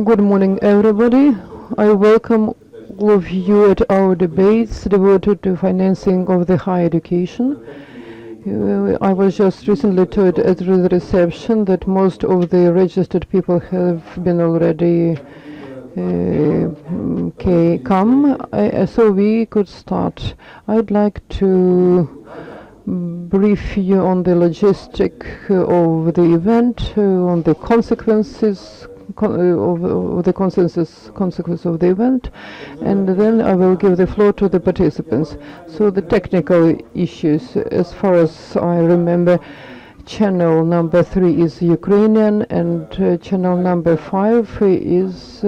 Good morning, everybody. I welcome all of you at our debates devoted to financing of the higher education. I was just recently told at the reception that most of the registered people have been already come, so we could start. I'd like to brief you on the logistic of the event, on the consequences of the consequence of the event, and then I will give the floor to the participants. So the technical issues, as far as I remember, channel number 3 is Ukrainian and channel number 5 is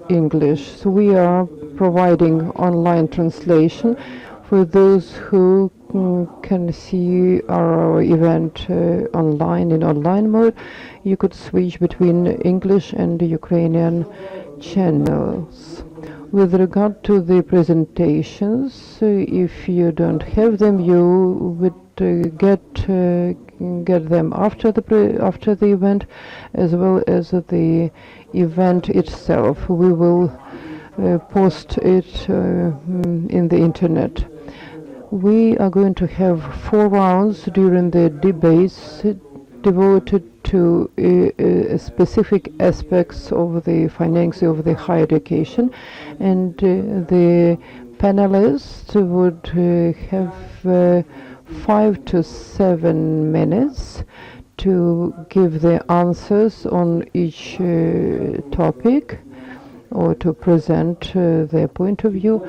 English. So we are providing online translation for those who can see our event online in online mode. You could switch between English and Ukrainian channels. With regard to the presentations, if you don't have them, you would get them after the event, as well as the event itself. We will post it in the internet. We are going to have 4 rounds during the debates devoted to specific aspects of the financing of the higher education, and the panelists would have 5 to 7 minutes to give the answers on each topic or to present their point of view.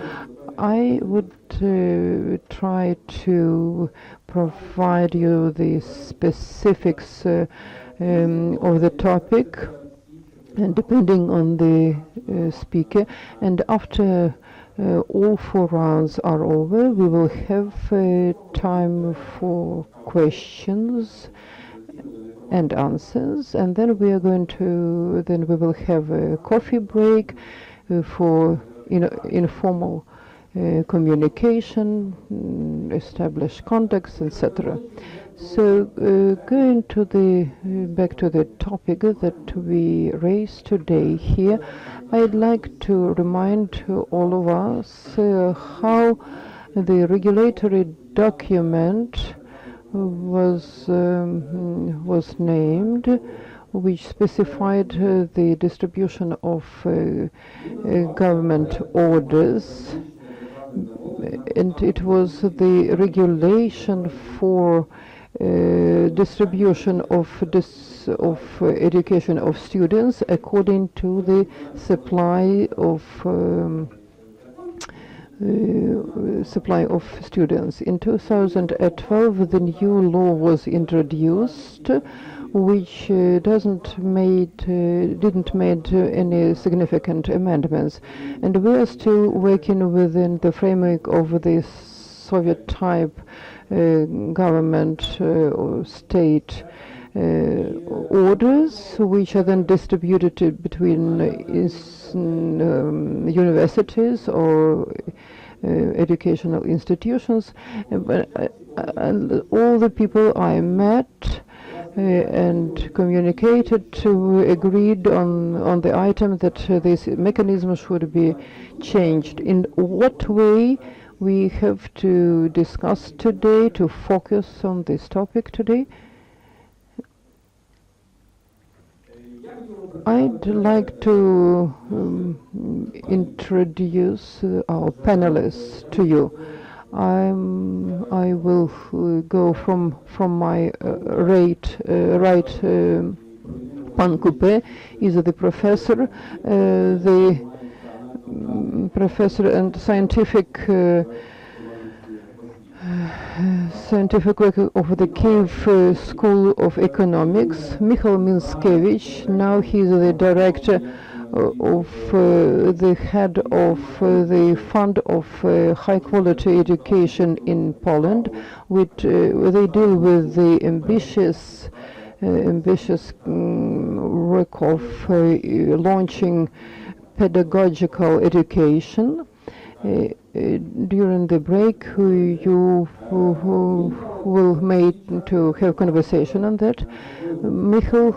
I would try to provide you the specifics of the topic, and depending on the speaker. And after all 4 rounds are over, we will have time for questions and answers, and then we will have a coffee break for informal communication, establish contacts, etc. So going to back to the topic that we raised today here, I'd like to remind all of us how the regulatory document was named, which specified the distribution of government orders, and it was the regulation for distribution of education of students according to the supply of students. In 2012, the new law was introduced, which didn't made any significant amendments, and we are still working within the framework of the Soviet type government or state orders, which are then distributed between universities or educational institutions. And all the people I met and communicated to agreed on the item that this mechanism should be changed. In what way we have to discuss today, to focus on this topic today? I'd like to introduce our panelists to you. I will go from my right. Pan Coupe is the professor, and scientific scientific work of the Kiev School of Economics, Michal Minskevich. Now he's the director of the head of the Fund of High Quality Education in Poland, which they deal with the ambitious work of launching pedagogical education. During the break, you will make to have conversation on that. Michal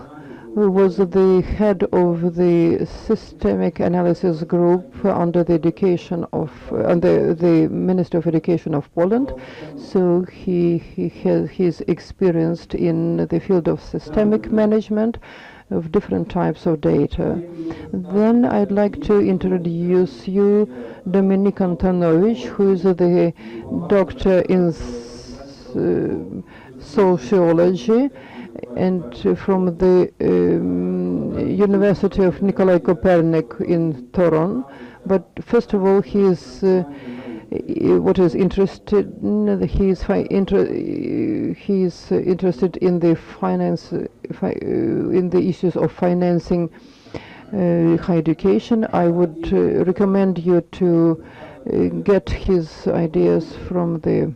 was the head of the systemic analysis group under the education of under the Ministry of Education of Poland. So he's experienced in the field of systemic management of different types of data. Then I'd like to introduce you Dominik Antonovich, who is the doctor in sociology and from the University of Nikolai Copernic in Toronto. But first of all, he is what is interested in, he's interested in the finance, in the issues of financing higher education. I would recommend you to get his ideas from the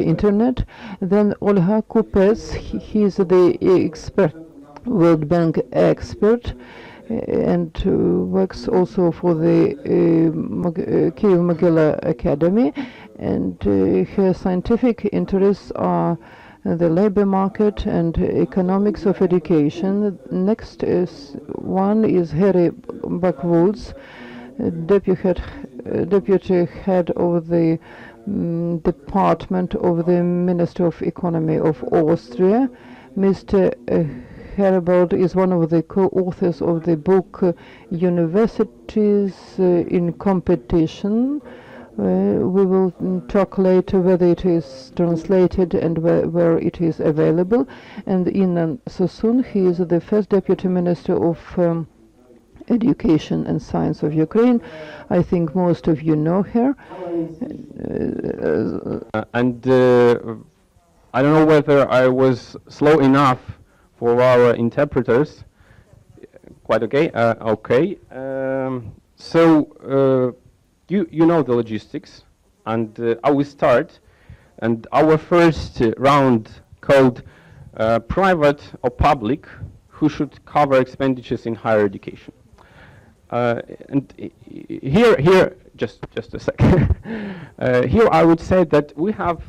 internet. Then Olha Kupets, he's the expert, World Bank expert, and works also for the Kyiv-Mogila Academy, and her scientific interests are the labor market and economics of education. Next one is Harry Backwoods, deputy head of the department of the Ministry of Economy of Austria. Mr. Herbold is one of the co-authors of the book Universities in Competition. We will talk later whether it is translated and where it is available. And Inan Sosun, he is the first Deputy Minister of Education and Science of Ukraine. I think most of you know her. I don't know whether I was slow enough for our interpreters. Quite okay. Okay. You know the logistics, and I will start. And our first round called private or public, who should cover expenditures in higher education. And here, just a second. Here I would say that we have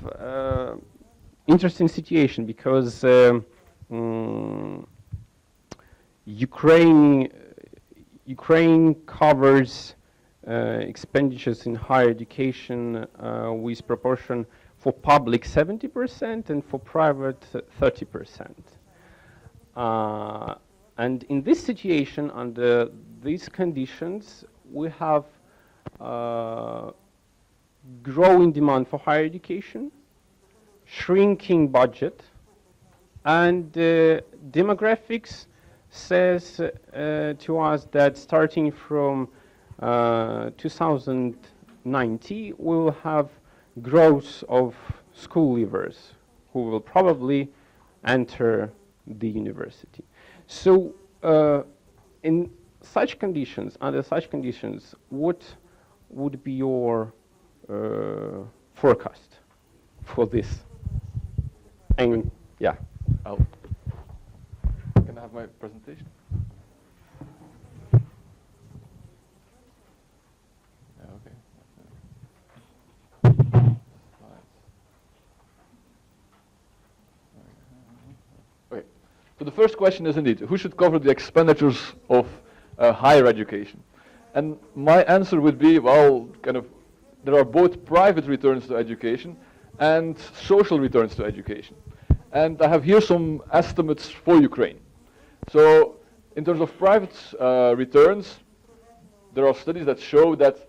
interesting situation because Ukraine covers expenditures in higher education with proportion for public 70% and for private 30%. And in this situation, under these conditions, we have growing demand for higher education, shrinking budget, and demographics says to us that starting from 2090, we will have growth of school leavers who will probably enter the university. So in such conditions, under such conditions, what would be your forecast for this? I mean, yeah. Can I have my presentation? Yeah, okay. Okay. So the first question is indeed, who should cover the expenditures of higher education? And my answer would be, well, there are both private returns to education and social returns to education. And I have here some estimates for Ukraine. So in terms of private returns, there are studies that show that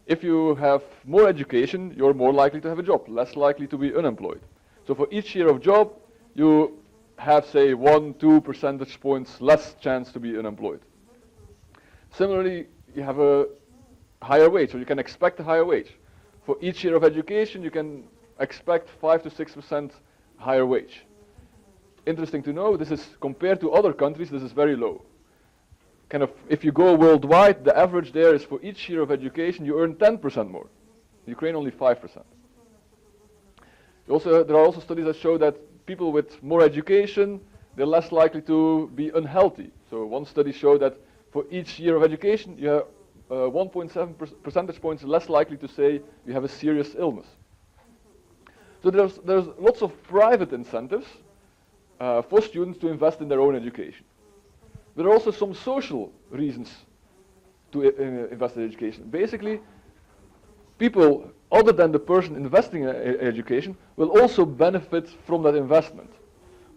if you have more education, you're more likely to have a job, less likely to be unemployed. So for each year of job, you have, say, 1-2 percentage points less chance to be unemployed. Similarly, you have a higher wage, or you can expect a higher wage. For each year of education, you can expect 5 to 6% higher wage. Interesting to know, this is compared to other countries, this is very low. Kind of, if you go worldwide, the average there is for each year of education, you earn 10% more. Ukraine only 5%. There are also studies that show that people with more education, they're less likely to be unhealthy. So one study showed that for each year of education, you have 1.7 percentage points less likely to say you have a serious illness. So there's lots of private incentives for students to invest in their own education. There are also some social reasons to invest in education. Basically, people other than the person investing in education will also benefit from that investment.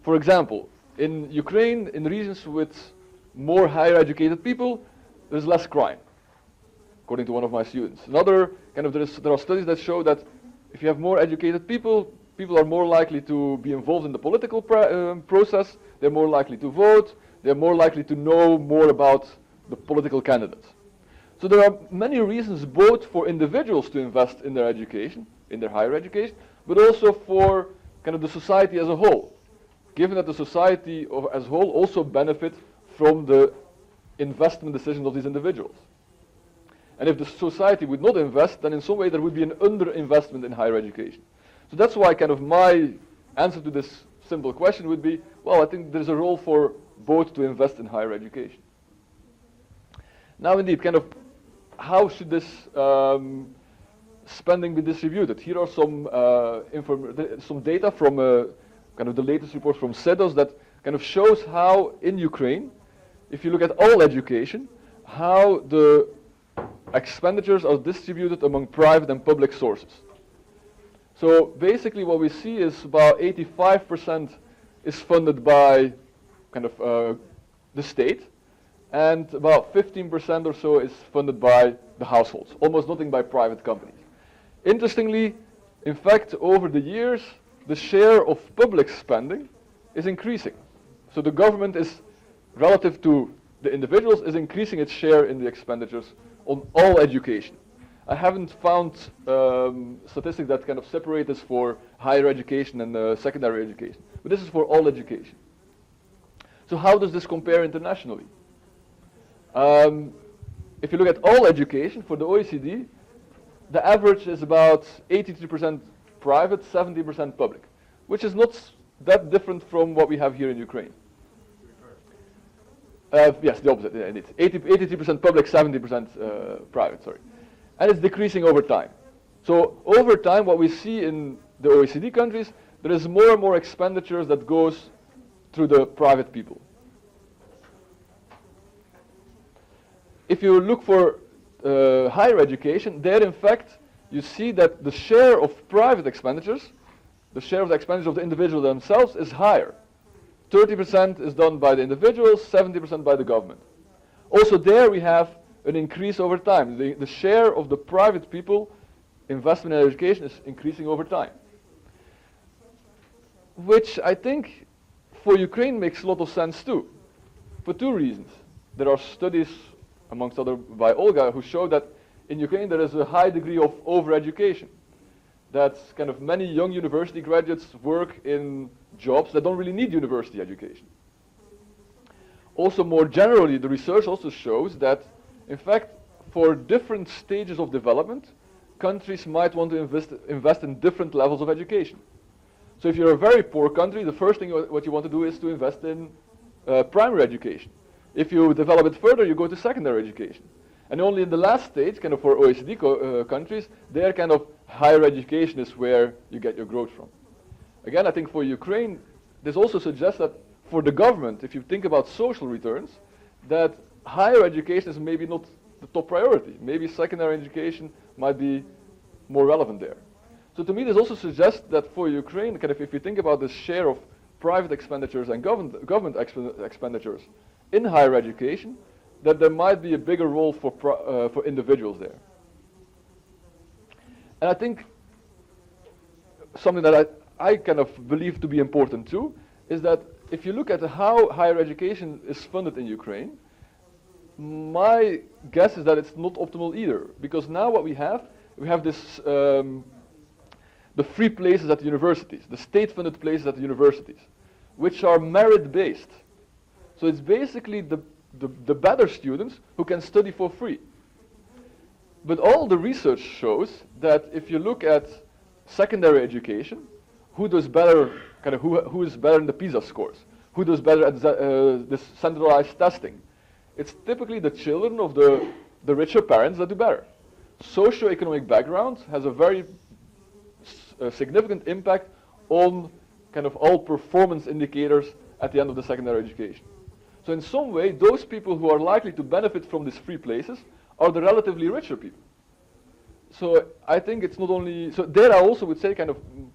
For example, in Ukraine, in regions with more higher educated people, there's less crime, according to one of my students. Another kind of, there are studies that show that if you have more educated people, people are more likely to be involved in the political process, they're more likely to vote, they're more likely to know more about the political candidates. So there are many reasons both for individuals to invest in their education, in their higher education, but also for kind of the society as a whole, given that the society as a whole also benefits from the investment decisions of these individuals. And if the society would not invest, then in some way there would be an underinvestment in higher education. So that's why kind of my answer to this simple question would be, well, I think there's a role for both to invest in higher education. Now indeed, kind of how should this spending be distributed? Here are some data from kind of the latest report from CEDOS that kind of shows how in Ukraine, if you look at all education, how the expenditures are distributed among private and public sources. So basically what we see is about 85% is funded by kind of the state, and about 15% or so is funded by the households, almost nothing by private companies. Interestingly, in fact, over the years, the share of public spending is increasing. So the government is, relative to the individuals, is increasing its share in the expenditures on all education. I haven't found statistics that kind of separate this for higher education and secondary education, but this is for all education. So how does this compare internationally? If you look at all education for the OECD, the average is about 83% private, 70% public, which is not that different from what we have here in Ukraine. Yes, the opposite, yeah, indeed. 83% public, 70% private, sorry. And it's decreasing over time. So over time, what we see in the OECD countries, there is more and more expenditures that goes through the private people. If you look for higher education, there in fact, you see that the share of private expenditures, the share of the expenditure of the individual themselves is higher. 30% is done by the individuals, 70% by the government. Also there we have an increase over time. The share of the private people investment in education is increasing over time. Which I think for Ukraine makes a lot of sense too, for two reasons. There are studies, amongst others by Olga, who show that in Ukraine there is a high degree of overeducation. That kind of many young university graduates work in jobs that don't really need university education. Also more generally, the research also shows that in fact for different stages of development, countries might want to invest in different levels of education. So if you're a very poor country, the first thing what you want to do is to invest in primary education. If you develop it further, you go to secondary education. And only in the last stage, kind of for OECD countries, there kind of higher education is where you get your growth from. Again, I think for Ukraine, this also suggests that for the government, if you think about social returns, that higher education is maybe not the top priority. Maybe secondary education might be more relevant there. So to me, this also suggests that for Ukraine, kind of if you think about the share of private expenditures and government expenditures in higher education, that there might be a bigger role for individuals there. And I think something that I kind of believe to be important too, is that if you look at how higher education is funded in Ukraine, my guess is that it's not optimal either. Because now what we have this the free places at the universities, the state-funded places at the universities, which are merit-based. So it's basically the better students who can study for free. But all the research shows that if you look at secondary education, who does better, who is better in the PISA scores, who does better at this centralized testing, it's typically the children of the richer parents that do better. Socioeconomic background has a very significant impact on all performance indicators at the end of the secondary education. So in some way, those people who are likely to benefit from these free places are the relatively richer people. So I think it's not only, so there I also would say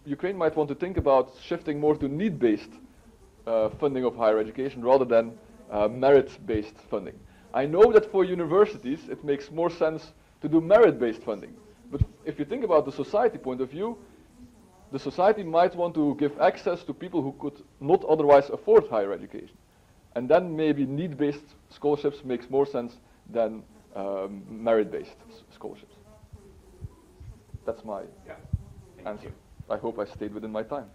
Ukraine might want to think about shifting more to need-based funding of higher education rather than merit-based funding. I know that for universities it makes more sense to do merit-based funding. But if you think about the society point of view, the society might want to give access to people who could not otherwise afford higher education. And then maybe need-based scholarships makes more sense than merit-based scholarships. That's my answer. I hope I stayed within my time.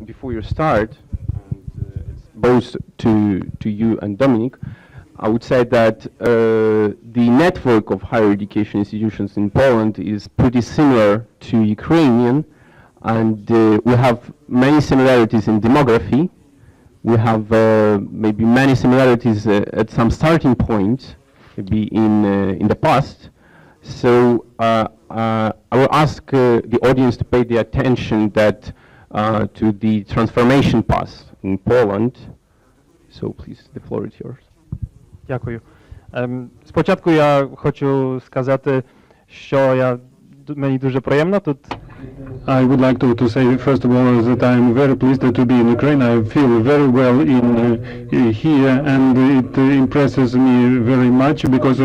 Before you start, and it's both to you and Dominic, I would say that the network of higher education institutions in Poland is pretty similar to Ukrainian, and we have many similarities in demography. We have maybe many similarities at some starting point, maybe in the past. So I will ask the audience to pay the attention that to the transformation path in Poland. So please, the floor is yours. Дякую. Спочатку я хочу сказати, що мені дуже приємно тут. I would like to say first of all that I am very pleased to be in Ukraine. I feel very well in here, and it impresses me very much because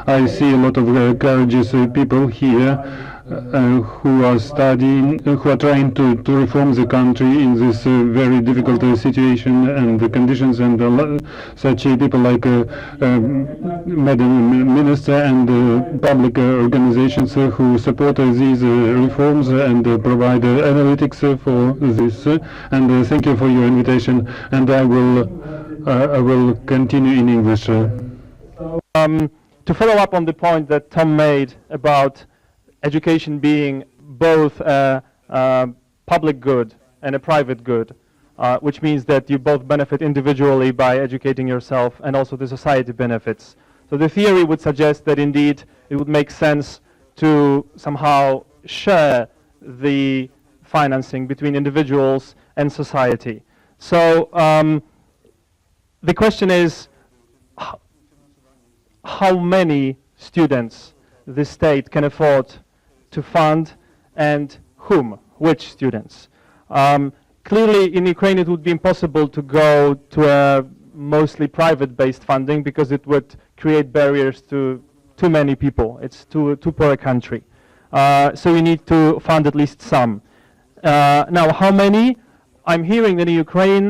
I see a lot of courageous people here who are studying, who are trying to reform the country in this very difficult situation and the conditions, and such people like Madam Minister and public organizations who support these reforms and provide analytics for this. And thank you for your invitation. And I will continue in English. To follow up on the point that Tom made about education being both a public good and a private good, which means that you both benefit individually by educating yourself, and also the society benefits. So the theory would suggest that indeed it would make sense to somehow share the financing between individuals and society. So the question is, how many students the state can afford to fund, and whom, which students? Clearly in Ukraine it would be impossible to go to a mostly private-based funding because it would create barriers to too many people. It's too poor a country. So we need to fund at least some. Now, how many? I'm hearing that in Ukraine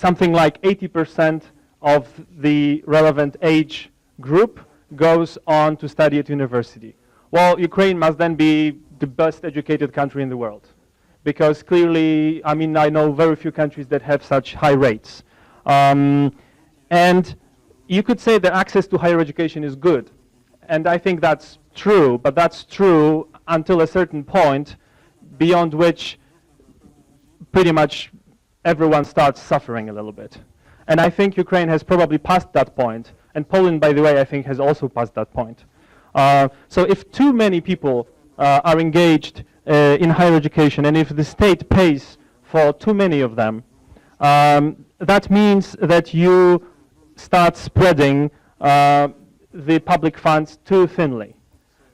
something like 80% of the relevant age group goes on to study at university. Well, Ukraine must then be the best educated country in the world, because clearly, I mean, I know very few countries that have such high rates. And you could say that access to higher education is good. And I think that's true, but that's true until a certain point, beyond which pretty much everyone starts suffering a little bit. And I think Ukraine has probably passed that point. And Poland, by the way, I think has also passed that point. So if too many people are engaged in higher education, and if the state pays for too many of them, that means that you start spreading the public funds too thinly.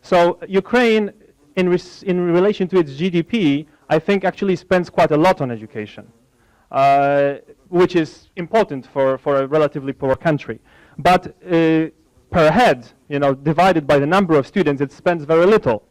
So Ukraine, in relation to its GDP, I think actually spends quite a lot on education, which is important for a relatively poor country. But per head, divided by the number of students, it spends very little.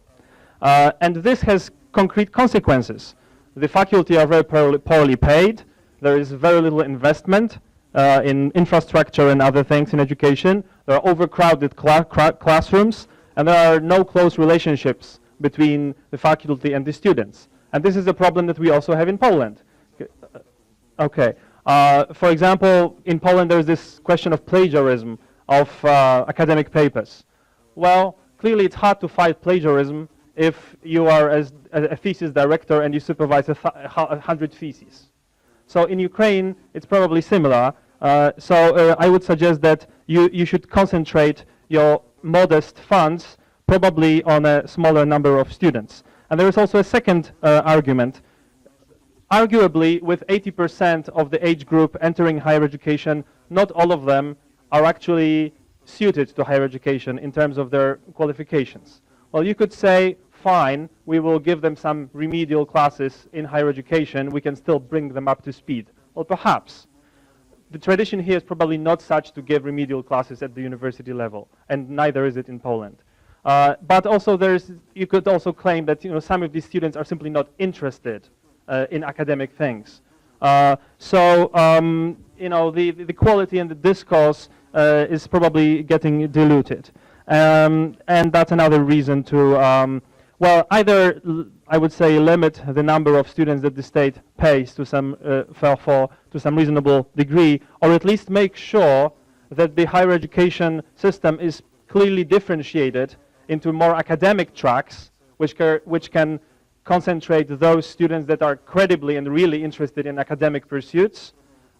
And this has concrete consequences. the faculty are very poorly paid. There is very little investment in infrastructure and other things in education. There are overcrowded classrooms, and there are no close relationships between the faculty and the students. And this is a problem that we also have in Poland. Okay. For example, in Poland there is this question of plagiarism of academic papers. Well, clearly it's hard to fight plagiarism if you are as a thesis director and you supervise 100 theses. So in Ukraine, it's probably similar. I would suggest that you should concentrate your modest funds probably on a smaller number of students. And there is also a second argument. Arguably, with 80% of the age group entering higher education, not all of them are actually suited to higher education in terms of their qualifications. Well, you could say, fine, we will give them some remedial classes in higher education, we can still bring them up to speed. Well, perhaps. The tradition here is probably not such to give remedial classes at the university level, and neither is it in Poland. But also you could also claim that some of these students are simply not interested in academic things. The quality and the discourse is probably getting diluted. And that's another reason to, either I would say limit the number of students that the state pays to some, to some reasonable degree, or at least make sure that the higher education system is clearly differentiated into more academic tracks, which can concentrate those students that are credibly and really interested in academic pursuits,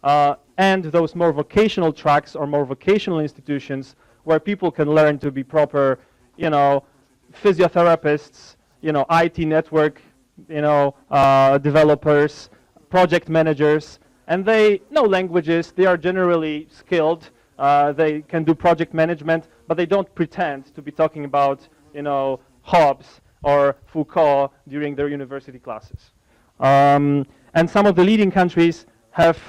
and those more vocational tracks or more vocational institutions where people can learn to be proper, physiotherapists, IT network, developers, project managers, and they know languages, they are generally skilled, they can do project management, but they don't pretend to be talking about, Hobbes or Foucault during their university classes. And some of the leading countries have,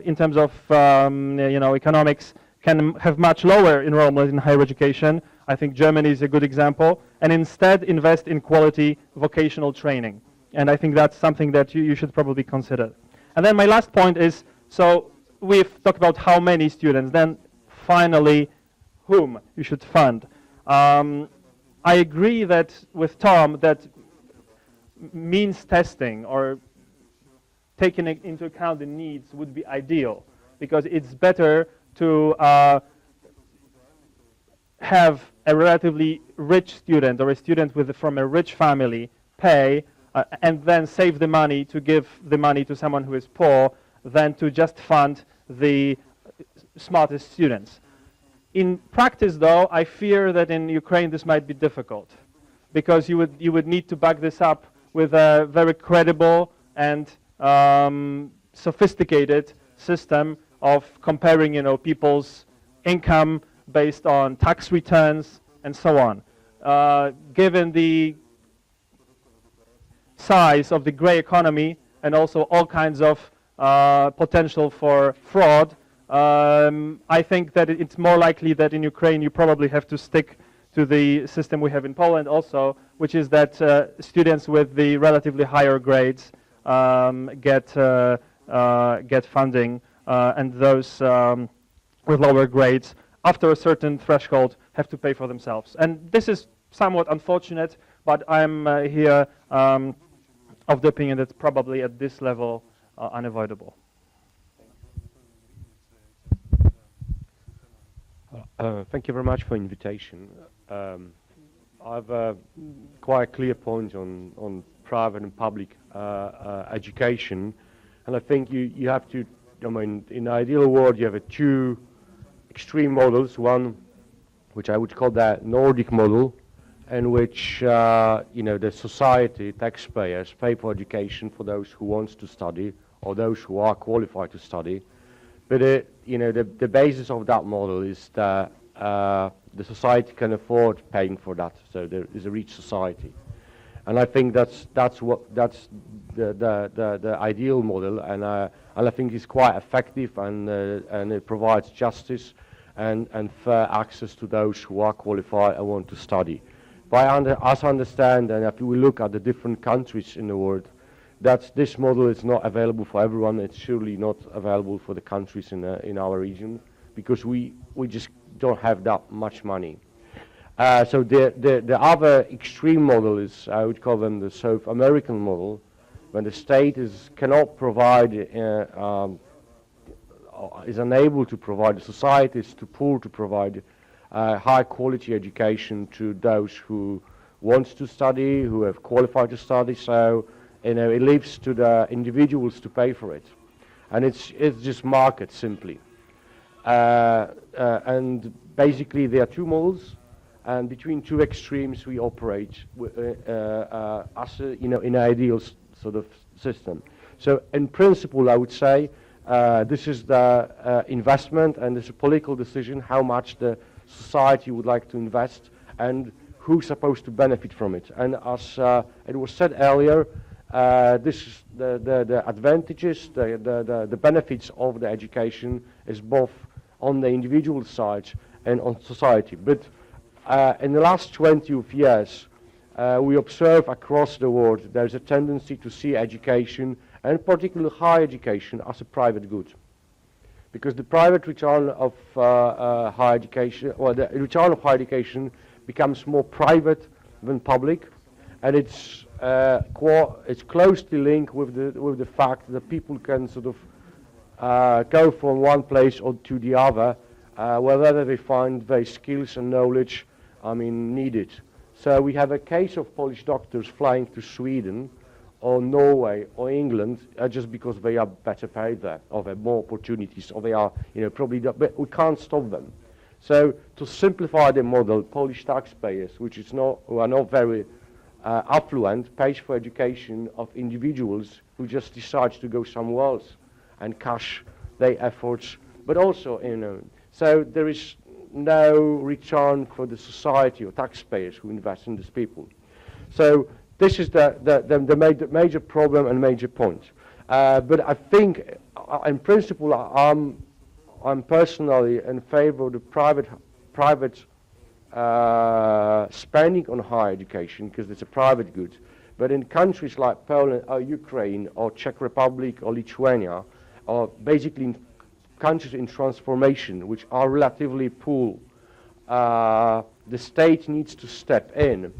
in terms of, economics, can have much lower enrollment in higher education. I think Germany is a good example, and instead invest in quality vocational training. And I think that's something that you should probably consider. And then my last point is, so we've talked about how many students, then finally, whom you should fund. I agree that with Tom that means testing or taking into account the needs would be ideal, because it's better to have a relatively rich student or a student from a rich family pay and then save the money to give the money to someone who is poor than to just fund the smartest students. In practice, though, I fear that in Ukraine this might be difficult, because you would need to back this up with a very credible and sophisticated system of comparing, people's income based on tax returns and so on. Given the size of the gray economy and also all kinds of potential for fraud, I think that it's more likely that in Ukraine you probably have to stick to the system we have in Poland also, which is that students with the relatively higher grades get funding, and those with lower grades, after a certain threshold, have to pay for themselves. And this is somewhat unfortunate, but I'm here of the opinion that probably at this level unavoidable. Thank you very much for invitation. I've quite a clear point on private and public education, and I think you have to, in an ideal world you have two extreme models, one which I would call the Nordic model, in which the society, taxpayers, pay for education for those who want to study or those who are qualified to study. But the basis of that model is that the society can afford paying for that, so there is a rich society, and I think that's the ideal model, and I think it's quite effective, and it provides justice and fair access to those who are qualified and want to study. But as I understand, and if we look at the different countries in the world, that this model is not available for everyone. It's surely not available for the countries in our region, because we just don't have that much money. So the other extreme model is, I would call them the South American model, when the state cannot provide, is unable to provide, the society is too poor to provide high quality education to those who want to study, who have qualified to study. So it leaves to the individuals to pay for it, and it's just market simply. And basically there are two models, and between two extremes we operate as in an ideal sort of system. So in principle, I would say this is the investment, and it's a political decision how much the society would like to invest and who's supposed to benefit from it. And as it was said earlier, this is the advantages, the benefits of the education is both on the individual side and on society. But in the last 20 years, we observe across the world there's a tendency to see education, and particularly higher education, as a private good. Because the private return of higher education, or the return of higher education becomes more private than public, and it's closely linked with the fact that people can sort of go from one place or to the other, wherever they find their skills and knowledge, needed. So we have a case of Polish doctors flying to Sweden or Norway or England just because they are better paid there, or they have more opportunities, or they are, probably, but we can't stop them. So to simplify the model, Polish taxpayers, who are not very affluent, pays for education of individuals who just decide to go somewhere else and cash their efforts, but also, so there is no return for the society or taxpayers who invest in these people. So this is the major problem and major point. But I think, in principle, I'm personally in favor of the private spending on higher education, because it's a private good. But in countries like Poland or Ukraine or Czech Republic or Lithuania, or basically in countries in transformation, which are relatively poor, the state needs to step in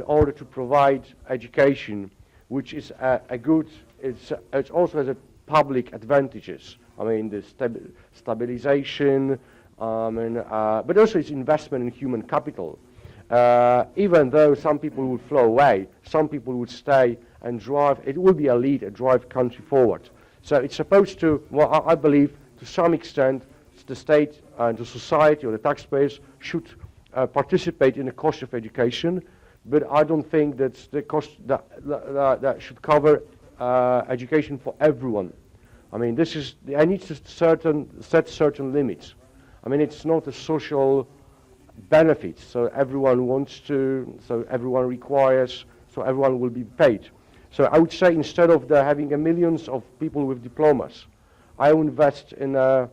order to provide education, which is a good. It also has a public advantages. The stabilization, but also its investment in human capital. Even though some people would flow away, some people would stay and drive. It will be a lead, a drive country forward. So it's supposed to, well, I believe, to some extent, the state and the society or the taxpayers should participate in the cost of education, but I don't think that's the cost that should cover education for everyone. I need to set certain limits. It's not a social benefit, so everyone wants to, so everyone requires, so everyone will be paid. So I would say, instead of having millions of people with diplomas, I will invest in a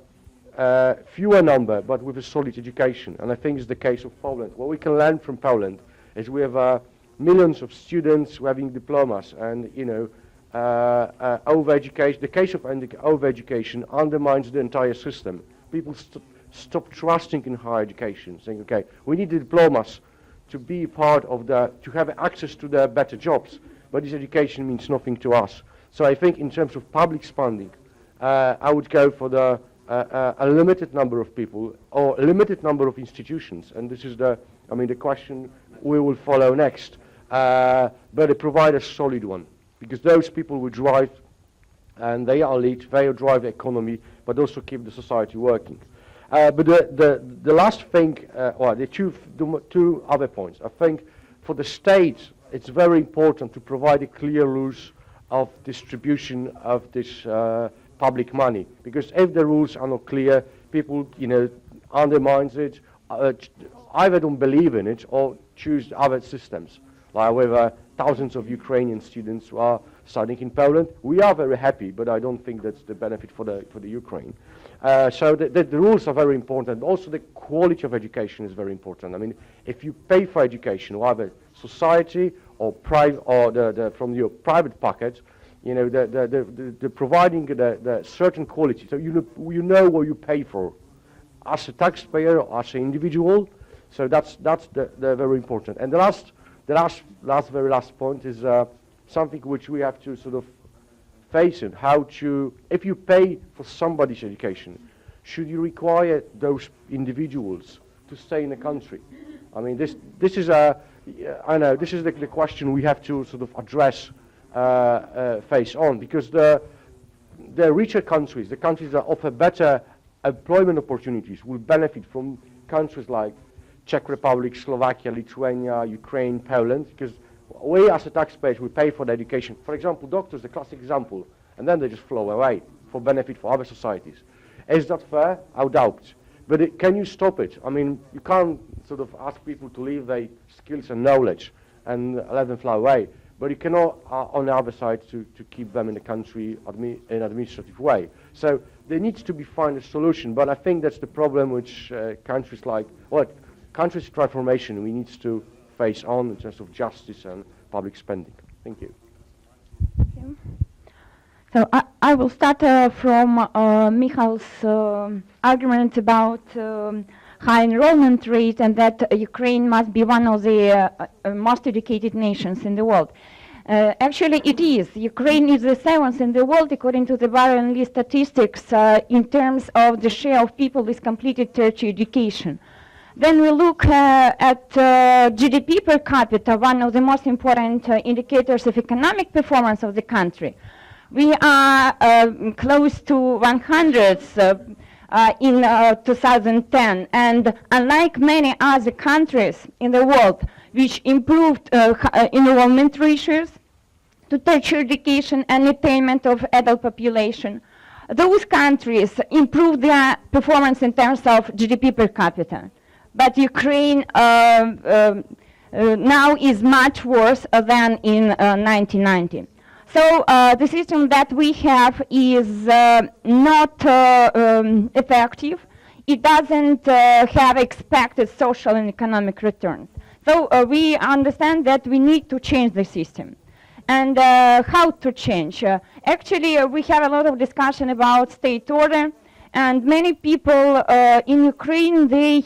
fewer number, but with a solid education. And I think it's the case of Poland. What we can learn from Poland is we have millions of students who are having diplomas, and over-education. The case of over-education undermines the entire system. People stop trusting in higher education, saying, okay, we need the diplomas to be part of to have access to the better jobs, but this education means nothing to us. So I think, in terms of public spending, I would go for a limited number of people or a limited number of institutions, and this is the question we will follow next. But provide a solid one, because those people will drive, and they are lead, they will drive the economy, but also keep the society working. But the last thing, or the two other points, I think for the state it's very important to provide a clear rules of distribution of this public money, because if the rules are not clear, people undermines it, either don't believe in it or choose other systems. Like with thousands of Ukrainian students who are studying in Poland, we are very happy, but I don't think that's the benefit for the Ukraine. So the rules are very important. Also, the quality of education is very important. If you pay for education, either society or private, or from your private pocket, You know, the providing the certain quality, so you know what you pay for, as a taxpayer, as an individual. So that's the very important. And the very last point is something which we have to sort of face it. How to, if you pay for somebody's education, should you require those individuals to stay in the country? I mean, this is I know this is the question we have to sort of address face on, because the richer countries, the countries that offer better employment opportunities, will benefit from countries like Czech Republic, Slovakia, Lithuania, Ukraine, Poland, because we as a taxpayers, we pay for the education. For example, doctors, the classic example, and then they just flow away for benefit for other societies. Is that fair? I doubt. But can you stop it? I mean, you can't sort of ask people to leave their skills and knowledge and let them fly away. But you cannot, on the other side, to keep them in the country in an administrative way. So there needs to be find a solution. But I think that's the problem which countries like, well, countries' transformation we need to face on in terms of justice and public spending. Thank you. Okay. So I will start from Michael's argument about high enrollment rate and that Ukraine must be one of the most educated nations in the world. Actually, it is. Ukraine is the 7th in the world, according to the Barron statistics, in terms of the share of people with completed tertiary education. Then we look at GDP per capita, one of the most important indicators of economic performance of the country. We are close to 100th in 2010, and unlike many other countries in the world which improved enrollment ratios to tertiary education and attainment of adult population, those countries improved their performance in terms of GDP per capita. But Ukraine now is much worse than in 1990. So the system that we have is not effective. It doesn't have expected social and economic returns. So we understand that we need to change the system. And how to change? Actually, we have a lot of discussion about state order. And many people in Ukraine, they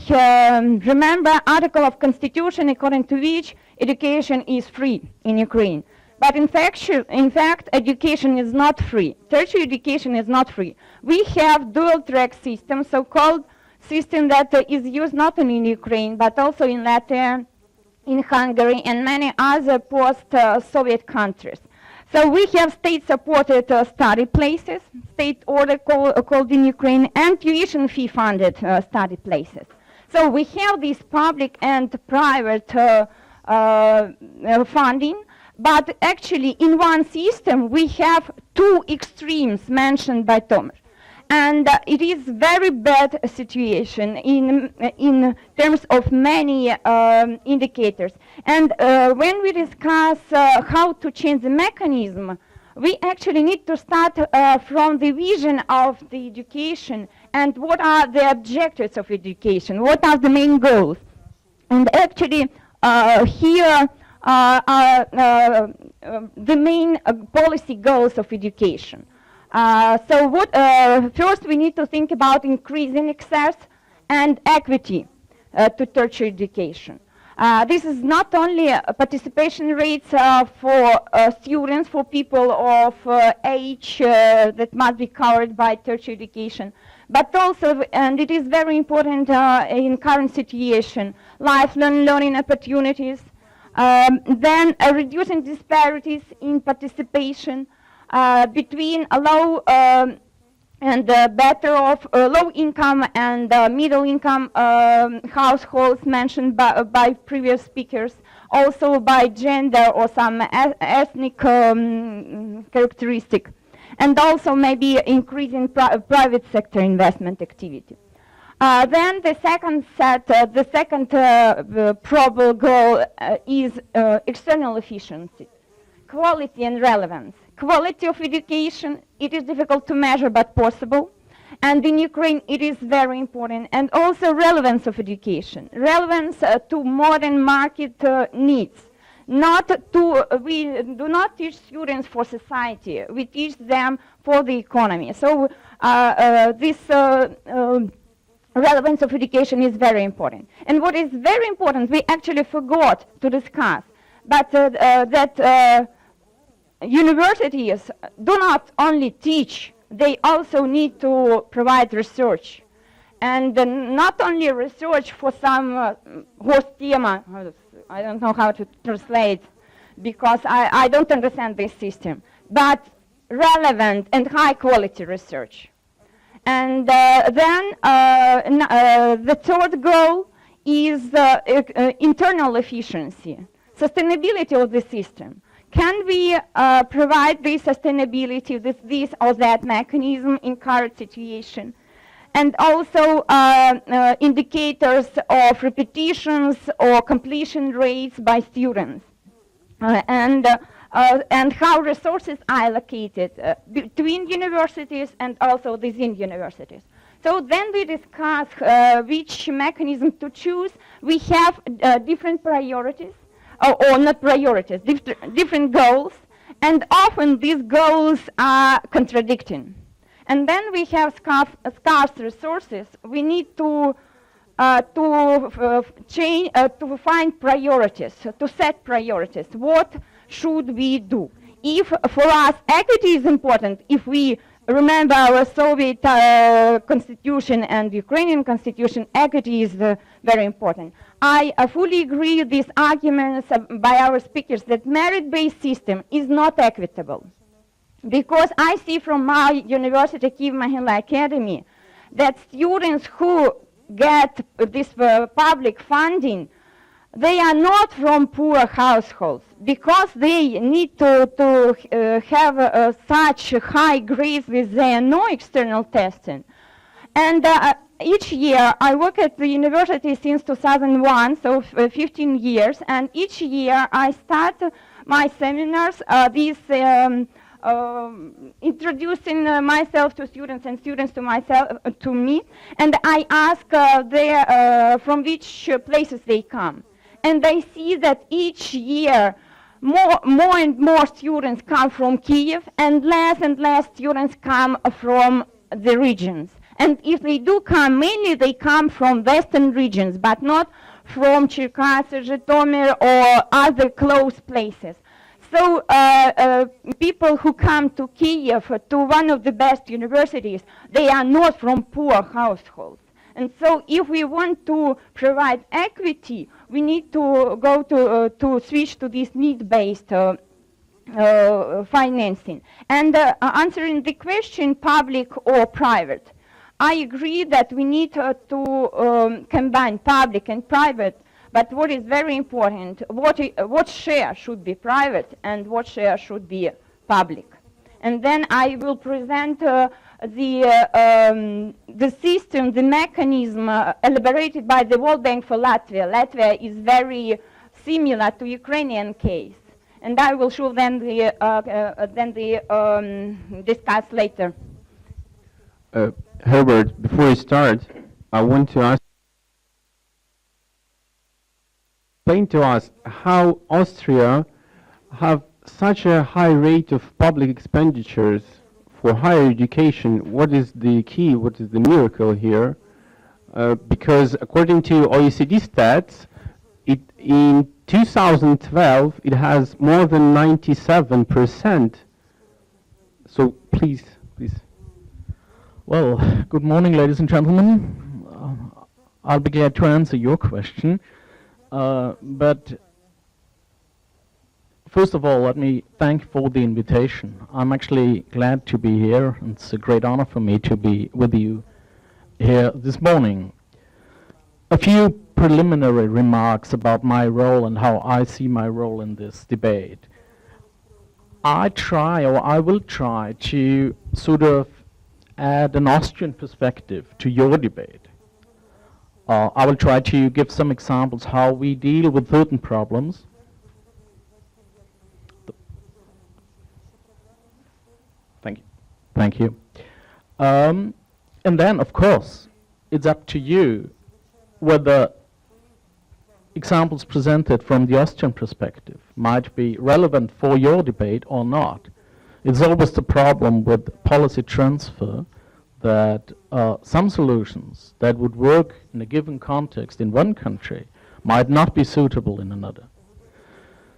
remember article of Constitution according to which education is free in Ukraine. But in fact, education is not free. Tertiary education is not free. We have dual track system, so-called system that is used not only in Ukraine, but also in Latvia, in Hungary, and many other post-Soviet countries. So we have state-supported study places, state order called in Ukraine, and tuition fee-funded study places. So we have this public and private funding, but actually in one system we have two extremes mentioned by Thomas. And it is very bad situation in terms of many indicators. And when we discuss how to change the mechanism, we actually need to start from the vision of the education and what are the objectives of education, what are the main goals. And actually here are the main policy goals of education. So what, first we need to think about increasing access and equity to tertiary education. This is not only participation rates for students, for people of age that must be covered by tertiary education, but also, and it is very important in current situation, lifelong learning opportunities, then reducing disparities in participation, between low and better off low income and middle income households mentioned by previous speakers, also by gender or some ethnic characteristic, and also maybe increasing private sector investment activity. Then the second probable goal is external efficiency, quality and relevance. Quality of education, it is difficult to measure but possible. And in Ukraine, it is very important. And also relevance of education, relevance to modern market needs. We do not teach students for society. We teach them for the economy. So this relevance of education is very important. And what is very important, we actually forgot to discuss, but that universities do not only teach, they also need to provide research. And not only research for some tema, I don't know how to translate, because I don't understand this system, but relevant and high quality research. And then the third goal is internal efficiency, sustainability of the system. Can we provide this sustainability with this or that mechanism in current situation? And also indicators of repetitions or completion rates by students. And how resources are allocated between universities and also within universities. So then we discuss which mechanism to choose. We have different priorities, or not priorities, different goals, and often these goals are contradicting. And then we have scarce resources. We need to find priorities, to set priorities. What should we do? If for us equity is important, if we remember our Soviet constitution and Ukrainian constitution, equity is very important. I fully agree with these arguments by our speakers that merit-based system is not equitable. Because I see from my university, Kyiv-Mohyla Academy, that students who get this public funding, they are not from poor households, because they need to have such high grades with their no external testing. And each year, I work at the university since 2001, so 15 years, and each year I start my seminars, introducing myself to students and students to me, and I ask from which places they come. And I see that each year more and more students come from Kyiv, and less students come from the regions. And if they do come, mainly they come from western regions, but not from Cherkasy, Zhytomyr, or other close places. So people who come to Kyiv, to one of the best universities, they are not from poor households. And so if we want to provide equity, we need to go to switch to this need-based financing. And answering the question, public or private, I agree that we need to combine public and private. But what is very important, what share should be private and what share should be public. And then I will present the system, the mechanism elaborated by the World Bank for Latvia. Latvia is very similar to Ukrainian case. And I will show them discuss later. Herbert, before you start, I want to ask, explain to us how Austria have such a high rate of public expenditures for higher education. What is the key, what is the miracle here? Because according to OECD stats, in 2012 it has more than 97%. So please. Well, good morning, ladies and gentlemen. I'll be glad to answer your question. But first of all, let me thank for the invitation. I'm actually glad to be here, and it's a great honor for me to be with you here this morning. A few preliminary remarks about my role and how I see my role in this debate. I will try to sort of add an Austrian perspective to your debate. I will try to give some examples how we deal with certain problems. Thank you. And then, of course, it's up to you whether examples presented from the Austrian perspective might be relevant for your debate or not. It's always the problem with policy transfer that some solutions that would work in a given context in one country might not be suitable in another.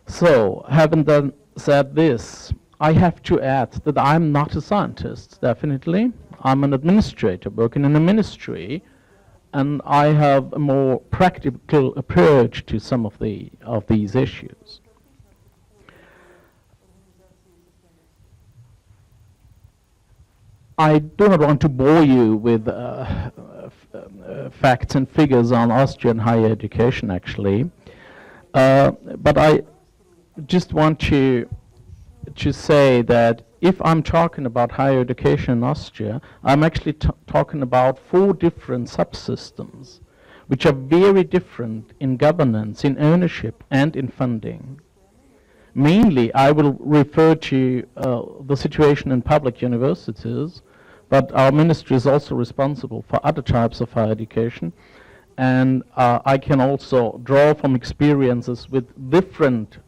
So, having then said this, I have to add that I'm not a scientist, definitely. I'm an administrator working in a ministry, and I have a more practical approach to some of these issues. I do not want to bore you with facts and figures on Austrian higher education, actually, but I just want to say that if I'm talking about higher education in Austria, I'm actually talking about 4 different subsystems, which are very different in governance, in ownership, and in funding. Mainly, I will refer to the situation in public universities, but our ministry is also responsible for other types of higher education, and I can also draw from experiences with different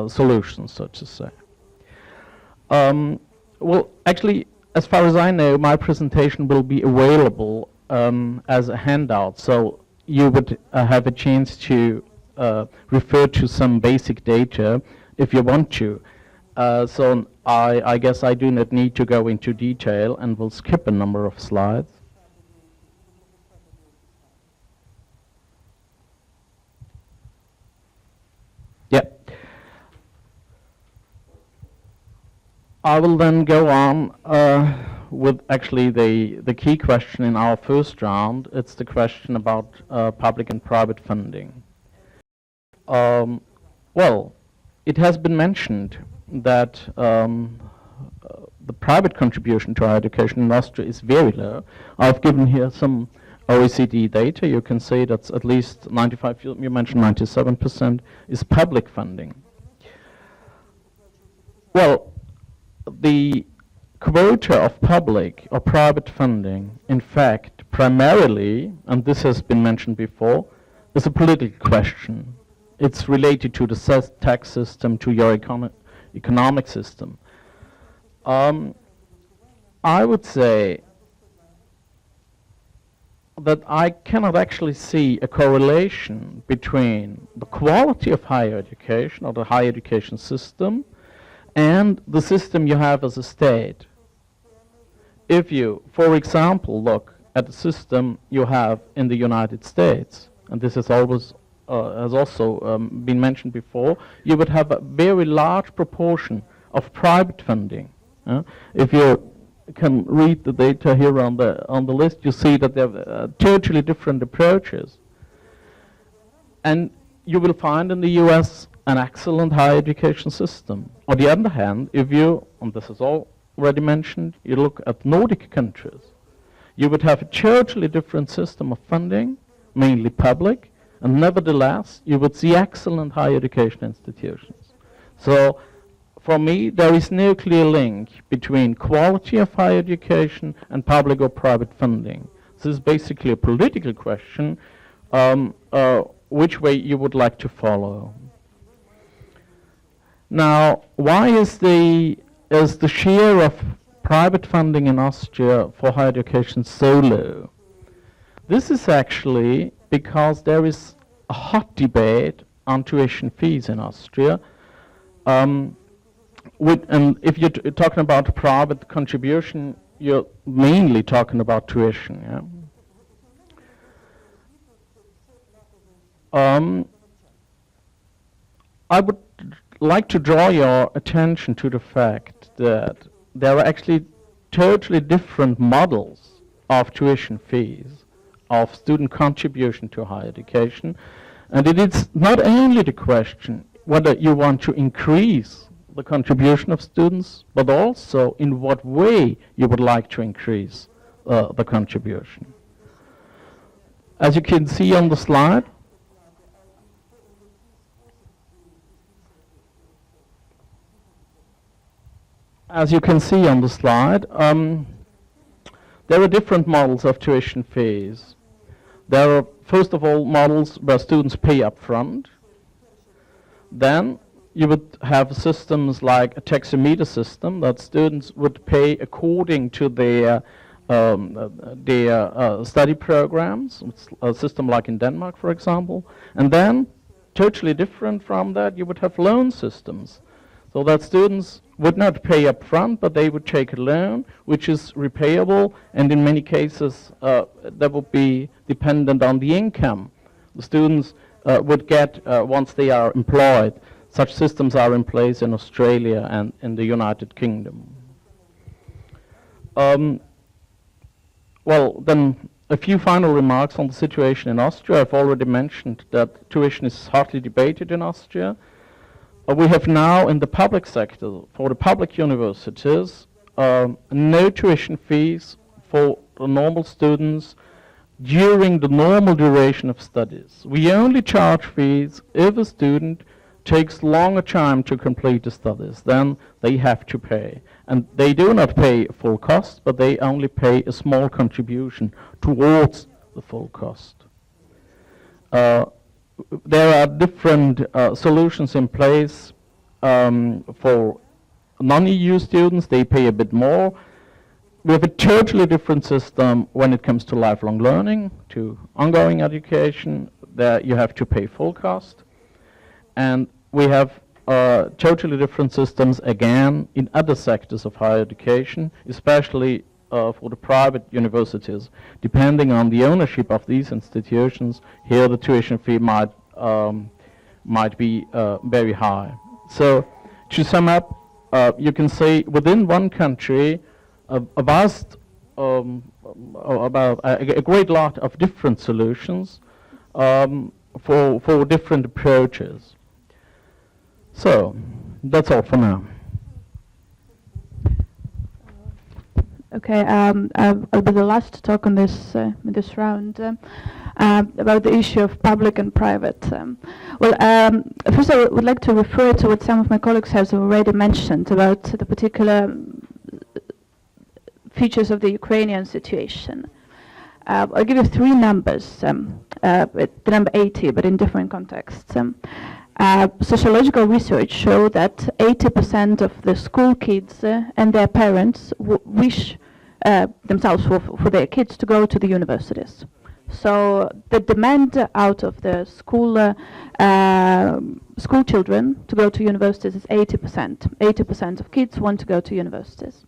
solutions, so to say. Well, actually, as far as I know, my presentation will be available as a handout, so you would have a chance to refer to some basic data if you want to. So I guess I do not need to go into detail, and will skip a number of slides. Yeah. I will then go on with actually the key question in our first round. It's the question about public and private funding. Well, it has been mentioned that the private contribution to higher education in Austria is very low. I've given here some OECD data. You can see that's at least 95, you mentioned 97% is public funding. Well, the quota of public or private funding, in fact, primarily, and this has been mentioned before, is a political question. It's related to the tax system, to your economic system. I would say that I cannot actually see a correlation between the quality of higher education or the higher education system and the system you have as a state. If you, for example, look at the system you have in the United States, and this is always has also been mentioned before, you would have a very large proportion of private funding. If you can read the data here on the list, you see that there are totally different approaches. And you will find in the US an excellent higher education system. On the other hand, if you, and this is already mentioned, you look at Nordic countries, you would have a totally different system of funding, mainly public, and nevertheless, you would see excellent higher education institutions. So, for me, there is no clear link between quality of higher education and public or private funding. This is basically a political question, which way you would like to follow. Now, why is the share of private funding in Austria for higher education so low? This is actually because there is a hot debate on tuition fees in Austria. And if you're talking about private contribution, you're mainly talking about tuition. Yeah? I would like to draw your attention to the fact that there are actually totally different models of tuition fees, of student contribution to higher education. And it is not only the question whether you want to increase the contribution of students, but also in what way you would like to increase the contribution. As you can see on the slide, there are different models of tuition fees. There are, first of all, models where students pay up front. Then you would have systems like a taxometer system that students would pay according to their study programs. It's a system like in Denmark, for example. And then, totally different from that, you would have loan systems. So that students would not pay up front, but they would take a loan, which is repayable, and in many cases, that would be dependent on the income the students would get once they are employed. Such systems are in place in Australia and in the United Kingdom. Well, then a few final remarks on the situation in Austria. I've already mentioned that tuition is hotly debated in Austria. We have now in the public sector, for the public universities, no tuition fees for the normal students during the normal duration of studies. We only charge fees if a student takes longer time to complete the studies, then they have to pay. And they do not pay full cost, but they only pay a small contribution towards the full cost. There are different solutions in place for non-EU students. They pay a bit more. We have a totally different system when it comes to lifelong learning, to ongoing education. There you have to pay full cost. And we have totally different systems again in other sectors of higher education, especially for the private universities. Depending on the ownership of these institutions, here the tuition fee might be very high. So to sum up, you can say within one country, a vast, about a great lot of different solutions for different approaches. So that's all for now. Okay, I'll be the last to talk on this this round about the issue of public and private. First I would like to refer to what some of my colleagues have already mentioned about the particular features of the Ukrainian situation. I'll give you three numbers, the number 80, but in different contexts. Sociological research show that 80% of the school kids and their parents wish themselves for their kids to go to the universities. So the demand out of the school children to go to universities is 80%. 80% of kids want to go to universities.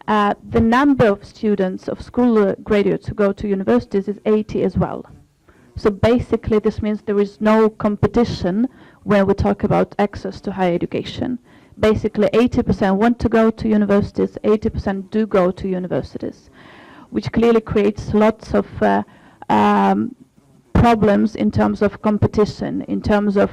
The number of students, of school graduates who go to universities is 80 as well. So basically this means there is no competition when we talk about access to higher education. Basically 80% want to go to universities, 80% do go to universities, which clearly creates lots of problems in terms of competition, in terms of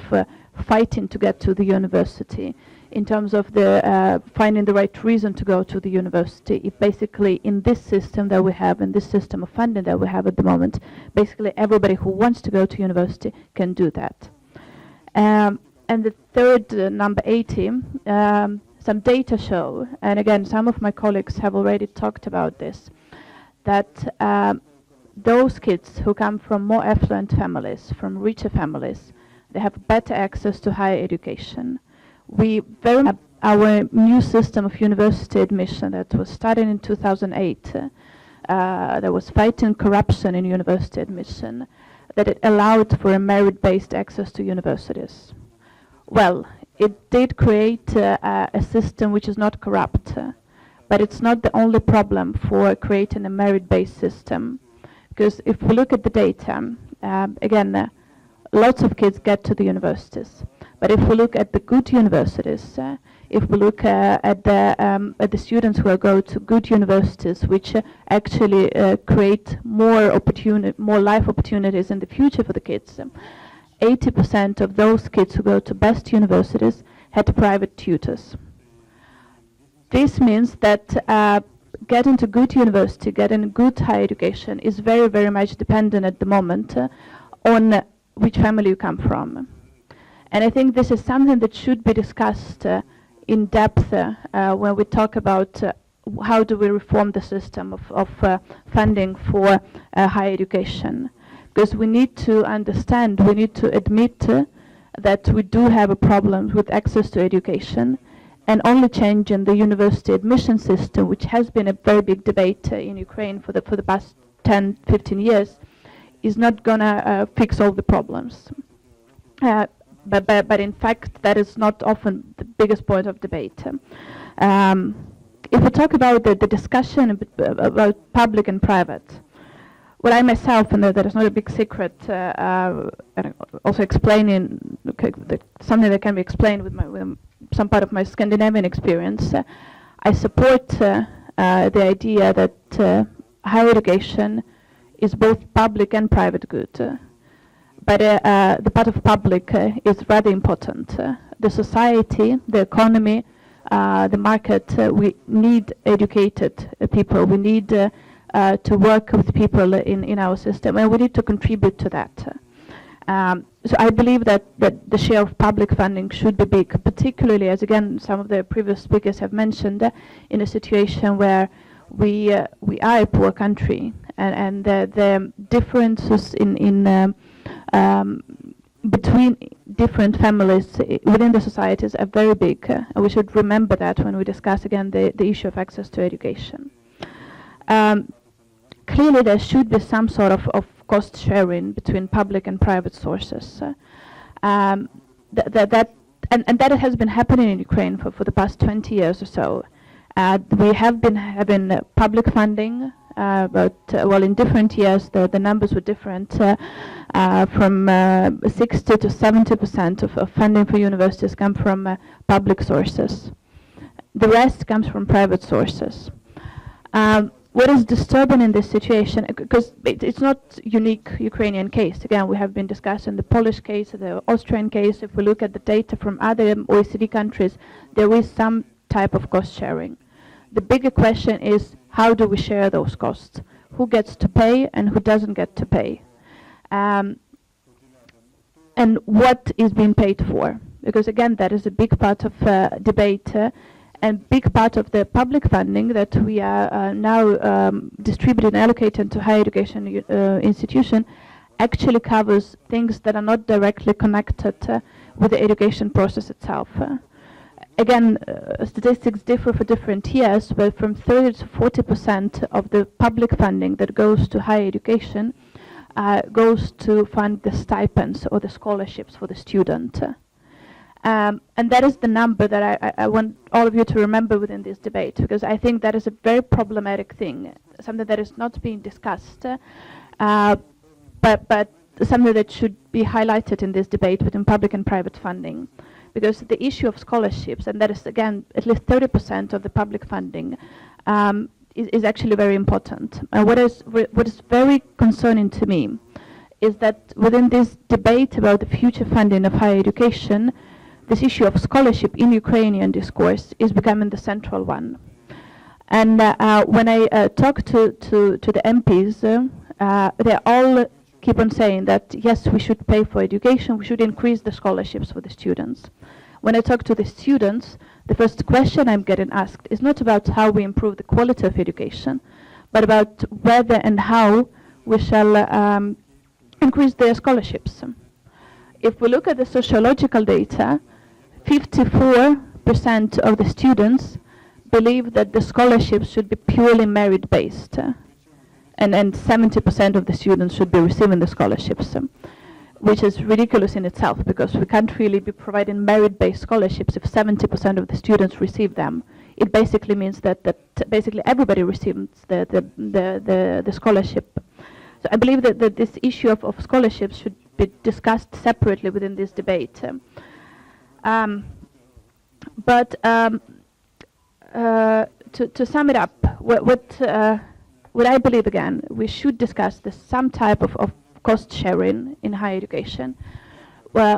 fighting to get to the university, in terms of the finding the right reason to go to the university. If basically in this system that we have, in this system of funding that we have at the moment, basically everybody who wants to go to university can do that. And the third, number 80, some data show, and again some of my colleagues have already talked about this, that those kids who come from more affluent families, from richer families, they have better access to higher education. Our new system of university admission that was started in 2008, that was fighting corruption in university admission, that it allowed for a merit-based access to universities. Well, it did create a system which is not corrupt, but it's not the only problem for creating a merit-based system. Because if we look at the data, again, lots of kids get to the universities. But if we look at the good universities, if we look at the students who go to good universities, which actually create more life opportunities in the future for the kids, 80% of those kids who go to best universities had private tutors. This means that getting to good university, getting good higher education is very, very much dependent at the moment on which family you come from. And I think this is something that should be discussed in depth when we talk about how do we reform the system of funding for higher education. Because we need to understand, we need to admit that we do have a problem with access to education, and only changing the university admission system, which has been a very big debate in Ukraine for the past 10, 15 years, is not gonna fix all the problems. But in fact, that is not often the biggest point of debate. If we talk about the discussion about public and private, well, I myself, and that is not a big secret, also explaining something that can be explained with some part of my Scandinavian experience, I support the idea that higher education is both public and private good. But the part of public is rather important. The society, the economy, the market, we need educated people. We need to work with people in our system, and we need to contribute to that. So I believe that the share of public funding should be big, particularly as, again, some of the previous speakers have mentioned, in a situation where we are a poor country, and the differences in between different families within the societies are very big. We should remember that when we discuss, again, the issue of access to education. Clearly, there should be some sort of cost sharing between public and private sources. And that has been happening in Ukraine for the past 20 years or so. We have been having public funding, but in different years the numbers were different. From 60 to 70% of funding for universities come from public sources. The rest comes from private sources. What is disturbing in this situation, because it's not unique Ukrainian case. Again, we have been discussing the Polish case, the Austrian case. If we look at the data from other OECD countries, there is some type of cost sharing. The bigger question is, how do we share those costs? Who gets to pay and who doesn't get to pay? And what is being paid for? Because again, that is a big part of debate, and big part of the public funding that we are now distributing and allocating to higher education institution actually covers things that are not directly connected with the education process itself. Again, statistics differ for different years, but from 30 to 40% of the public funding that goes to higher education goes to fund the stipends or the scholarships for the student. And that is the number that I want all of you to remember within this debate, because I think that is a very problematic thing, something that is not being discussed, but something that should be highlighted in this debate between public and private funding. Because the issue of scholarships, and that is, again, at least 30% of the public funding, is actually very important. And what is very concerning to me is that within this debate about the future funding of higher education, this issue of scholarship in Ukrainian discourse is becoming the central one. And when I talk to the MPs, they all keep on saying that, yes, we should pay for education, we should increase the scholarships for the students. When I talk to the students, the first question I'm getting asked is not about how we improve the quality of education, but about whether and how we shall increase their scholarships. If we look at the sociological data, 54% of the students believe that the scholarships should be purely merit-based, and 70% of the students should be receiving the scholarships, which is ridiculous in itself, because we can't really be providing merit-based scholarships if 70% of the students receive them. It basically means that basically everybody receives the scholarship. So I believe that this issue of scholarships should be discussed separately within this debate. But to sum it up, what I believe, again, we should discuss some type of cost sharing in higher education.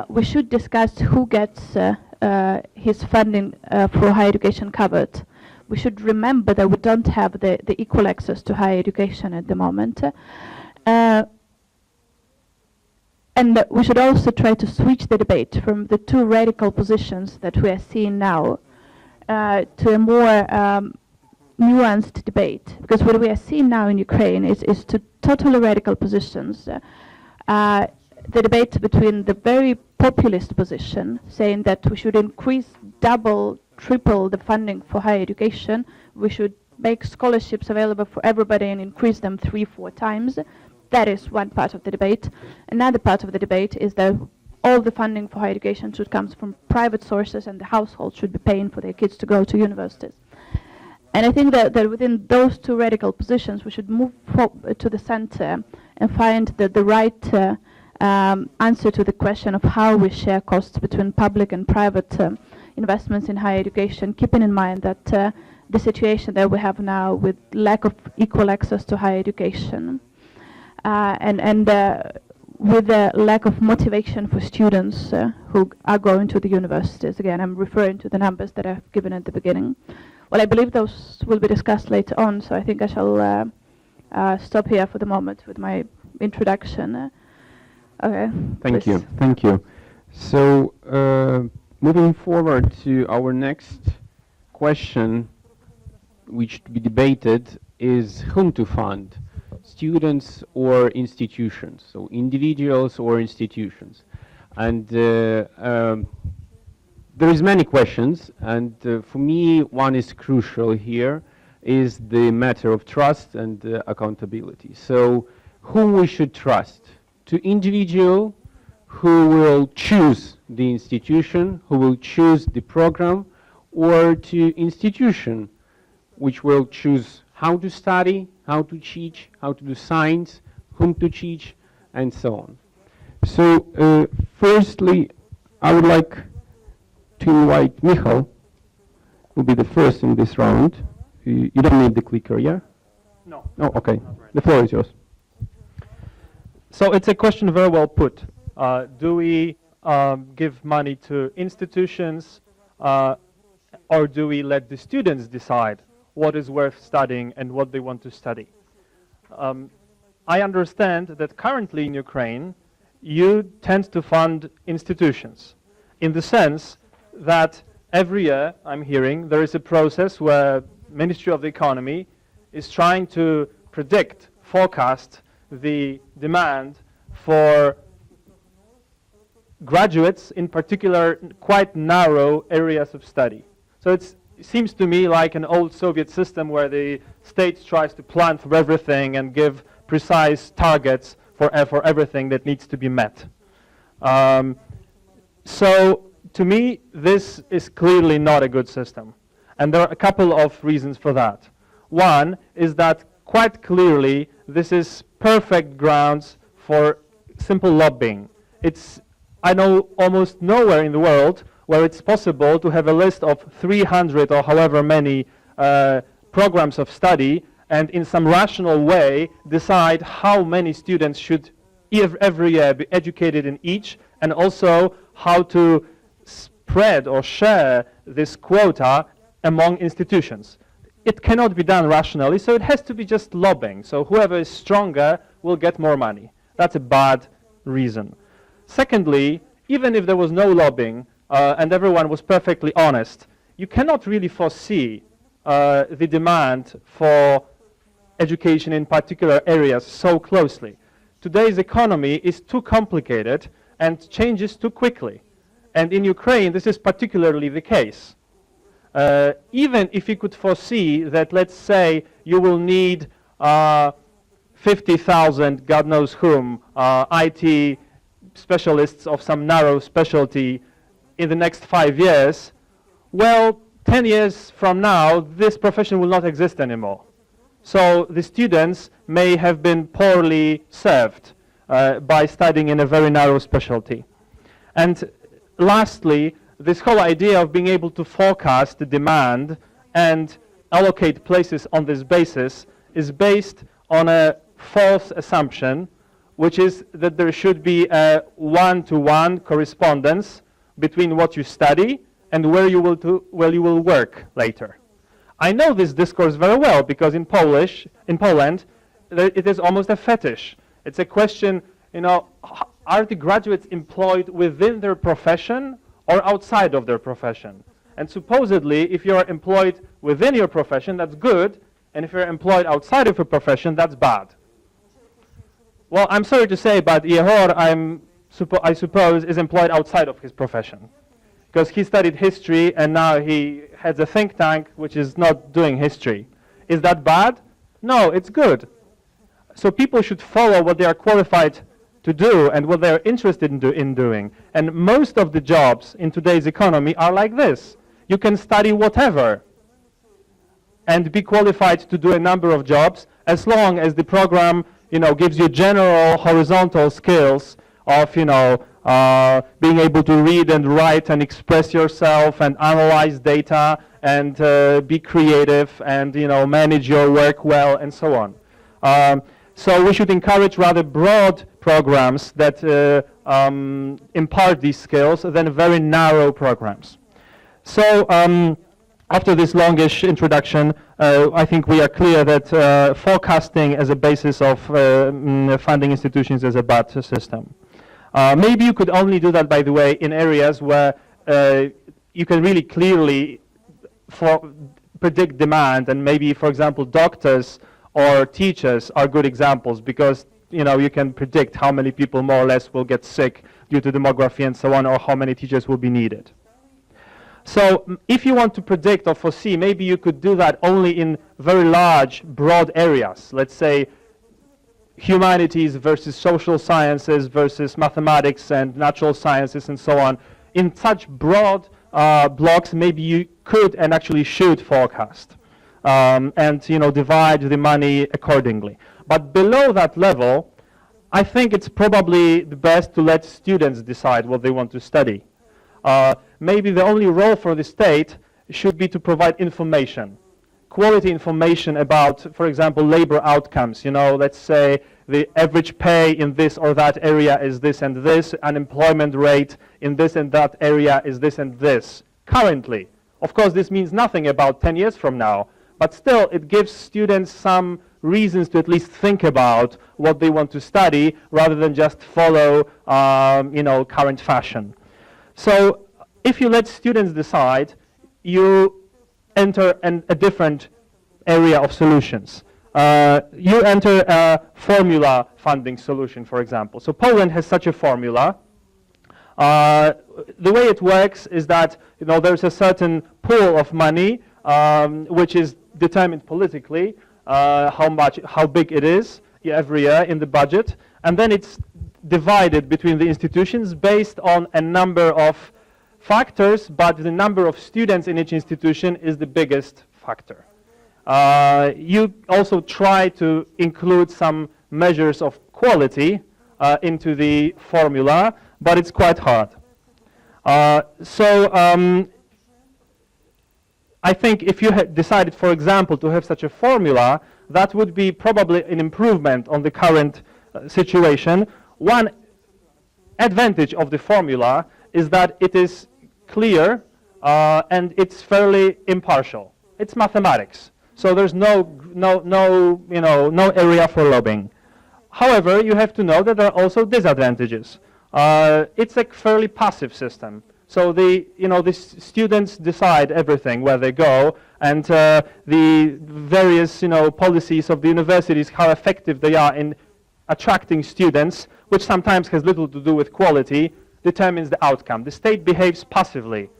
We should discuss who gets his funding for higher education covered. We should remember that we don't have the equal access to higher education at the moment. And we should also try to switch the debate from the two radical positions that we are seeing now to a more nuanced debate. Because what we are seeing now in Ukraine is two totally radical positions. the debate between the very populist position, saying that we should increase, double, triple the funding for higher education, we should make scholarships available for everybody and increase them 3-4 times. That is one part of the debate. Another part of the debate is that all the funding for higher education should come from private sources and the households should be paying for their kids to go to universities. And I think that within those two radical positions we should move to the center and find the right answer to the question of how we share costs between public and private investments in higher education, keeping in mind that the situation that we have now with lack of equal access to higher education and with the lack of motivation for students who are going to the universities. Again, I'm referring to the numbers that I've given at the beginning. Well, I believe those will be discussed later on, so I think I shall stop here for the moment with my introduction. Okay. Thank you. Thank you. So, moving forward to our next question, which to be debated, is whom to fund, students or institutions, so individuals or institutions. And there is many questions, and for me one is crucial here, is the matter of trust and accountability. So whom we should trust? To individual who will choose the institution, who will choose the program, or to institution which will choose how to study, how to teach, how to do science, whom to teach, and so on. So firstly, I would like to invite Michal, who will be the first in this round. You don't need the clicker, yeah? No. Oh, okay. The floor is yours. So it's a question very well put. Do we give money to institutions or do we let the students decide what is worth studying and what they want to study? I understand that currently in Ukraine you tend to fund institutions in the sense that every year, I'm hearing, there is a process where Ministry of the Economy is trying to predict, forecast the demand for graduates, in particular quite narrow areas of study. So it seems to me like an old Soviet system where the state tries to plan for everything and give precise targets for everything that needs to be met. So to me, this is clearly not a good system. And there are a couple of reasons for that. One is that quite clearly this is perfect grounds for simple lobbying. I know almost nowhere in the world where it's possible to have a list of 300 or however many programs of study and in some rational way decide how many students should every year be educated in each, and also how to spread or share this quota among institutions. It cannot be done rationally, so it has to be just lobbying. So whoever is stronger will get more money. That's a bad reason. Secondly, even if there was no lobbying and everyone was perfectly honest, you cannot really foresee the demand for education in particular areas so closely. Today's economy is too complicated and changes too quickly. And in Ukraine, this is particularly the case. Even if you could foresee that, let's say, you will need 50,000, God knows whom, IT specialists of some narrow specialty in the next 5 years, well, 10 years from now, this profession will not exist anymore. So the students may have been poorly served by studying in a very narrow specialty. And lastly, this whole idea of being able to forecast the demand and allocate places on this basis is based on a false assumption, which is that there should be a one-to-one correspondence between what you study and where you will work later. I know this discourse very well because in Poland, it is almost a fetish. It's a question, are the graduates employed within their profession or outside of their profession? And supposedly, if you're employed within your profession, that's good, and if you're employed outside of your profession, that's bad. Well, I'm sorry to say, but Yehor, I'm I suppose, is employed outside of his profession. Because he studied history and now he has a think tank which is not doing history. Is that bad? No, it's good. So people should follow what they are qualified to do and what they're interested in doing. And most of the jobs in today's economy are like this. You can study whatever and be qualified to do a number of jobs as long as the program, gives you general horizontal skills of, being able to read and write and express yourself and analyze data and be creative and, manage your work well and so on. So we should encourage rather broad programs that impart these skills than very narrow programs. So after this longish introduction, I think we are clear that forecasting as a basis of funding institutions is a bad system. Maybe you could only do that, by the way, in areas where you can really clearly predict demand, and maybe, for example, doctors or teachers are good examples because you can predict how many people more or less will get sick due to demography and so on, or how many teachers will be needed. So if you want to predict or foresee, maybe you could do that only in very large, broad areas. Let's say humanities versus social sciences versus mathematics and natural sciences and so on. In such broad blocks, maybe you could and actually should forecast and divide the money accordingly. But below that level, I think it's probably the best to let students decide what they want to study. Maybe the only role for the state should be to provide information, quality information about, for example, labor outcomes. Let's say the average pay in this or that area is this and this, unemployment rate in this and that area is this and this. Currently, of course, this means nothing about 10 years from now, but still it gives students some reasons to at least think about what they want to study rather than just follow, current fashion. So if you let students decide, you enter a different area of solutions. You enter a formula funding solution, for example. So Poland has such a formula. The way it works is that there's a certain pool of money which is determined politically, how big it is every year in the budget, and then it's divided between the institutions based on a number of factors, but the number of students in each institution is the biggest factor. You also try to include some measures of quality into the formula, but it's quite hard. I think if you had decided, for example, to have such a formula, that would be probably an improvement on the current situation. One advantage of the formula is that it is clear and it's fairly impartial. It's mathematics, so there's no area for lobbying. However, you have to know that there are also disadvantages. It's a fairly passive system. So the students decide everything where they go, and the various policies of the universities, how effective they are in attracting students, which sometimes has little to do with quality, determines the outcome. The state behaves passively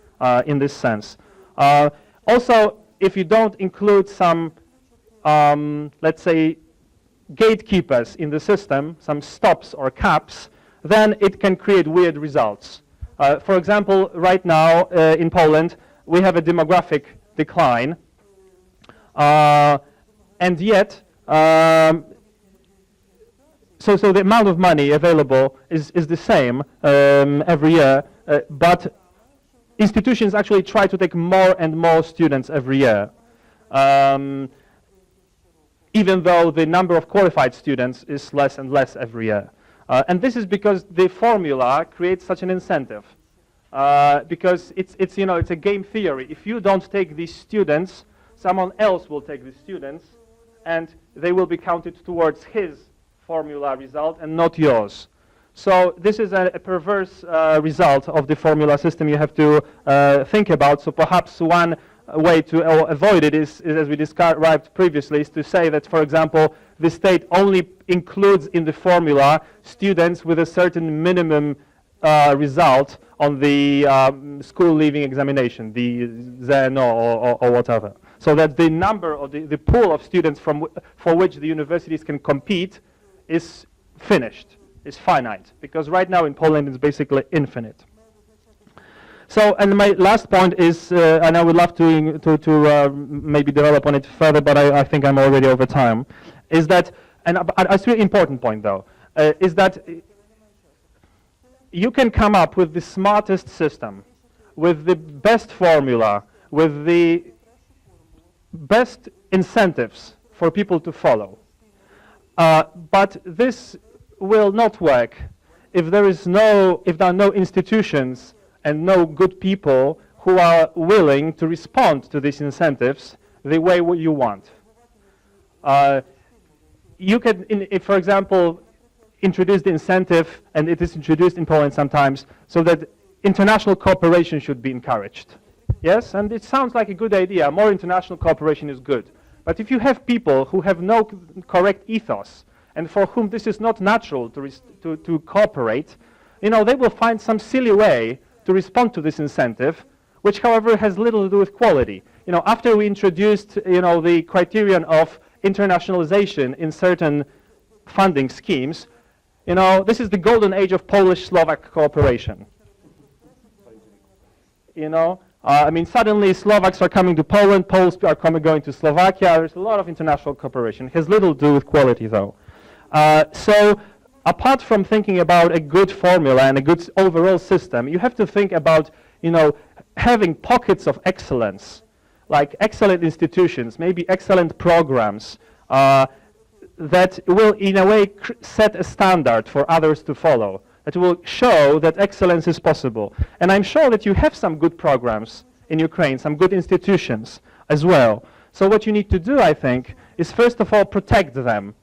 in this sense. Also, if you don't include some, let's say, gatekeepers in the system, some stops or caps, then it can create weird results. For example, right now in Poland, we have a demographic decline, and yet, so the amount of money available is the same every year, but institutions actually try to take more and more students every year, even though the number of qualified students is less and less every year. And this is because the formula creates such an incentive. Because it's a game theory. If you don't take these students, someone else will take these students, and they will be counted towards his formula result and not yours. So this is a perverse result of the formula system you have to think about. So perhaps one way to avoid it is, as we described previously, is to say that, for example, the state only includes in the formula students with a certain minimum result on the school leaving examination, the ZNO or whatever. So that the number or the pool of students for which the universities can compete is finished, is finite. Because right now in Poland it's basically infinite. So, and my last point is, and I would love to maybe develop on it further, but I think I'm already over time, is that, and it's a really important point though, is that you can come up with the smartest system, with the best formula, with the best incentives for people to follow. But this will not work if there are no institutions and no good people who are willing to respond to these incentives the way you want. You can, if, for example, introduce the incentive, and it is introduced in Poland sometimes, so that international cooperation should be encouraged. Yes, and it sounds like a good idea. More international cooperation is good. But if you have people who have no correct ethos, and for whom this is not natural to cooperate, they will find some silly way to respond to this incentive, which, however, has little to do with quality. After we introduced, the criterion of internationalization in certain funding schemes, this is the golden age of Polish-Slovak cooperation. Suddenly Slovaks are coming to Poland, Poles are going to Slovakia. There's a lot of international cooperation. It has little to do with quality, though. So, apart from thinking about a good formula and a good overall system, you have to think about, having pockets of excellence, like excellent institutions, maybe excellent programs, that will, in a way, set a standard for others to follow. That will show that excellence is possible. And I'm sure that you have some good programs in Ukraine, some good institutions as well. So what you need to do, I think, is first of all protect them.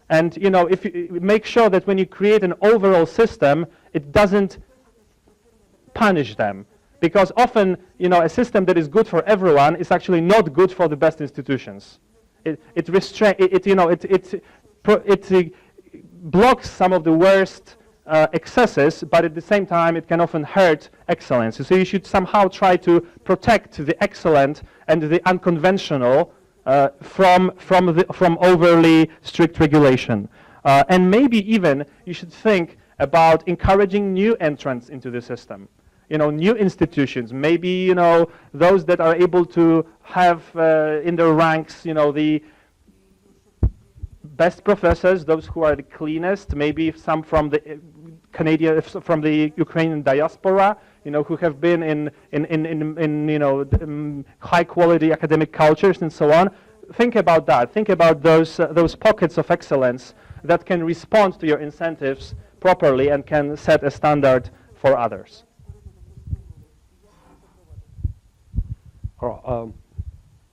And if you make sure that when you create an overall system, it doesn't punish them. Because often, a system that is good for everyone is actually not good for the best institutions. It blocks some of the worst excesses, but at the same time it can often hurt excellence. So you should somehow try to protect the excellent and the unconventional from overly strict regulation. And maybe even you should think about encouraging new entrants into the system. New institutions, maybe, those that are able to have in their ranks, the best professors, those who are the cleanest, maybe some from the from the Ukrainian diaspora, who have been in high quality academic cultures and so on. Think about that. Think about those pockets of excellence that can respond to your incentives properly and can set a standard for others. I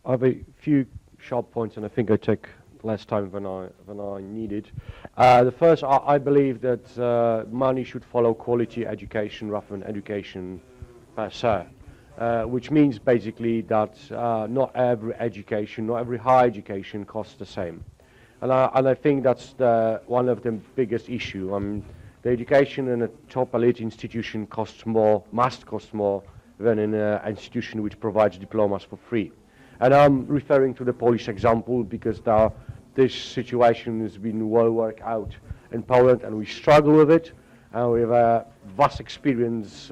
have a few sharp points, and I think I take less time than I needed. The first, I believe that money should follow quality education rather than education per se, which means basically that not every education, not every higher education costs the same. And I think that's one of the biggest issues. The education in a top elite institution must cost more than in an institution which provides diplomas for free. And I'm referring to the Polish example because this situation has been well worked out in Poland, and we struggle with it, and we have a vast experience,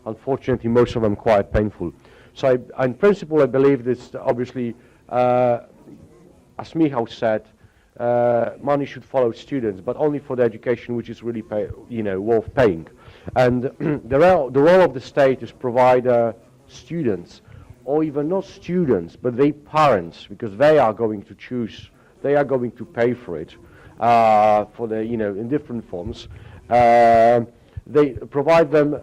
unfortunately most of them quite painful. So in principle I believe this, obviously, as Michał said, money should follow students, but only for the education which is really worth paying. And the role of the state is provide students, or even not students, but their parents, because they are going to choose, they are going to pay for it, for the in different forms. They provide them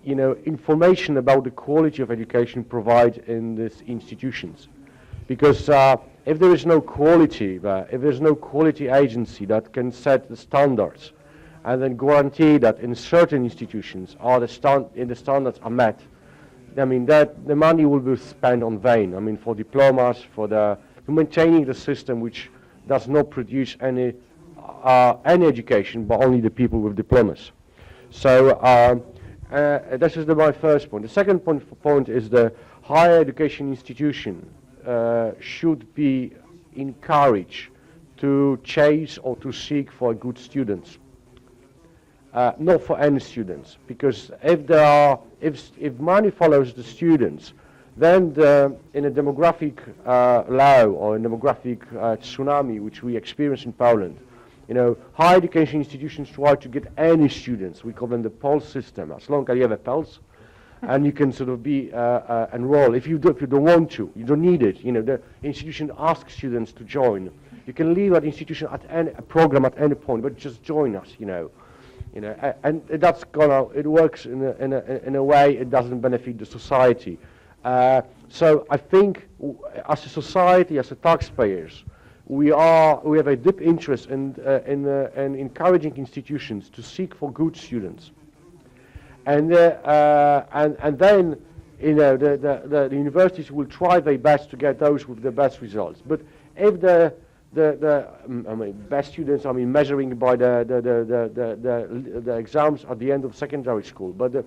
information about the quality of education provided in these institutions, because if there is no quality, if there is no quality agency that can set the standards and then guarantee that in certain institutions the standards are met, I mean, that the money will be spent on vain. I mean, for diplomas, for maintaining the system which does not produce any education, but only the people with diplomas. So this is my first point. The second point is the higher education institution should be encouraged to chase or to seek for good students. Not for any students, because if money follows the students, then in a demographic low or a demographic tsunami which we experience in Poland, you know, higher education institutions try to get any students. We call them the pulse system. As long as you have a pulse, and you can sort of be enrolled. If you don't want to, you don't need it. You know, the institution asks students to join. You can leave that institution at any program at any point, but just join us. You know, and that's gonna. It works in a way it doesn't benefit the society. So I think, as a society, as a taxpayers, we have a deep interest in encouraging institutions to seek for good students, and then, you know, the universities will try their best to get those with the best results. But if the best students, I mean, measuring by the exams at the end of secondary school, but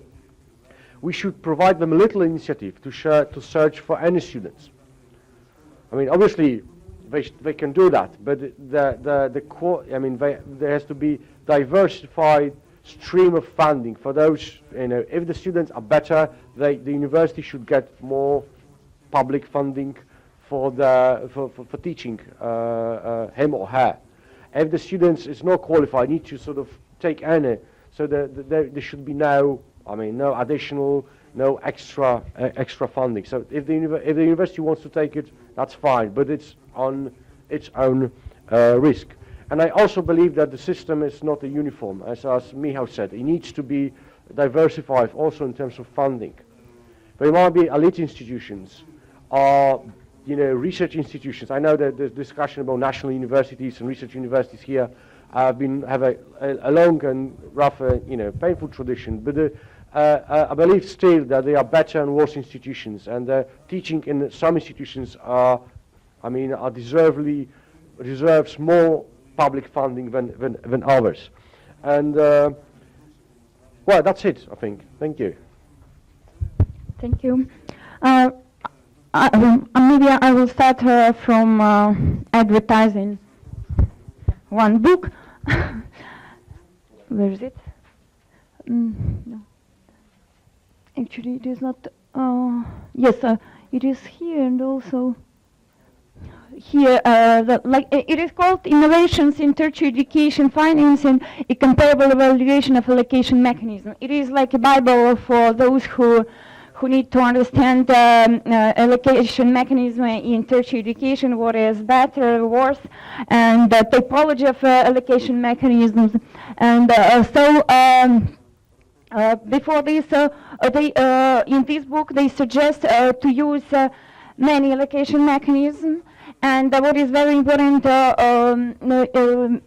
we should provide them a little initiative to search for any students. I mean, obviously, they can do that, but there has to be diversified stream of funding for those. You know, if the students are better, the university should get more public funding for teaching him or her. If the students is not qualified, need to sort of take any, so there should be no additional, no extra funding. So if the university wants to take it, that's fine, but it's on its own risk. And I also believe that the system is not a uniform, as Michał said. It needs to be diversified also in terms of funding. There might be elite institutions or, you know, research institutions. I know that there's discussion about national universities and research universities here have a long and rather, you know, painful tradition. But I believe still that they are better and worse institutions, and teaching in some institutions deserves more public funding than others. And well, that's it, I think. Thank you. Thank you. Maybe I will start from advertising one book. Where is it? No. Actually, it is not. Yes, it is here and also here. It is called Innovations in Tertiary Education Finance and a Comparable Evaluation of Allocation Mechanism. It is like a Bible for those who need to understand allocation mechanism in tertiary education, what is better, worse, and the typology of allocation mechanisms. And before this, in this book, they suggest to use many allocation mechanisms. And what is very important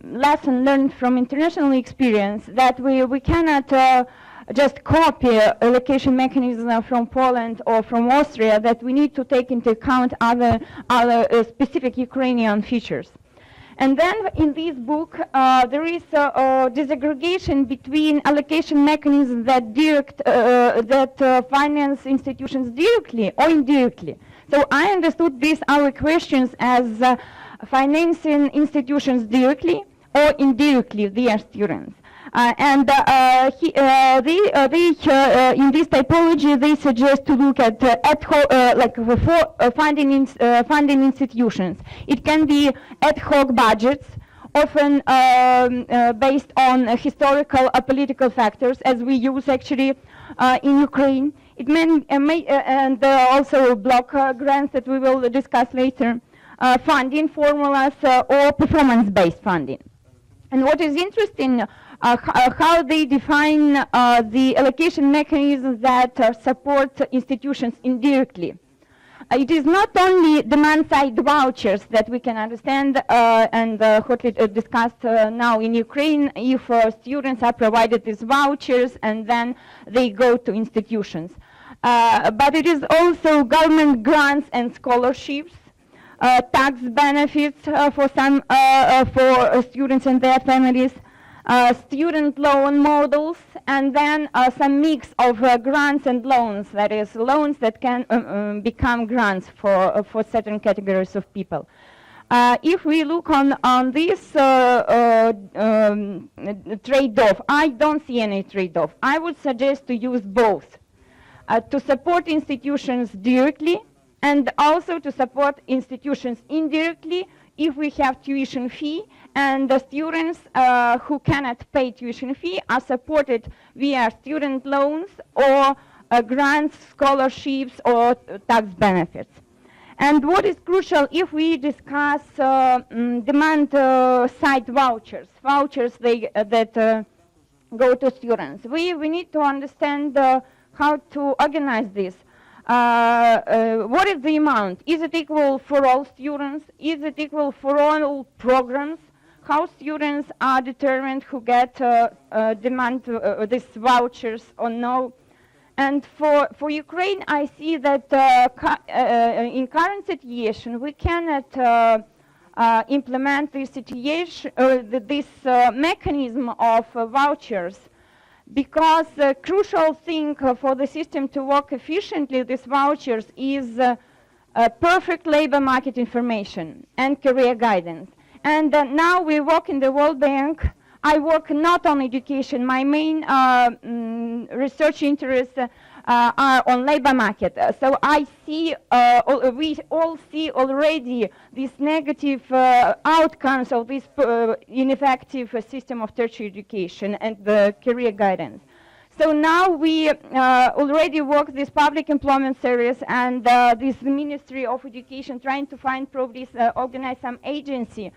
lesson learned from international experience, that we cannot just copy allocation mechanism from Poland or from Austria, that we need to take into account other specific Ukrainian features. And then in this book, there is a disaggregation between allocation mechanisms that finance institutions directly or indirectly. So I understood these our questions as financing institutions directly or indirectly their students. In this typology, they suggest to look at funding institutions. It can be ad hoc budgets, often based on historical or political factors, as we use actually in Ukraine. It and also block grants that we will discuss later, funding formulas or performance-based funding. And what is interesting, how they define the allocation mechanisms that support institutions indirectly. It is not only demand-side vouchers that we can understand and hotly discussed now in Ukraine, if students are provided these vouchers and then they go to institutions. But it is also government grants and scholarships, tax benefits for some for students and their families, student loan models, and then some mix of grants and loans, that is, loans that can become grants for certain categories of people. If we look on this trade-off, I don't see any trade-off. I would suggest to use both, to support institutions directly and also to support institutions indirectly if we have tuition fee, and the students who cannot pay tuition fee are supported via student loans or grants, scholarships, or tax benefits. And what is crucial if we discuss demand side vouchers that go to students, we need to understand how to organize this. What is the amount? Is it equal for all students? Is it equal for all programs? How students are determined who get demand these vouchers or no? And for Ukraine, I see that in current situation, we cannot implement this situation, this mechanism of vouchers, because the crucial thing for the system to work efficiently, these vouchers, is perfect labor market information and career guidance. And now we work in the World Bank. I work not on education. My main research interests are on labor market. So I see, we all see already these negative outcomes of this ineffective system of tertiary education and the career guidance. So now we already work this public employment service and this Ministry of Education trying to find probably organize some agency,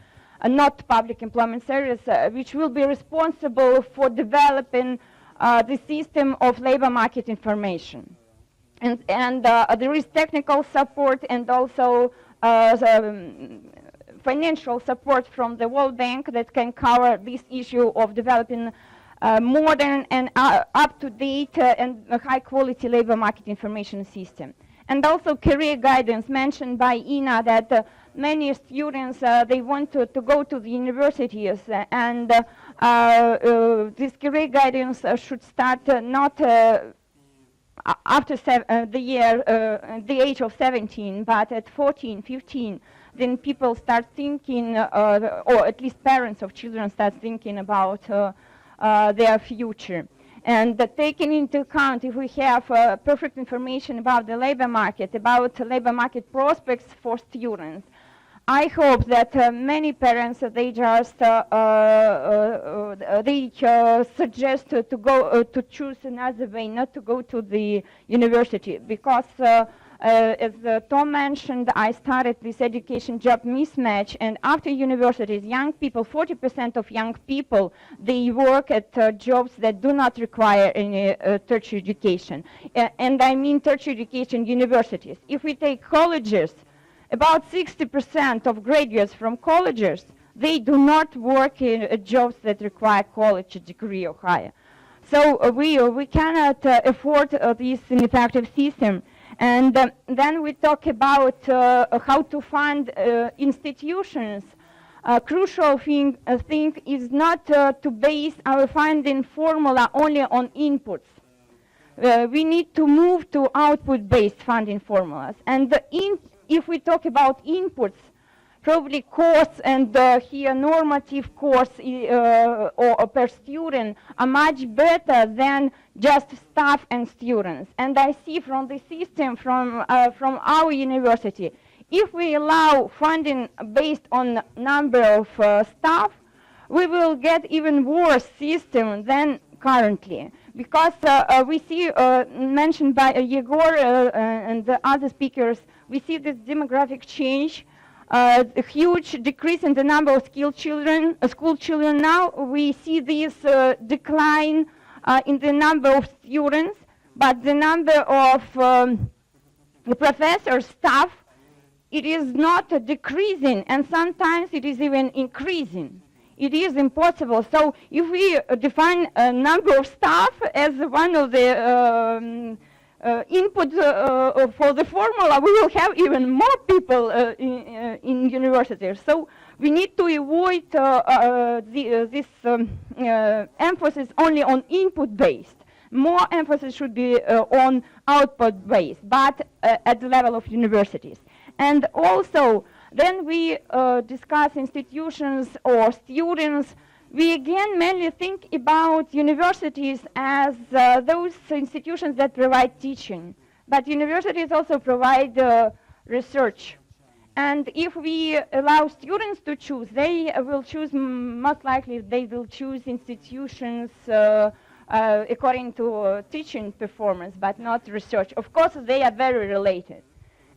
not public employment service, which will be responsible for developing the system of labor market information. And there is technical support and also financial support from the World Bank that can cover this issue of developing modern and up-to-date and high-quality labor market information system. And also career guidance mentioned by Ina, that many students, they want to go to the universities, and this career guidance should start not after the age of 17, but at 14, 15. Then people start thinking, or at least parents of children start thinking about their future. And taking into account, if we have perfect information about the labor market, about labor market prospects for students, I hope that many parents, they just suggest to go to choose another way, not to go to the university, because as Tom mentioned, I started this education job mismatch, and after universities, young people, 40% of young people, they work at jobs that do not require any tertiary education. And I mean tertiary education universities. If we take colleges, about 60% of graduates from colleges, they do not work in jobs that require college degree or higher. So we cannot afford this ineffective system. And then we talk about how to fund institutions. A crucial thing is not to base our funding formula only on inputs. We need to move to output-based funding formulas. And if we talk about inputs, probably costs and here normative costs or per student are much better than just staff and students. And I see from the system from our university, if we allow funding based on number of staff, we will get even worse system than currently. Because we see, mentioned by Yegor and the other speakers, we see this demographic change, a huge decrease in the number of school children. Now we see this decline in the number of students, but the number of professors, staff, it is not decreasing, and sometimes it is even increasing. It is impossible. So if we define a number of staff as one of the input for the formula, we will have even more people in universities. So we need to avoid this emphasis only on input-based. More emphasis should be on output-based, but at the level of universities. And also, then we discuss institutions or students. We again mainly think about universities as those institutions that provide teaching. But universities also provide research. And if we allow students to choose, they will choose, most likely they will choose institutions according to teaching performance, but not research. Of course, they are very related.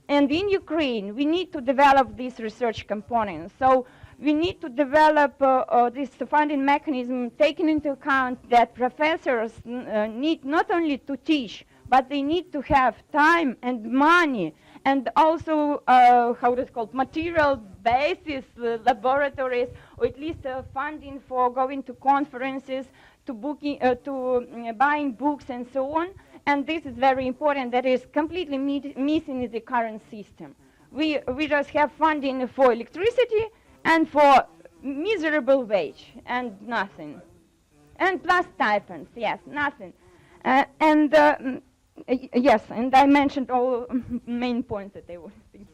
And in Ukraine, we need to develop these research components. So we need to develop this funding mechanism, taking into account that professors need not only to teach, but they need to have time and money, and also, how it is called, material basis, laboratories, or at least funding for going to conferences, to buying books and so on. And this is very important. That is completely missing in the current system. We just have funding for electricity and for miserable wage and nothing. And plus stipends, yes, nothing. Yes, and I mentioned all main points that I was thinking.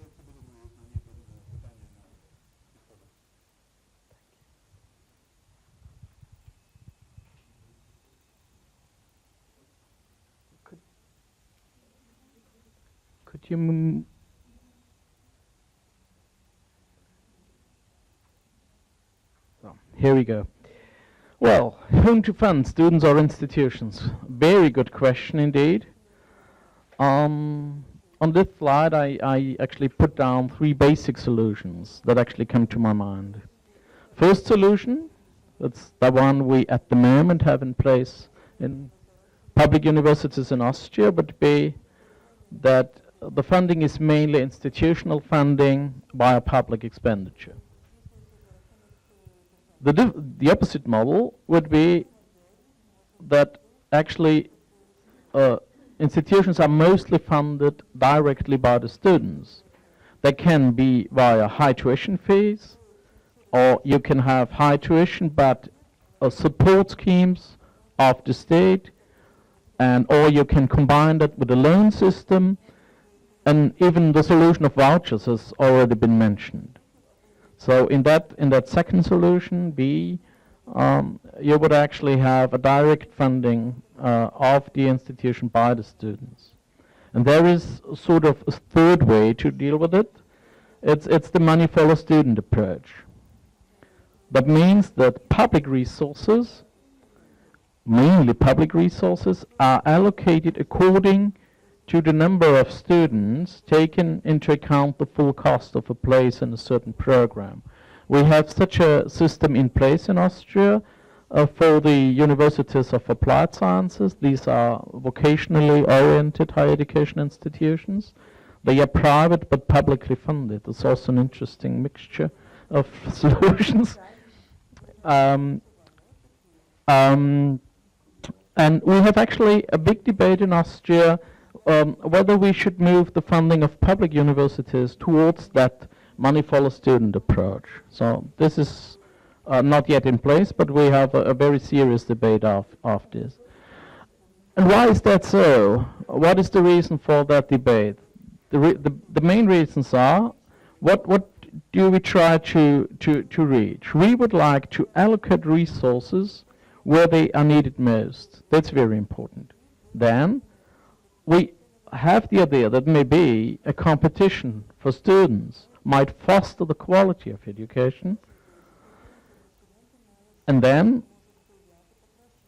Could you here we go. Well, whom to fund, students or institutions? Very good question indeed. On this slide, I actually put down 3 basic solutions that actually come to my mind. First solution, that's the one we at the moment have in place in public universities in Austria, would be that the funding is mainly institutional funding via public expenditure. The opposite model would be that actually institutions are mostly funded directly by the students. They can be via high tuition fees, or you can have high tuition but support schemes of the state, or you can combine that with a loan system, and even the solution of vouchers has already been mentioned. So in that second solution, B, you would actually have a direct funding of the institution by the students. And there is sort of a third way to deal with it. It's the money follows student approach. That means that public resources, mainly public resources, are allocated according to the number of students, taken into account the full cost of a place in a certain program. We have such a system in place in Austria for the universities of applied sciences. These are vocationally oriented higher education institutions. They are private but publicly funded. It's also an interesting mixture of solutions. And we have actually a big debate in Austria whether we should move the funding of public universities towards that money follows student approach. So this is not yet in place, but we have a very serious debate of this. And why is that so? What is the reason for that debate? The main reasons are, what do we try to reach? We would like to allocate resources where they are needed most. That's very important. Then we have the idea that maybe a competition for students might foster the quality of education. And then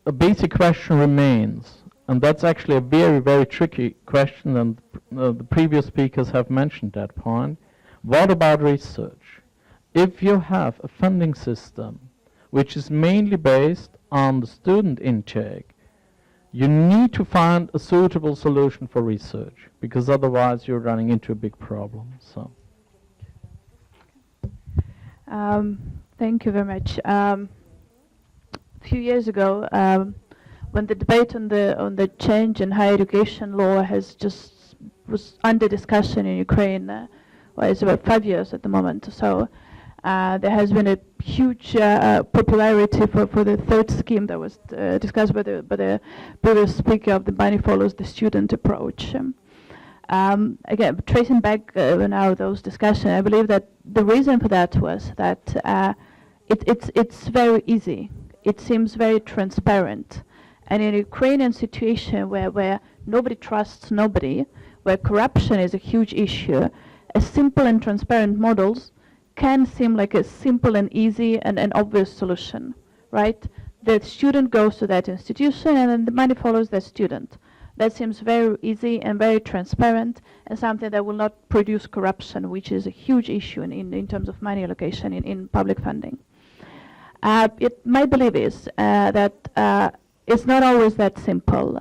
a basic question remains, and that's actually a very, very tricky question, and the previous speakers have mentioned that point. What about research? If you have a funding system which is mainly based on the student intake, you need to find a suitable solution for research, because otherwise you're running into a big problem. So, thank you very much. A few years ago, when the debate on the change in higher education law was under discussion in Ukraine, well, it's about 5 years at the moment. So there has been a huge popularity for the third scheme that was discussed by the previous speaker of the money follows the student approach. Again, tracing back now those discussions, I believe that the reason for that was that it's very easy. It seems very transparent. And in a Ukrainian situation where nobody trusts nobody, where corruption is a huge issue, a simple and transparent models can seem like a simple and easy and an obvious solution, right? The student goes to that institution and then the money follows the student. That seems very easy and very transparent and something that will not produce corruption, which is a huge issue in terms of money allocation in public funding. My belief is that it's not always that simple.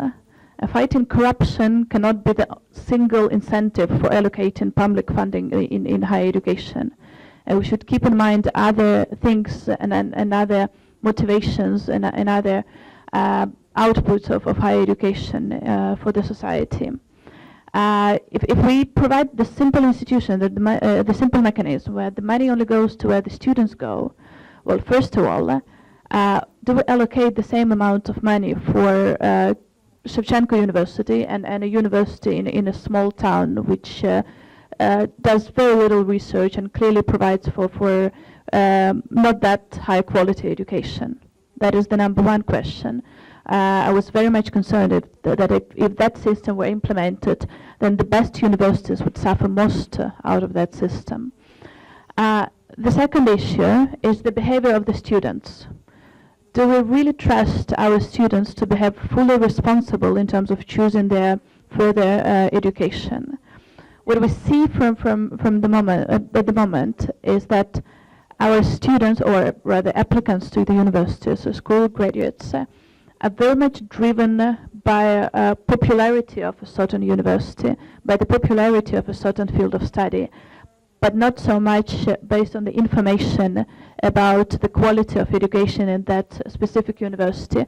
Fighting corruption cannot be the single incentive for allocating public funding in higher education. We should keep in mind other things and other motivations and other outputs of higher education for the society. If we provide the simple institution, the simple mechanism where the money only goes to where the students go, well, first of all, do we allocate the same amount of money for Shevchenko University and a university in a small town which does very little research and clearly provides for not that high quality education? That is the number one question. I was very much concerned that if that system were implemented, then the best universities would suffer most out of that system. The second issue is the behavior of the students. Do we really trust our students to behave fully responsible in terms of choosing their further education? What we see from the moment at the moment is that our students, or rather applicants to the universities, or school graduates, are very much driven by popularity of a certain university, by the popularity of a certain field of study, but not so much based on the information about the quality of education in that specific university,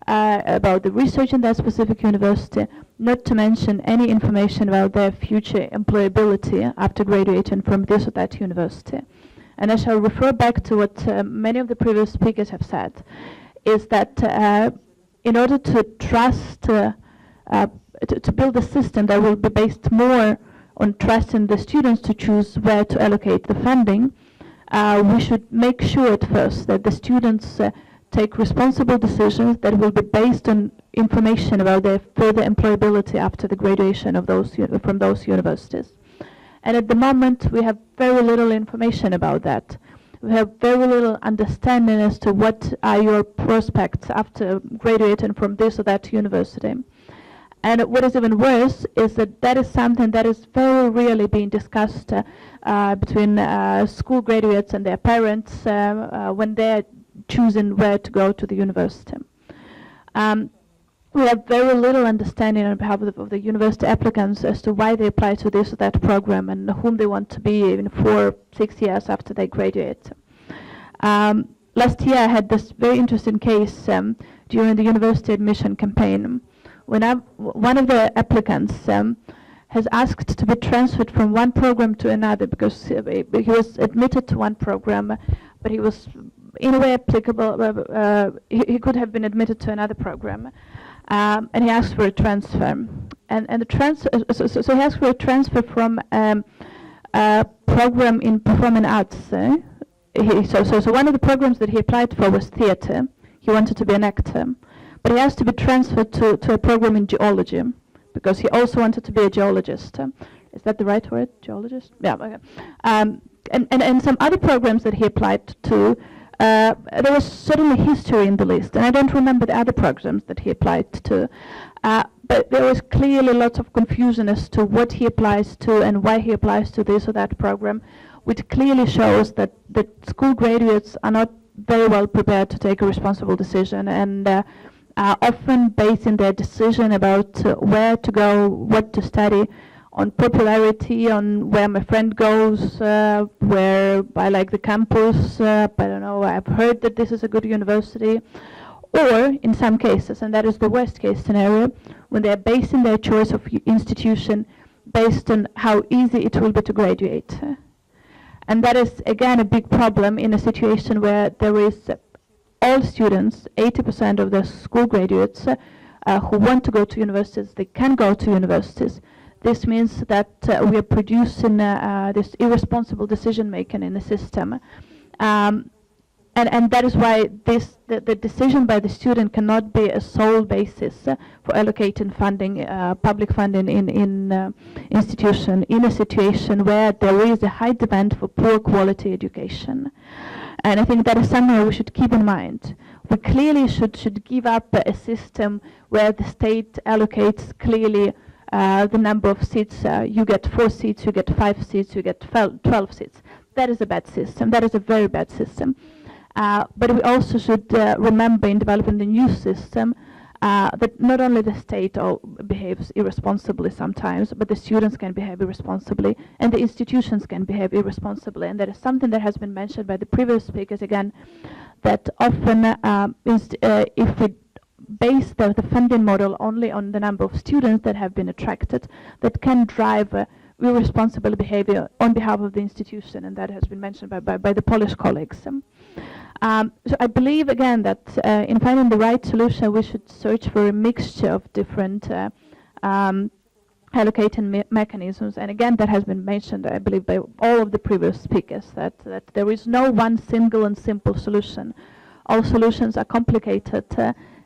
about the research in that specific university, not to mention any information about their future employability after graduating from this or that university. And I shall refer back to what many of the previous speakers have said, is that in order to trust, to build a system that will be based more on trusting the students to choose where to allocate the funding, we should make sure at first that the students take responsible decisions that will be based on information about their further employability after the graduation of from those universities. And at the moment, we have very little information about that. We have very little understanding as to what are your prospects after graduating from this or that university. And what is even worse is that is something that is very rarely being discussed between school graduates and their parents when they're choosing where to go to the university. We have very little understanding on behalf of the university applicants as to why they apply to this or that program and whom they want to be in 4-6 years after they graduate. Last year I had this very interesting case during the university admission campaign when one of the applicants has asked to be transferred from one program to another because he was admitted to one program, but he was in a way applicable, he could have been admitted to another program. And he asked for a transfer, so he asked for a transfer from a program in performing arts. So one of the programs that he applied for was theatre. He wanted to be an actor, but he asked to be transferred to a program in geology because he also wanted to be a geologist. Is that the right word, geologist? Yeah. Okay. And some other programs that he applied to. There was certainly history in the list, and I don't remember the other programs that he applied to, but there was clearly lots of confusion as to what he applies to and why he applies to this or that program, which clearly shows that school graduates are not very well prepared to take a responsible decision and are often basing their decision about where to go, what to study, on popularity, on where my friend goes, where I like the campus, I don't know, I've heard that this is a good university, or in some cases, and that is the worst case scenario, when they're basing their choice of institution based on how easy it will be to graduate. And that is again a big problem in a situation where there is all students, 80% of the school graduates who want to go to universities, they can go to universities. This means that we are producing this irresponsible decision making in the system. And that is why the decision by the student cannot be a sole basis for allocating funding, public funding in institution in a situation where there is a high demand for poor quality education. And I think that is something we should keep in mind. We clearly should give up a system where the state allocates clearly the number of seats. You get 4 seats, you get 5 seats, you get 12 seats. That is a bad system. That is a very bad system. But we also should remember in developing the new system that not only the state behaves irresponsibly sometimes, but the students can behave irresponsibly and the institutions can behave irresponsibly. And that is something that has been mentioned by the previous speakers again, that often if we base the funding model only on the number of students that have been attracted, that can drive irresponsible behavior on behalf of the institution, and that has been mentioned by the Polish colleagues. So I believe again that in finding the right solution, we should search for a mixture of different allocating mechanisms. And again, that has been mentioned, I believe, by all of the previous speakers, that there is no one single and simple solution. All solutions are complicated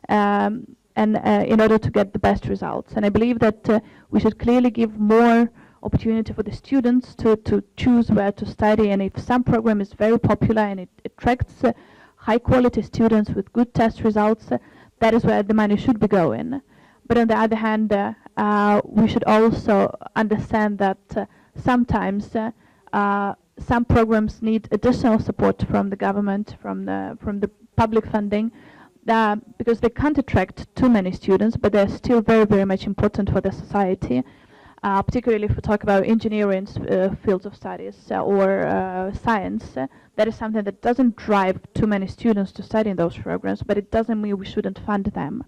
and in order to get the best results. And I believe that we should clearly give more opportunity for the students to choose where to study, and if some program is very popular and it attracts high quality students with good test results, that is where the money should be going. But on the other hand, we should also understand that sometimes some programs need additional support from the government, from the public funding, because they can't attract too many students, but they're still very, very much important for the society. Particularly if we talk about engineering fields of studies or science, that is something that doesn't drive too many students to study in those programs, but it doesn't mean we shouldn't fund them.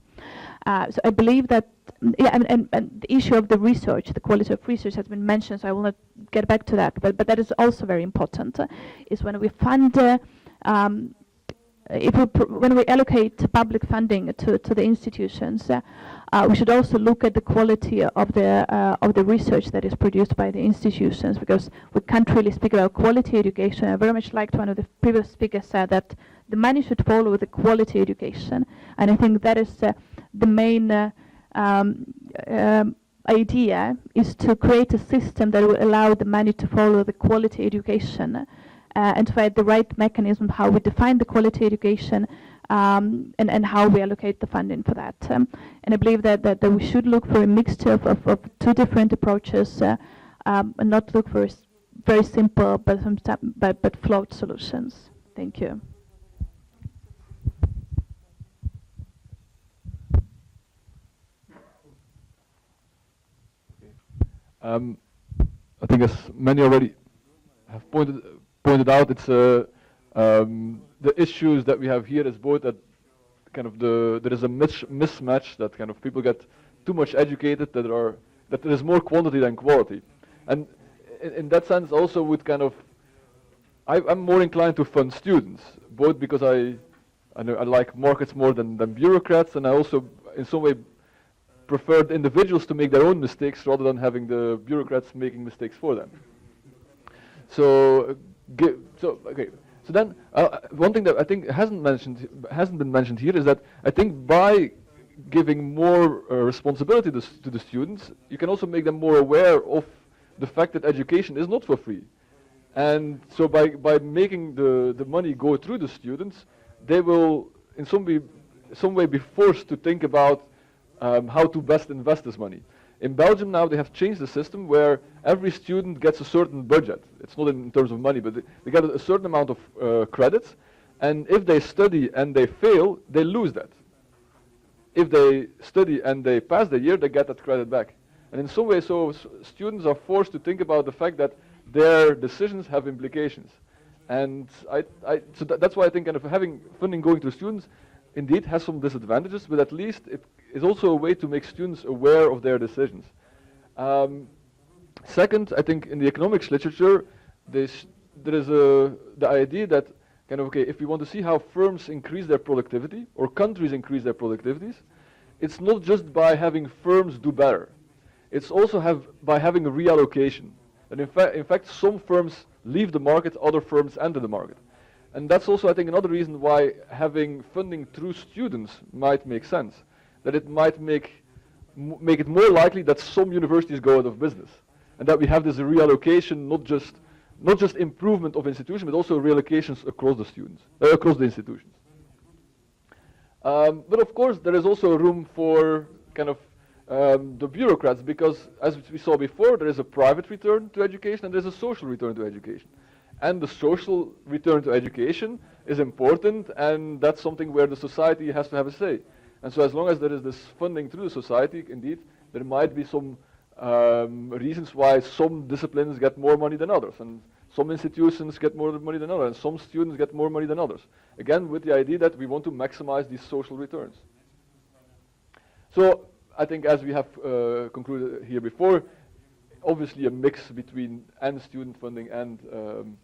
So I believe that, and the issue of the research, the quality of research has been mentioned, so I will not get back to that, but that is also very important, is when we fund when we allocate public funding to the institutions, we should also look at the quality of the research that is produced by the institutions, because we can't really speak about quality education. I very much liked one of the previous speakers said that the money should follow the quality education, and I think that is the main idea, is to create a system that will allow the money to follow the quality education. And to find the right mechanism how we define the quality education and how we allocate the funding for that. And I believe that we should look for a mixture of two different approaches and not look for very simple but flawed solutions. Thank you. I think as many already have pointed out, it's the issues that we have here is both that kind of there is a mismatch, that kind of people get too much educated, that there is more quantity than quality, and in that sense also would kind of I'm more inclined to fund students, both because I like markets more than bureaucrats, and I also in some way prefer the individuals to make their own mistakes rather than having the bureaucrats making mistakes for them. So then one thing that I think hasn't been mentioned here is that I think by giving more responsibility to the students, you can also make them more aware of the fact that education is not for free. And so by making the money go through the students, they will in some way be forced to think about how to best invest this money. In Belgium now they have changed the system where every student gets a certain budget. It's not in terms of money, but they get a certain amount of credits, and if they study and they fail, they lose that. If they study and they pass the year, they get that credit back. And in some way, so students are forced to think about the fact that their decisions have implications. And so that's why I think kind of having funding going to students indeed has some disadvantages, but at least it is also a way to make students aware of their decisions. Second, I think in the economics literature, there is the idea that if we want to see how firms increase their productivity or countries increase their productivities, it's not just by having firms do better. It's also by having a reallocation. And in fact, some firms leave the market, other firms enter the market. And that's also, I think, another reason why having funding through students might make sense. That it might make it more likely that some universities go out of business. And that we have this reallocation, not just improvement of institutions, but also reallocations across the students, across the institutions. But of course, there is also room for the bureaucrats, because as we saw before, there is a private return to education and there is a social return to education. And the social return to education is important, and that's something where the society has to have a say. And so as long as there is this funding through the society, indeed, there might be some reasons why some disciplines get more money than others, and some institutions get more money than others, and some students get more money than others. Again, with the idea that we want to maximize these social returns. So I think, as we have concluded here before, obviously a mix between student funding and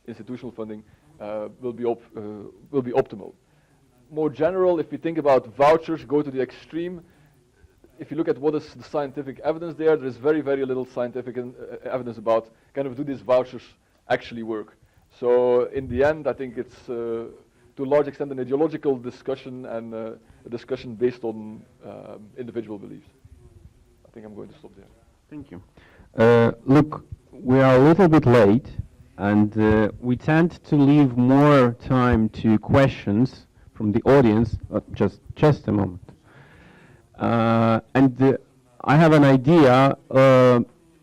institutional funding will be optimal. More general, if we think about vouchers, go to the extreme. If you look at what is the scientific evidence there is very, very little scientific evidence about do these vouchers actually work. So in the end, I think it's to a large extent an ideological discussion and a discussion based on individual beliefs. I think I'm going to stop there. Thank you. Look, we are a little bit late, and we tend to leave more time to questions from the audience. Just a moment. And I have an idea.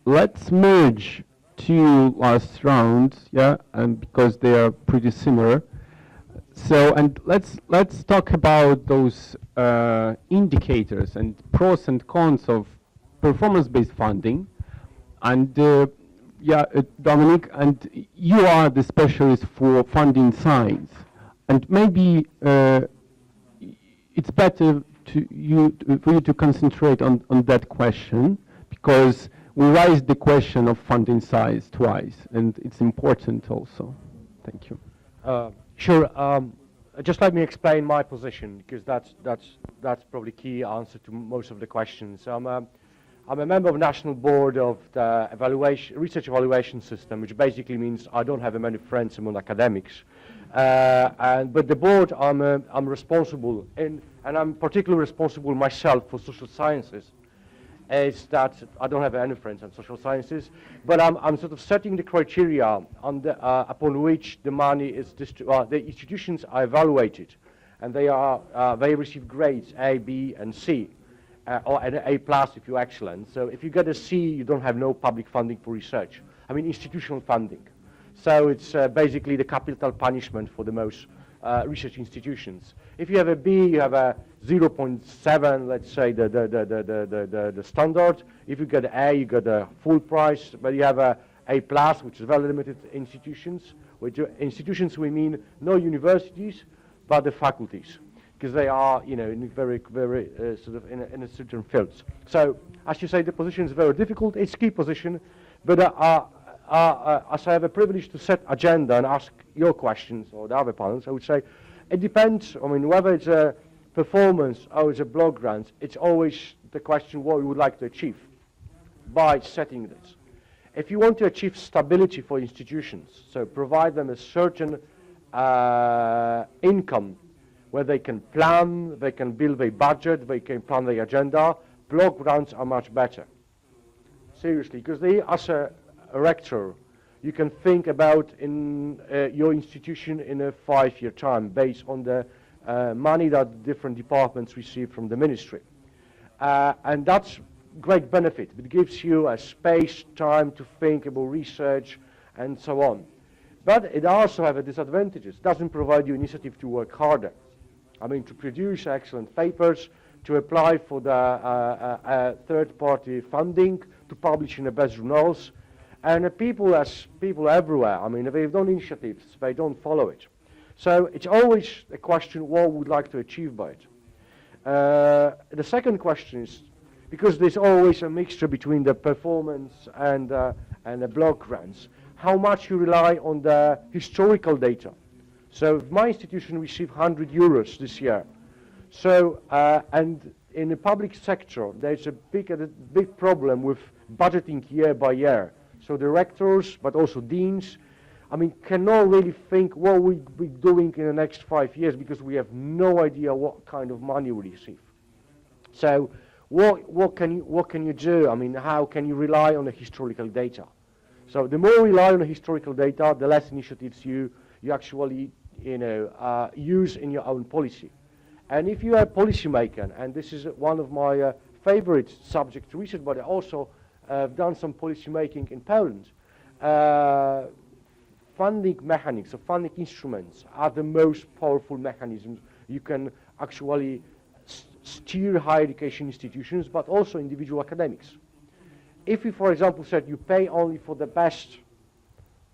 Let's merge two last rounds, and because they are pretty similar. So, and let's talk about those indicators and pros and cons of performance-based funding. And Dominic, and you are the specialist for funding science, and maybe it's better for you to concentrate on that question, because we raised the question of funding size twice, and it's important also. Thank you. Sure. Just let me explain my position, because that's probably key answer to most of the questions. I'm a member of the National Board of the Research Evaluation System, which basically means I don't have many friends among academics. But the board, I'm responsible, and I'm particularly responsible myself for social sciences. Is that I don't have any friends on social sciences, but I'm sort of setting the criteria upon which the money is the institutions are evaluated, and they receive grades A, B, and C. Or an A+ if you're excellent. So if you get a C, you don't have no public funding for research. I mean institutional funding. So it's basically the capital punishment for the most research institutions. If you have a B, you have a 0.7, let's say the standard. If you get A, you get a full price, but you have a A+, which is very limited institutions. Which institutions we mean no universities, but the faculties, because they are, in very, very sort of in a certain fields. So, as you say, the position is very difficult. It's a key position, but as I have a privilege to set agenda and ask your questions or the other panels, I would say it depends. I mean, whether it's a performance or it's a block grant, it's always the question what we would like to achieve by setting this. If you want to achieve stability for institutions, so provide them a certain income where they can plan, they can build their budget, they can plan their agenda, block grants are much better. Seriously, because they, as a rector, you can think about in your institution in a 5-year time based on the money that different departments receive from the ministry. And that's great benefit. It gives you a space, time to think about research and so on. But it also has disadvantages. It doesn't provide you initiative to work harder. I mean, to produce excellent papers, to apply for the third-party funding, to publish in the best journals. And people everywhere, I mean, if they've done initiatives, they don't follow it. So it's always a question what we would like to achieve by it. The second question is, because there's always a mixture between the performance and the block grants, how much you rely on the historical data. So if my institution received €100 this year, so and in the public sector there's a big problem with budgeting year by year. So the rectors, but also deans, I mean, cannot really think what we'll be doing in the next 5 years because we have no idea what kind of money we receive. So what can you do? I mean, how can you rely on the historical data? So the more you rely on the historical data, the less initiatives you actually use in your own policy. And if you are a policymaker, and this is one of my favorite subjects to research, but I also have done some policy making in Poland, funding mechanisms or funding instruments are the most powerful mechanisms you can actually steer higher education institutions, but also individual academics. If you, for example, said you pay only for the best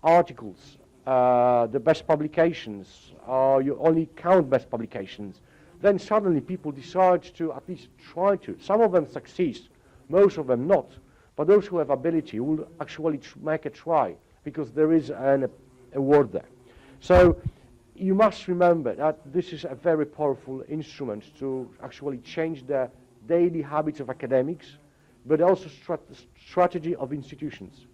articles, the best publications, or you only count best publications, then suddenly people decide to at least try to. Some of them succeed, most of them not, but those who have ability will actually make a try because there is an award there. So you must remember that this is a very powerful instrument to actually change the daily habits of academics, but also strategy of institutions.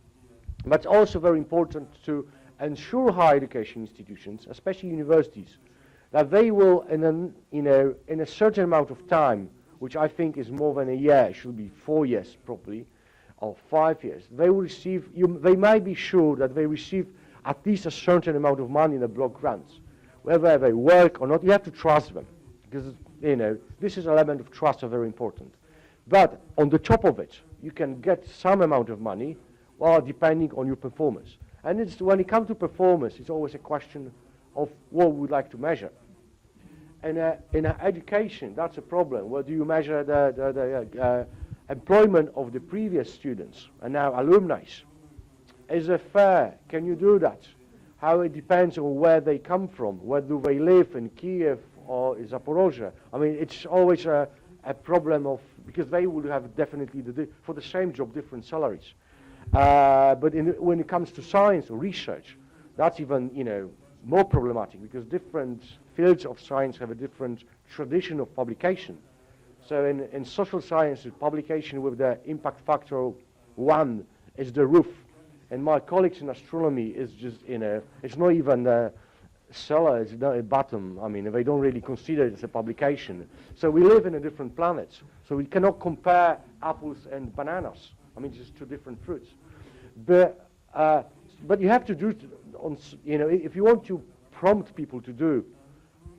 But it's also very important to ensure higher education institutions, especially universities, that they will, in a certain amount of time, which I think is more than a year, it should be 4 years probably, or 5 years, they will receive, they might be sure that they receive at least a certain amount of money in the block grants. Whether they work or not, you have to trust them, because this is an element of trust, very important. But on the top of it, you can get some amount of money, well, depending on your performance. And when it comes to performance, it's always a question of what we would like to measure. And in education, that's a problem. Where do you measure the employment of the previous students and now alumni? Is it fair? Can you do that? How it depends on where they come from. Where do they live, in Kiev or in Zaporozhye? I mean, it's always a problem of, because they would have definitely, for the same job, different salaries. But when it comes to science or research, that's even, more problematic, because different fields of science have a different tradition of publication. So in social sciences, publication with the impact factor 1 is the roof. And my colleagues in astronomy is just, it's not even the cellar, it's not a bottom. I mean, they don't really consider it as a publication. So we live in a different planets. So we cannot compare apples and bananas. I mean, just two different fruits. But you have to do, if you want to prompt people to do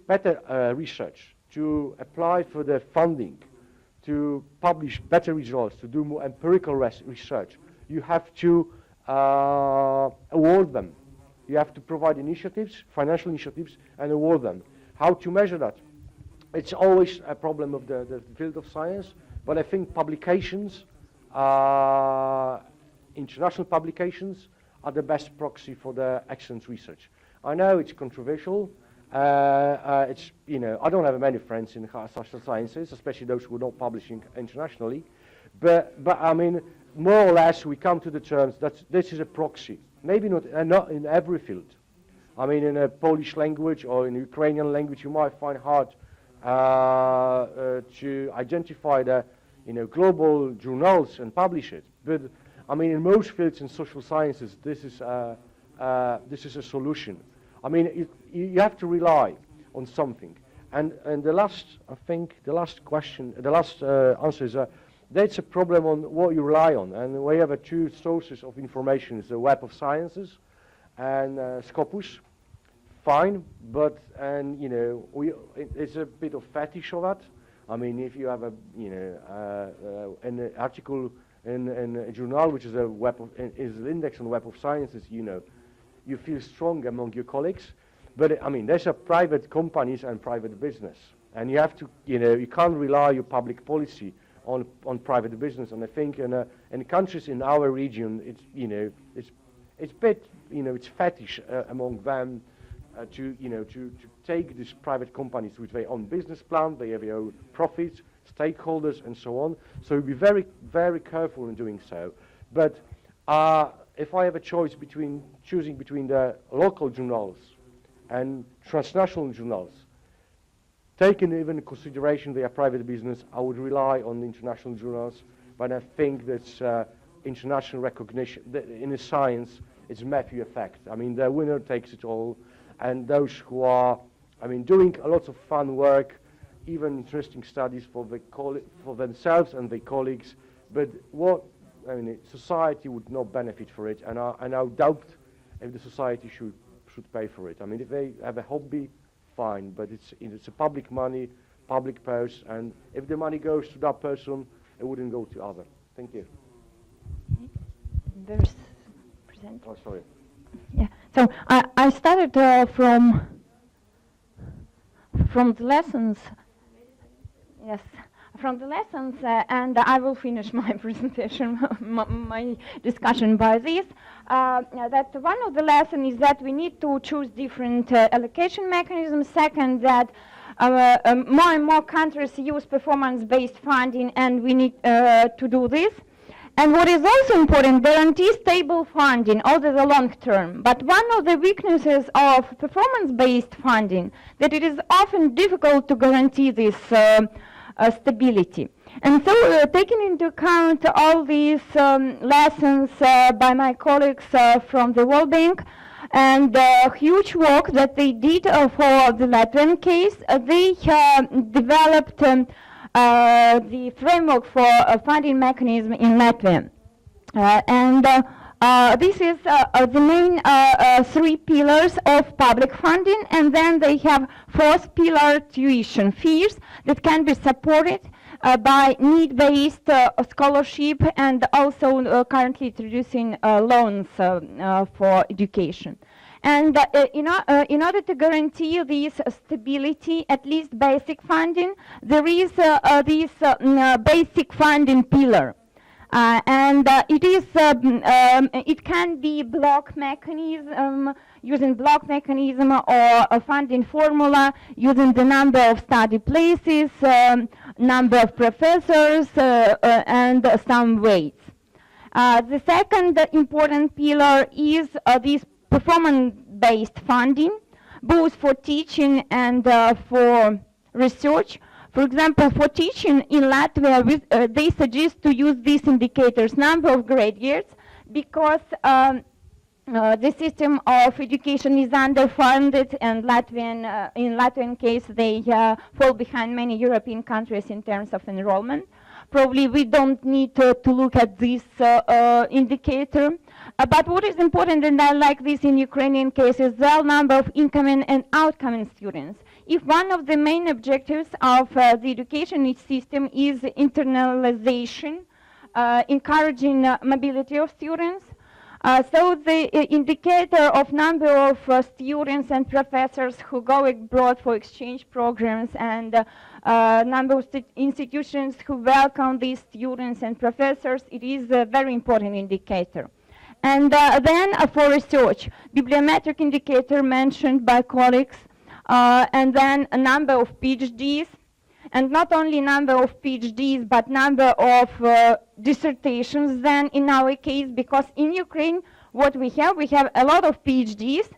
better research, to apply for the funding, to publish better results, to do more empirical research, you have to award them. You have to provide initiatives, financial initiatives, and award them. How to measure that? It's always a problem of the field of science, but I think publications, international publications, are the best proxy for the excellent research. I know it's controversial. I don't have many friends in social sciences, especially those who are not publishing internationally. But I mean, more or less, we come to the terms that this is a proxy. Maybe not in every field. I mean, in a Polish language or in Ukrainian language, you might find hard to identify the global journals and publish it. But I mean, in most fields in social sciences, this is a solution. I mean, you have to rely on something. And the last answer is that's a problem on what you rely on. And we have two sources of information: is the Web of Sciences and Scopus. Fine, but it's a bit of fetish of that. I mean, if you have an article in a journal which is is an index on Web of Sciences, you feel strong among your colleagues. But I mean, there's private companies and private business, and you have to, you can't rely your public policy on private business. And I think in countries in our region, it's bit, it's fetish among them to take these private companies with their own business plan, they have their own profits, stakeholders, and so on. So we'll be very, very careful in doing so. But if I have a choice between choosing between the local journals and transnational journals, taking even into consideration their private business, I would rely on the international journals. But I think that international recognition in the science is a Matthew effect. I mean, the winner takes it all, and those who are, doing a lot of fun work, even interesting studies for themselves and their colleagues. But society would not benefit for it, and I doubt if the society should pay for it. I mean, if they have a hobby, fine, but it's a public money, public purse, and if the money goes to that person, it wouldn't go to other. Thank you. There's present. Oh, sorry. Yeah. So I started from the lessons. Yes. From the lessons, and I will finish my presentation, my discussion by this, that one of the lessons is that we need to choose different allocation mechanisms. Second, that more and more countries use performance-based funding, and we need to do this. And what is also important, guarantee stable funding over the long term. But one of the weaknesses of performance-based funding, that it is often difficult to guarantee this stability. And so taking into account all these lessons by my colleagues from the World Bank and the huge work that they did for the Latvian case, they developed the framework for a funding mechanism in Latvia. This is the main three pillars of public funding, and then they have fourth pillar, tuition fees, that can be supported by need-based scholarship, and also currently introducing loans for education. And in order to guarantee this stability, at least basic funding, there is this basic funding pillar. It can be block mechanism, using block mechanism, or a funding formula using the number of study places, number of professors, and some weights. The second important pillar is this performance-based funding, both for teaching and for research. For example, for teaching in Latvia, they suggest to use these indicators, number of grade years, because the system of education is underfunded, and in Latvian case, they fall behind many European countries in terms of enrollment. Probably we don't need to look at this indicator. But what is important, and I like this in Ukrainian case, is the number of incoming and outgoing students. If one of the main objectives of the education system is internalization, encouraging mobility of students, so the indicator of number of students and professors who go abroad for exchange programs, and number of institutions who welcome these students and professors, it is a very important indicator. And then for research, bibliometric indicator mentioned by colleagues, and then a number of PhDs, and not only number of PhDs, but number of dissertations then in our case, because in Ukraine, what we have a lot of PhDs,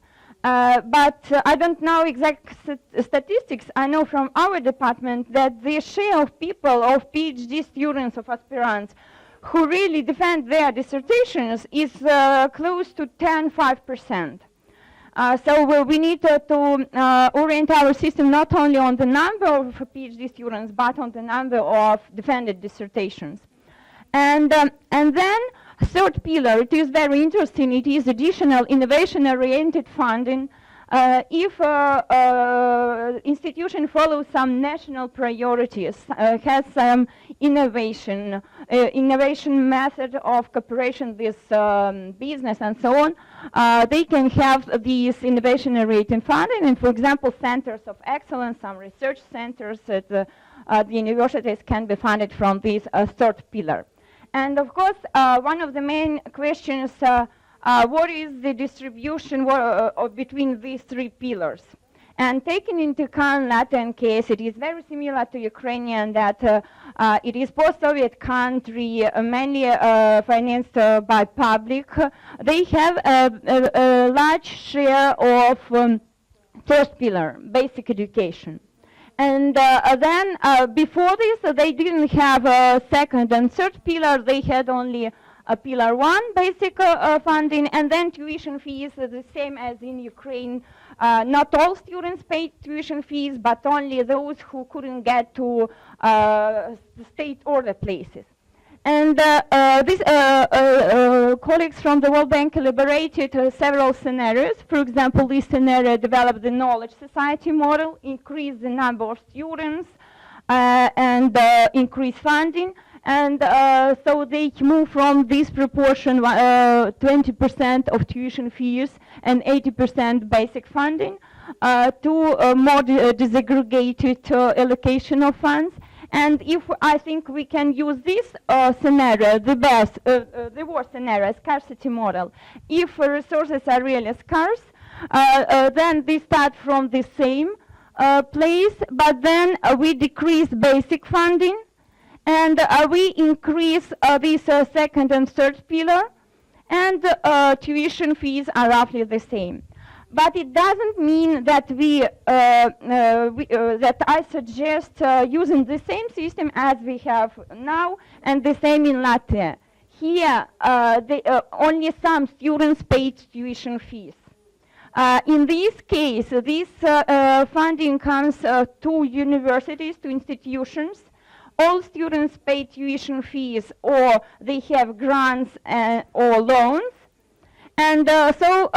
but I don't know exact statistics. I know from our department that the share of people, of PhD students, of aspirants, who really defend their dissertations is close to 10-5%. So we need to orient our system not only on the number of PhD students, but on the number of defended dissertations. And then third pillar, it is very interesting, it is additional innovation-oriented funding. If institution follows some national priorities, has some innovation method of cooperation with business and so on, they can have these innovation-oriented funding, and for example, centers of excellence, some research centers at the universities can be funded from this third pillar. And of course, one of the main questions what is the distribution between these three pillars. And taking into account Latvian case, it is very similar to Ukrainian that it is post-Soviet country, mainly financed by public. They have a large share of first pillar, basic education. And then before this, they didn't have a second and third pillar. They had only pillar 1, basic funding, and then tuition fees, the same as in Ukraine. Not all students paid tuition fees, but only those who couldn't get to state or the places. And these colleagues from the World Bank elaborated several scenarios. For example, this scenario developed the knowledge society model, increased the number of students, and increased funding. And so they move from this proportion, 20% of tuition fees and 80% basic funding, to a more disaggregated allocation of funds. And if I think we can use this scenario, the worst scenario, scarcity model, if resources are really scarce, then they start from the same place, but then we decrease basic funding, and we increase this second and third pillar, and tuition fees are roughly the same. But it doesn't mean that that I suggest using the same system as we have now and the same in Latvia. Here, only some students paid tuition fees. In this case, this funding comes to universities, to institutions. All students pay tuition fees, or they have grants or loans. And so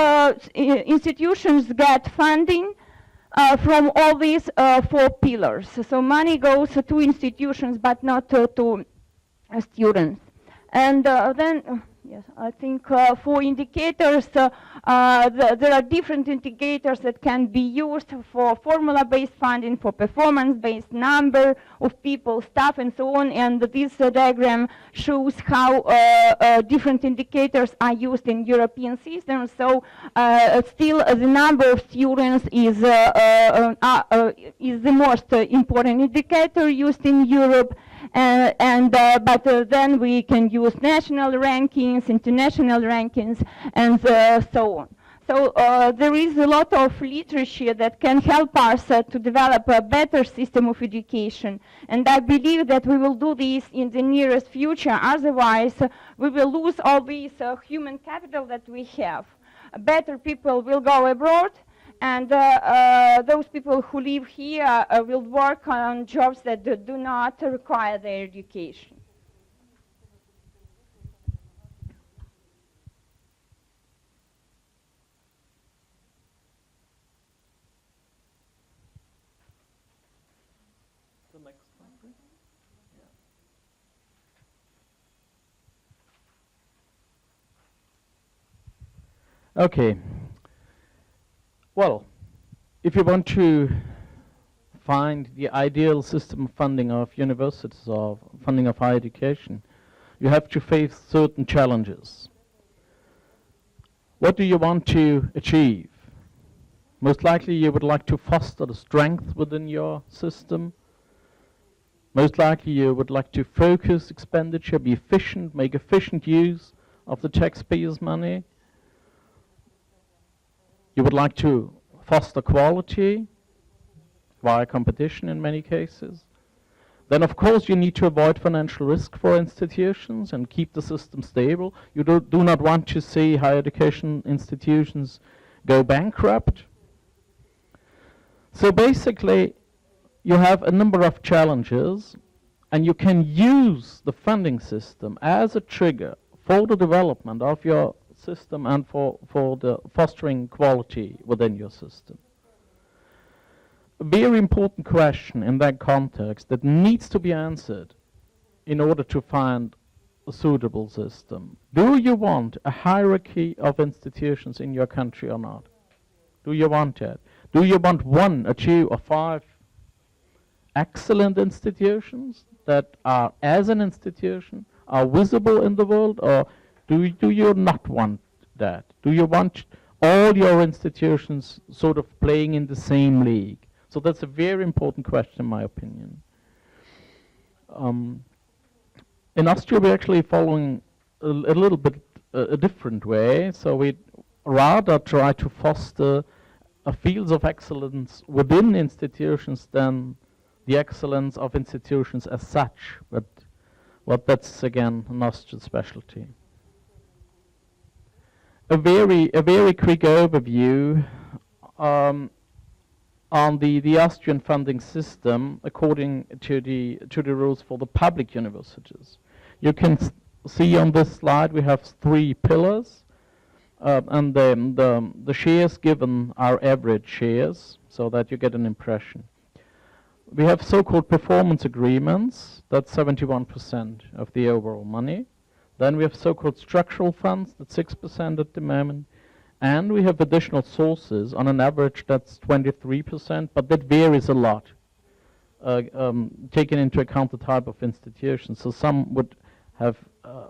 institutions get funding from all these 4 pillars. So money goes to institutions, but not to students. And then, yes, I think for indicators, there are different indicators that can be used for formula-based funding, for performance-based number of people, staff, and so on. And this diagram shows how different indicators are used in European systems. So still, the number of students is the most important indicator used in Europe. But then we can use national rankings, international rankings, and so on. So there is a lot of literature that can help us to develop a better system of education. And I believe that we will do this in the nearest future. Otherwise, we will lose all this human capital that we have. Better people will go abroad, and those people who live here will work on jobs that do not require their education. The next slide, please. Yeah. Okay. Well, if you want to find the ideal system of funding of universities or funding of higher education, you have to face certain challenges. What do you want to achieve? Most likely you would like to foster the strength within your system. Most likely you would like to focus expenditure, be efficient, make efficient use of the taxpayers' money. You would like to foster quality via competition in many cases. Then of course you need to avoid financial risk for institutions and keep the system stable. You do not want to see higher education institutions go bankrupt. So basically you have a number of challenges, and you can use the funding system as a trigger for the development of your system and for the fostering quality within your system. A very important question in that context that needs to be answered in order to find a suitable system. Do you want a hierarchy of institutions in your country or not? Do you want that? Do you want 1 or 2 or 5 excellent institutions that are, as an institution, are visible in the world, or do you not want that? Do you want all your institutions sort of playing in the same league? So that's a very important question, in my opinion. In Austria, we're actually following a little bit a different way. So we rather try to foster fields of excellence within institutions than the excellence of institutions as such. But that's again an Austrian specialty. A very quick overview on the Austrian funding system according to the rules for the public universities. You can see on this slide we have 3 pillars, and the shares given are average shares, so that you get an impression. We have so-called performance agreements, that's 71% of the overall money. Then we have so-called structural funds, that's 6% at the moment. And we have additional sources, on an average that's 23%, but that varies a lot, taking into account the type of institution. So some would have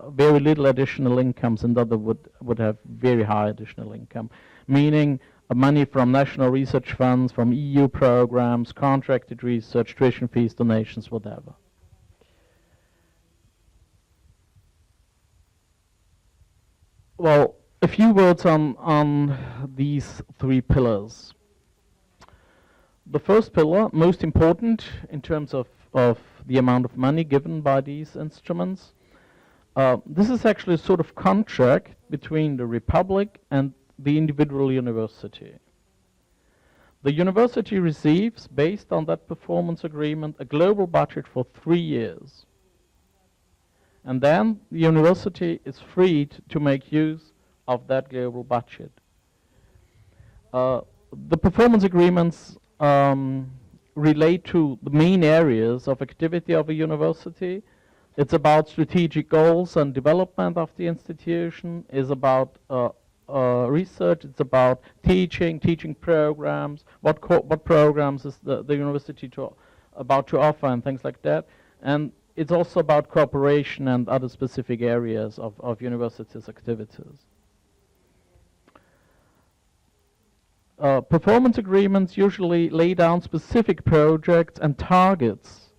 very little additional incomes, and others would have very high additional income, meaning money from national research funds, from EU programs, contracted research, tuition fees, donations, whatever. Well, a few words on these 3 pillars. The first pillar, most important in terms of the amount of money given by these instruments, this is actually a sort of contract between the Republic and the individual university. The university receives, based on that performance agreement, a global budget for 3 years. And then the university is freed to make use of that global budget. The performance agreements relate to the main areas of activity of a university. It's about strategic goals and development of the institution. It's about research. It's about teaching programs. What programs is the university about to offer and things like that. And it's also about cooperation and other specific areas of universities' activities. Performance agreements usually lay down specific projects and targets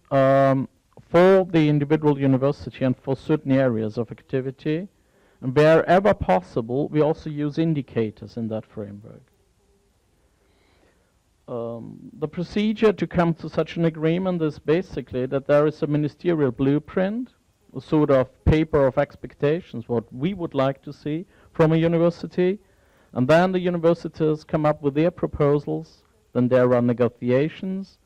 for the individual university and for certain areas of activity. And wherever possible, we also use indicators in that framework. The procedure to come to such an agreement is basically that there is a ministerial blueprint, a sort of paper of expectations, what we would like to see from a university. And then the universities come up with their proposals, then there are negotiations,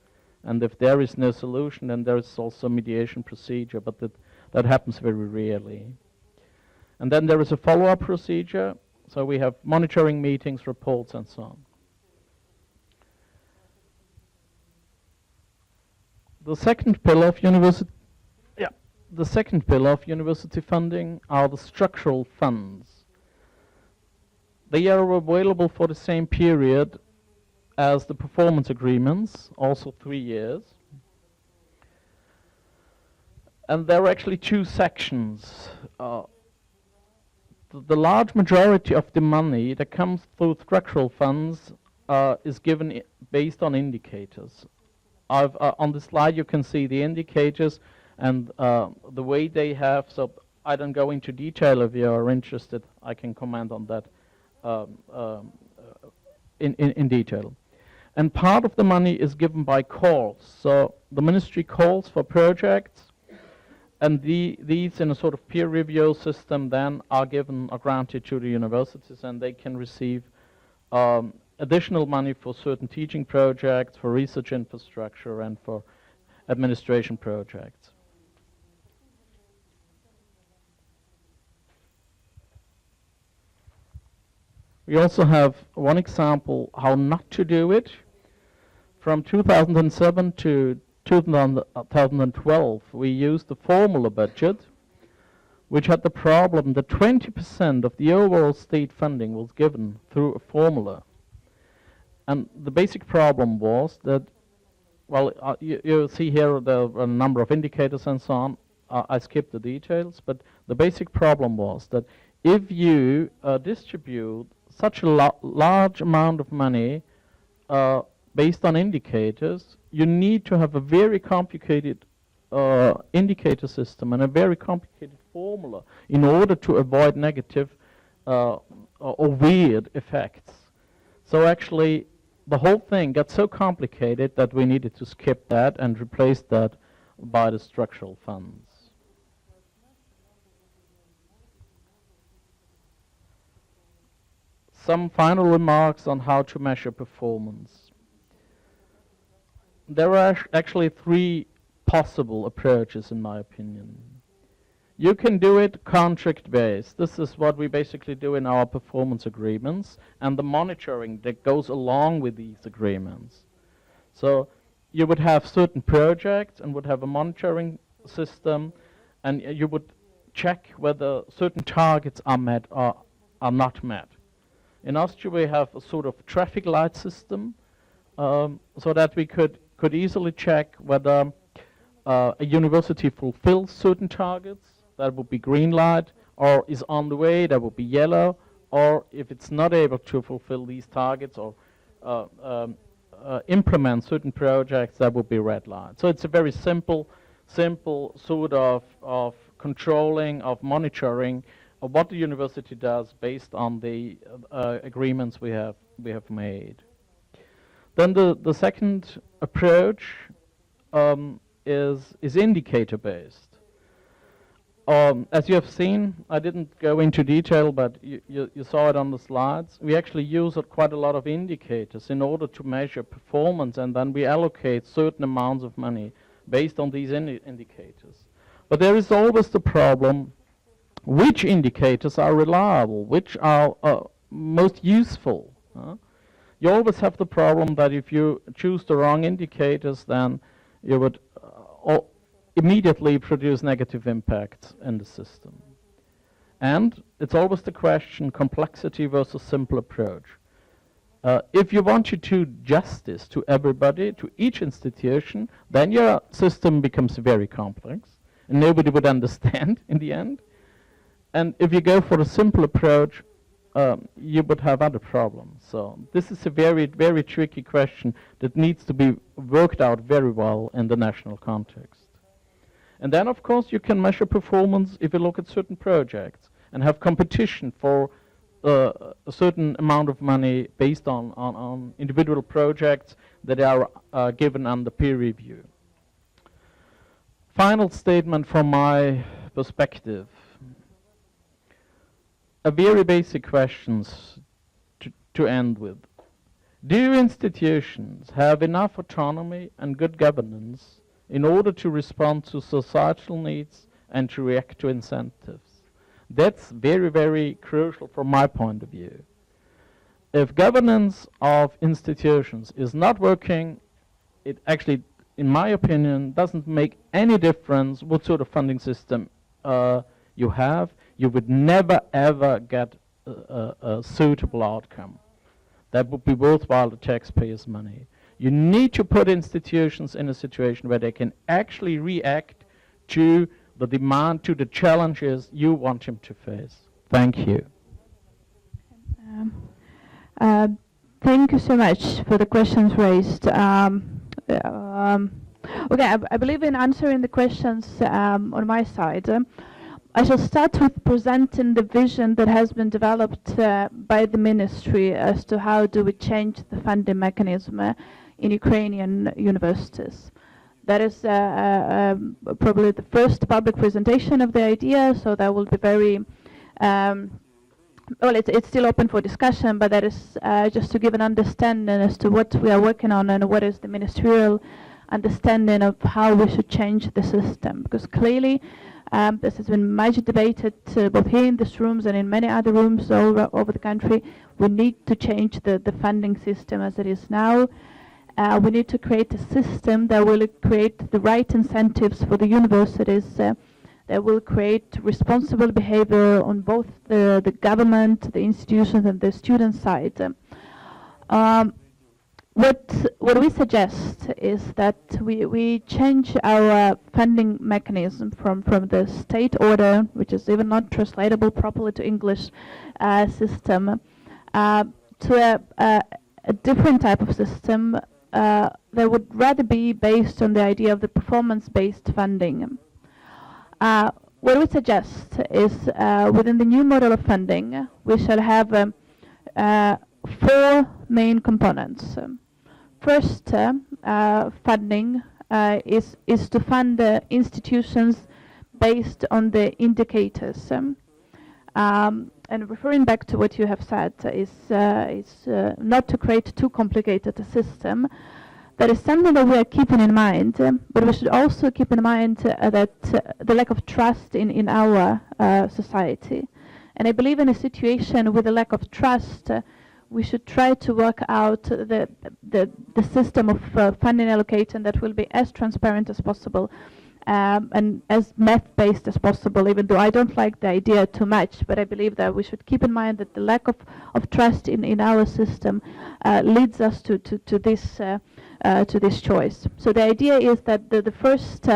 and if there is no solution, then there is also a mediation procedure, but that happens very rarely. And then there is a follow-up procedure, so we have monitoring meetings, reports, and so on. The second pillar of university funding are the structural funds. They are available for the same period as the performance agreements, also 3 years. And there are actually 2 sections. The large majority of the money that comes through structural funds is given based on indicators. On the slide you can see the indicators and the way they have, so I don't go into detail. If you are interested, I can comment on that in detail. And part of the money is given by calls. So the ministry calls for projects, and these in a sort of peer review system then are granted to the universities, and they can receive additional money for certain teaching projects, for research infrastructure, and for administration projects. We also have one example how not to do it. From 2007 to 2012, we used the formula budget, which had the problem that 20% of the overall state funding was given through a formula. And the basic problem was that, well, you see here there are a number of indicators and so on. I skipped the details, but the basic problem was that if you distribute such a large amount of money based on indicators, you need to have a very complicated indicator system and a very complicated formula in order to avoid negative or weird effects. So actually, the whole thing got so complicated that we needed to skip that and replace that by the structural funds. Some final remarks on how to measure performance. There are actually three possible approaches, in my opinion. You can do it contract-based. This is what we basically do in our performance agreements and the monitoring that goes along with these agreements. So you would have certain projects and would have a monitoring system, and you would check whether certain targets are met or are not met. In Austria, we have a sort of traffic light system, so that we could easily check whether a university fulfills certain targets. That would be green light, or is on the way, that would be yellow, or if it's not able to fulfill these targets or implement certain projects, that would be red light. So it's a very simple sort of controlling, of monitoring of what the university does based on the agreements we have made. Then the second approach is indicator-based. As you have seen, I didn't go into detail, but you saw it on the slides. We actually use quite a lot of indicators in order to measure performance, and then we allocate certain amounts of money based on these indicators. But there is always the problem, which indicators are reliable, which are most useful. You always have the problem that if you choose the wrong indicators, then you would immediately produce negative impacts in the system. And it's always the question, complexity versus simple approach. If you want to do justice to everybody, to each institution, then your system becomes very complex, and nobody would understand in the end. And if you go for a simple approach, you would have other problems. So this is a very, very tricky question that needs to be worked out very well in the national context. And then, of course, you can measure performance if you look at certain projects and have competition for a certain amount of money based on individual projects that are given under peer review. Final statement from my perspective. A very basic questions to end with. Do institutions have enough autonomy and good governance in order to respond to societal needs and to react to incentives? That's very, very crucial from my point of view. If governance of institutions is not working, it actually, in my opinion, doesn't make any difference what sort of funding system you have. You would never ever get a suitable outcome that would be worthwhile the taxpayers' money. You need to put institutions in a situation where they can actually react to the demand, to the challenges you want them to face. Thank you. Thank you so much for the questions raised. Okay, I believe in answering the questions on my side. I shall start with presenting the vision that has been developed by the ministry as to how do we change the funding mechanism in Ukrainian universities. That is probably the first public presentation of the idea, so that will be very, well, it's still open for discussion, but that is just to give an understanding as to what we are working on and what is the ministerial understanding of how we should change the system. Because clearly, this has been much debated both here in these rooms and in many other rooms all over the country. We need to change the funding system as it is now. We need to create a system that will create the right incentives for the universities, that will create responsible behavior on both the government, the institutions, and the student side. what we suggest is that we change our funding mechanism from the state order, which is even not translatable properly to English system, to a different type of system that would rather be based on the idea of the performance-based funding. What we suggest is within the new model of funding, we shall have 4 main components. First, funding is to fund the institutions based on the indicators. And referring back to what you have said, is not to create too complicated a system. That is something that we are keeping in mind, but we should also keep in mind that the lack of trust in our society. And I believe in a situation with a lack of trust, we should try to work out the system of funding allocation that will be as transparent as possible and as math-based as possible, even though I don't like the idea too much, but I believe that we should keep in mind that the lack of trust in our system leads us to this choice. So the idea is that the first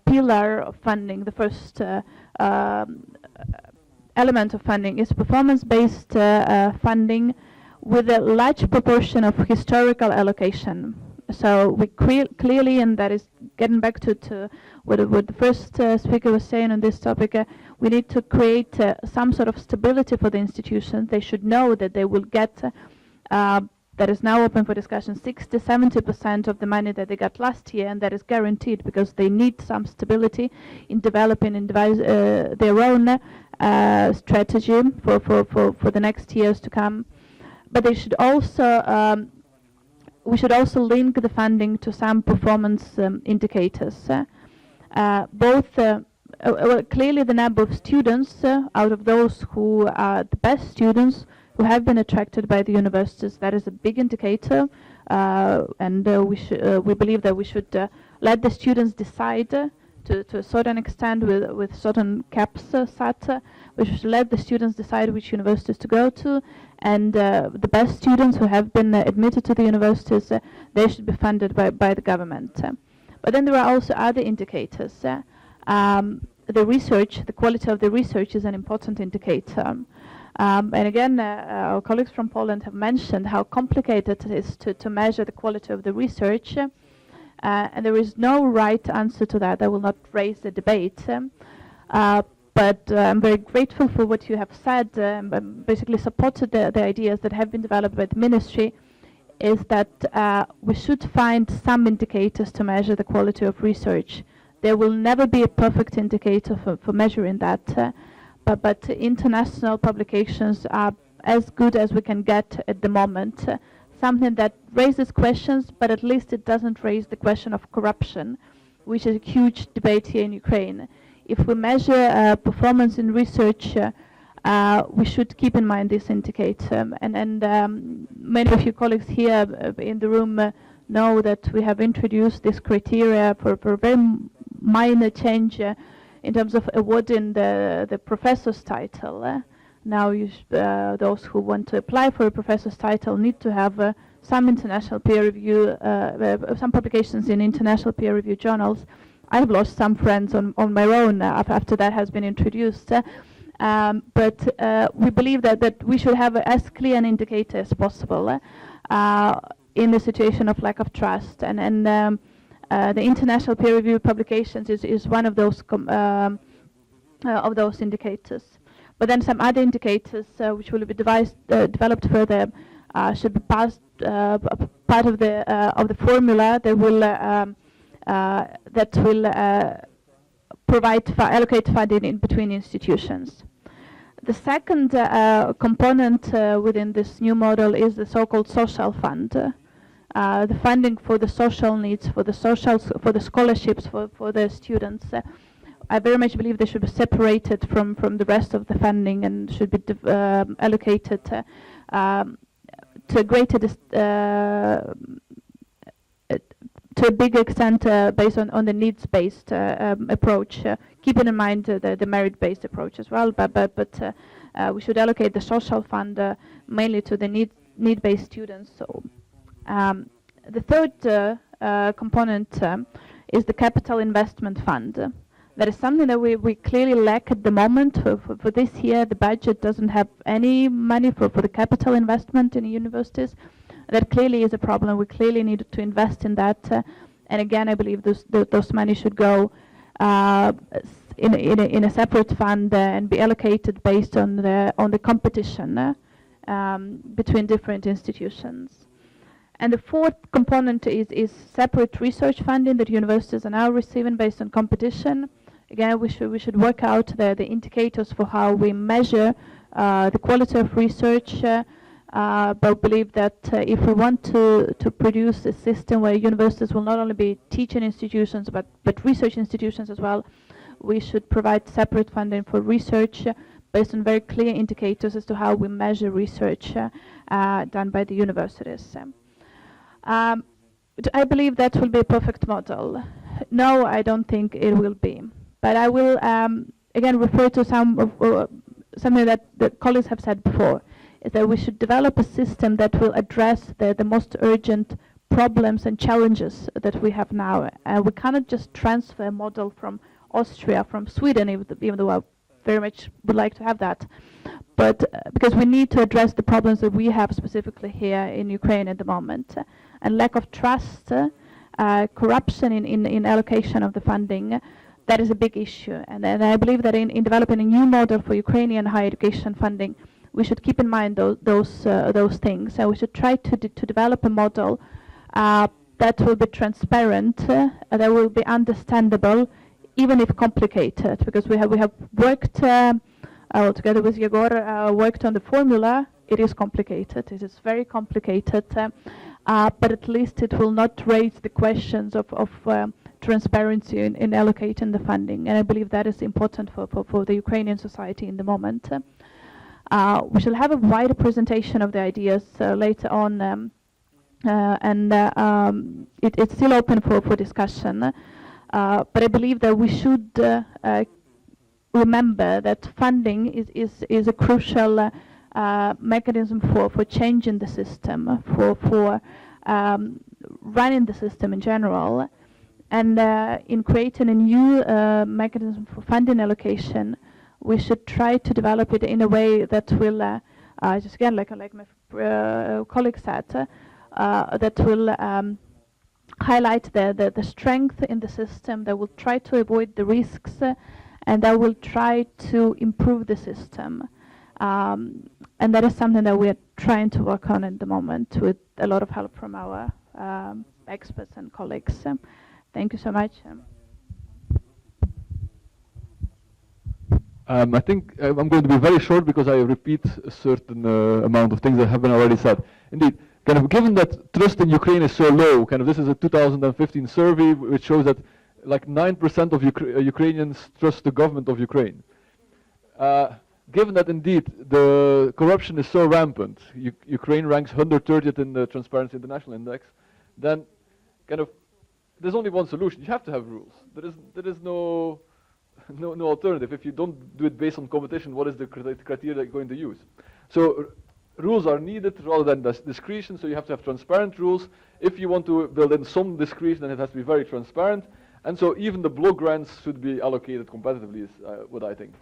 pillar of funding, the first element of funding is performance-based funding with a large proportion of historical allocation. So we clearly, and that is getting back to what the first speaker was saying on this topic, we need to create some sort of stability for the institutions. They should know that they will get, that is now open for discussion, 60-70% of the money that they got last year, and that is guaranteed because they need some stability in developing and devise their own strategy for the next years to come. But they should also we should also link the funding to some performance indicators. Both clearly the number of students out of those who are the best students who have been attracted by the universities, that is a big indicator, and we believe that we should let the students decide to a certain extent with certain caps set. We should let the students decide which universities to go to, and the best students who have been admitted to the universities, they should be funded by the government. But then there are also other indicators. The research, the quality of the research is an important indicator. And again, our colleagues from Poland have mentioned how complicated it is to measure the quality of the research. And there is no right answer to that. I will not raise the debate. But I'm very grateful for what you have said, basically supported the ideas that have been developed by the ministry, is that we should find some indicators to measure the quality of research. There will never be a perfect indicator for measuring that, but international publications are as good as we can get at the moment. Something that raises questions, but at least it doesn't raise the question of corruption, which is a huge debate here in Ukraine. If we measure performance in research, we should keep in mind this indicator. And many of your colleagues here in the room know that we have introduced this criteria for a very minor change in terms of awarding the professor's title. Now those who want to apply for a professor's title need to have some international peer review, some publications in international peer review journals. I have lost some friends on my own after that has been introduced. But we believe that we should have as clear an indicator as possible in the situation of lack of trust. And the international peer review publications is one of those indicators. But then some other indicators which will be developed further should be part of the formula that will allocate funding in between institutions. The second component within this new model is the so-called social fund, the funding for the social needs, for the scholarships for the students. I very much believe they should be separated from the rest of the funding and should be allocated to a greater to a big extent based on the needs-based approach, keeping in mind the merit-based approach as well. But we should allocate the social fund mainly to the need-based students. So The third component is the capital investment fund. That is something that we clearly lack at the moment. For this year, the budget doesn't have any money for the capital investment in universities. That clearly is a problem. We clearly need to invest in that. And again, I believe those money should go in a separate fund and be allocated based on the competition between different institutions. And the fourth component is separate research funding that universities are now receiving based on competition. Again, we should work out the indicators for how we measure the quality of research. But believe that if we want to produce a system where universities will not only be teaching institutions but research institutions as well, we should provide separate funding for research based on very clear indicators as to how we measure research done by the universities. I believe that will be a perfect model. No, I don't think it will be. But I will again refer to something that the colleagues have said before, is that we should develop a system that will address the most urgent problems and challenges that we have now. We cannot just transfer a model from Austria, from Sweden, even though I very much would like to have that. But because we need to address the problems that we have specifically here in Ukraine at the moment. And lack of trust, corruption in allocation of the funding, that is a big issue. And I believe that in developing a new model for Ukrainian higher education funding, we should keep in mind those things. And we should try to develop a model that will be transparent, that will be understandable, even if complicated. Because we have worked together with Yegor, worked on the formula. It is complicated. It is very complicated. But at least it will not raise the questions of transparency in allocating the funding. And I believe that is important for the Ukrainian society in the moment. We shall have a wider presentation of the ideas later on, it's still open for discussion. But I believe that we should remember that funding is a crucial mechanism for changing the system, for running the system in general. And in creating a new mechanism for funding allocation, we should try to develop it in a way that will, just again, like my colleague said, that will highlight the strength in the system, that will try to avoid the risks, and that will try to improve the system. And that is something that we are trying to work on at the moment with a lot of help from our experts and colleagues. Thank you so much. I think I'm going to be very short because I repeat a certain amount of things that have been already said. Indeed, kind of given that trust in Ukraine is so low, kind of this is a 2015 survey which shows that like 9% of Ukrainians trust the government of Ukraine. Given that indeed the corruption is so rampant, Ukraine ranks 130th in the Transparency International Index, then kind of there's only one solution. You have to have rules. There is no alternative. If you don't do it based on competition, what is the criteria that you're going to use? So rules are needed rather than discretion, so you have to have transparent rules. If you want to build in some discretion, then it has to be very transparent. And so even the block grants should be allocated competitively is what I think.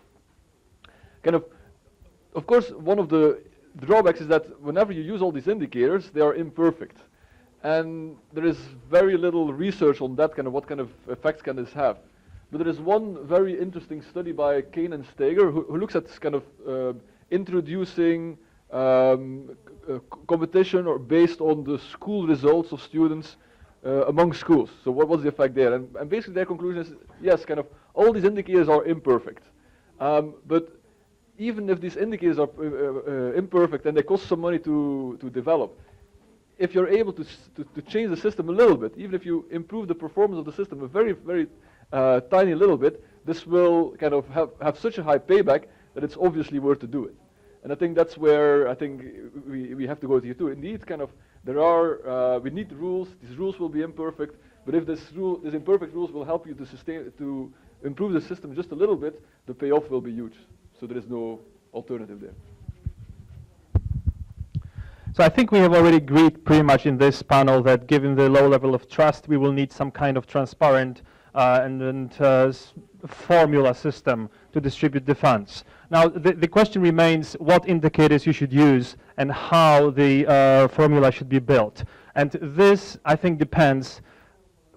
Kind of course, one of the drawbacks is that whenever you use all these indicators, they are imperfect. And there is very little research on that, kind of what kind of effects can this have. But there is one very interesting study by Kane and Steger who looks at kind of introducing competition or based on the school results of students among schools. So what was the effect there? And basically their conclusion is, yes, kind of all these indicators are imperfect. But even if these indicators are imperfect and they cost some money to develop, if you're able to change the system a little bit, even if you improve the performance of the system a very, very tiny little bit, this will kind of have such a high payback that it's obviously worth to do it. And I think that's where I think we have to go to here too. Indeed, kind of there are we need rules. These rules will be imperfect, but if these imperfect rules will help you to improve the system just a little bit, the payoff will be huge. So there is no alternative there. So I think we have already agreed pretty much in this panel that given the low level of trust, we will need some kind of transparent formula system to distribute the funds. Now, the question remains what indicators you should use and how the formula should be built. And this, I think, depends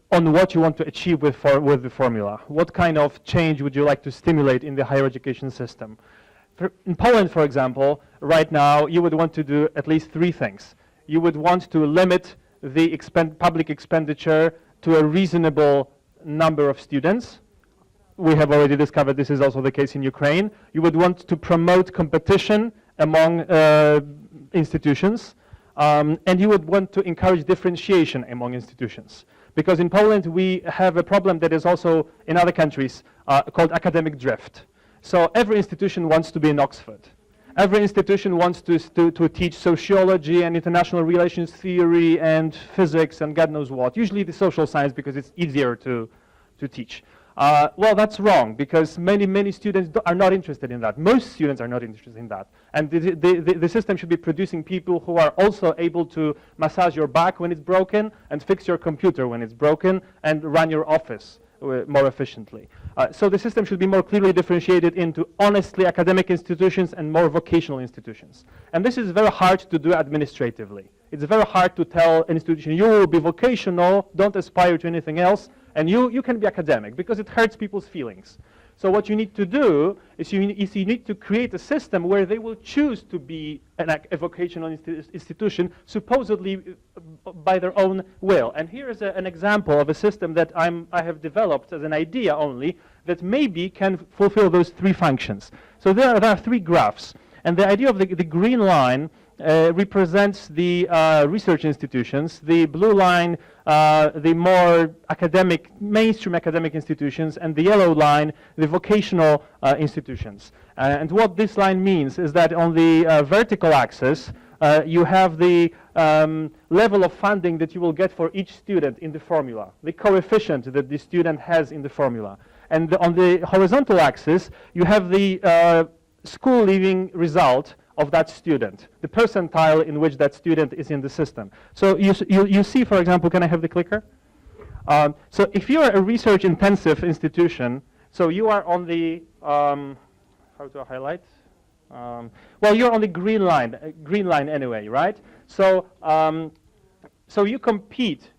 on what you want to achieve with the formula. What kind of change would you like to stimulate in the higher education system? In Poland, for example, right now, you would want to do at least 3 things. You would want to limit the public expenditure to a reasonable number of students. We have already discovered this is also the case in Ukraine. You would want to promote competition among institutions, and you would want to encourage differentiation among institutions. Because in Poland, we have a problem that is also in other countries called academic drift. So every institution wants to be in Oxford. Every institution wants to teach sociology and international relations theory and physics and God knows what. Usually the social science because it's easier to teach. Well, that's wrong because many students are not interested in that. Most students are not interested in that. And the system should be producing people who are also able to massage your back when it's broken and fix your computer when it's broken and run your office more efficiently. So the system should be more clearly differentiated into honestly academic institutions and more vocational institutions. And this is very hard to do administratively. It's very hard to tell an institution, you will be vocational, don't aspire to anything else, and you can be academic, because it hurts people's feelings. So what you need to do is you need to create a system where they will choose to be a vocational institution, supposedly by their own will. And here is an example of a system that I have developed as an idea only, that maybe can fulfill those 3 functions. So there are 3 graphs. And the idea of the green line represents the research institutions, the blue line, the more academic, mainstream academic institutions, and the yellow line, the vocational institutions. And what this line means is that on the vertical axis, you have the level of funding that you will get for each student in the formula, the coefficient that the student has in the formula. And on the horizontal axis, you have the school leaving result of that student, the percentile in which that student is in the system. So you see, for example, can I have the clicker? So if you're a research-intensive institution, so you are on the, how to highlight? Well, you're on the green line anyway, right? So, so you compete.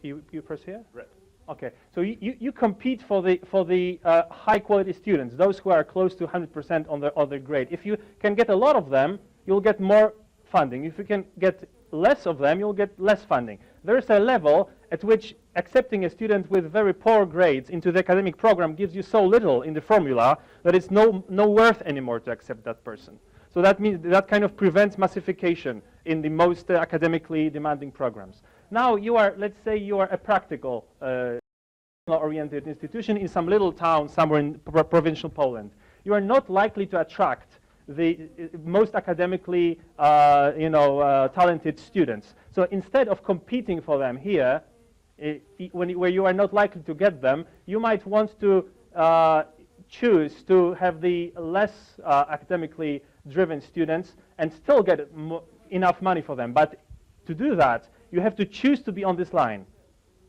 You press here? Red. Okay, so you compete for the high-quality students, those who are close to 100% on their grade. If you can get a lot of them, you'll get more funding. If you can get less of them, you'll get less funding. There's a level at which accepting a student with very poor grades into the academic program gives you so little in the formula that it's no worth anymore to accept that person. So that means that kind of prevents massification in the most academically demanding programs. Now you are, let's say you are a practical oriented institution in some little town somewhere in provincial Poland. You are not likely to attract the most academically talented students. So instead of competing for them here, where you are not likely to get them, you might want to choose to have the less academically driven students and still get enough money for them. But to do that, you have to choose to be on this line,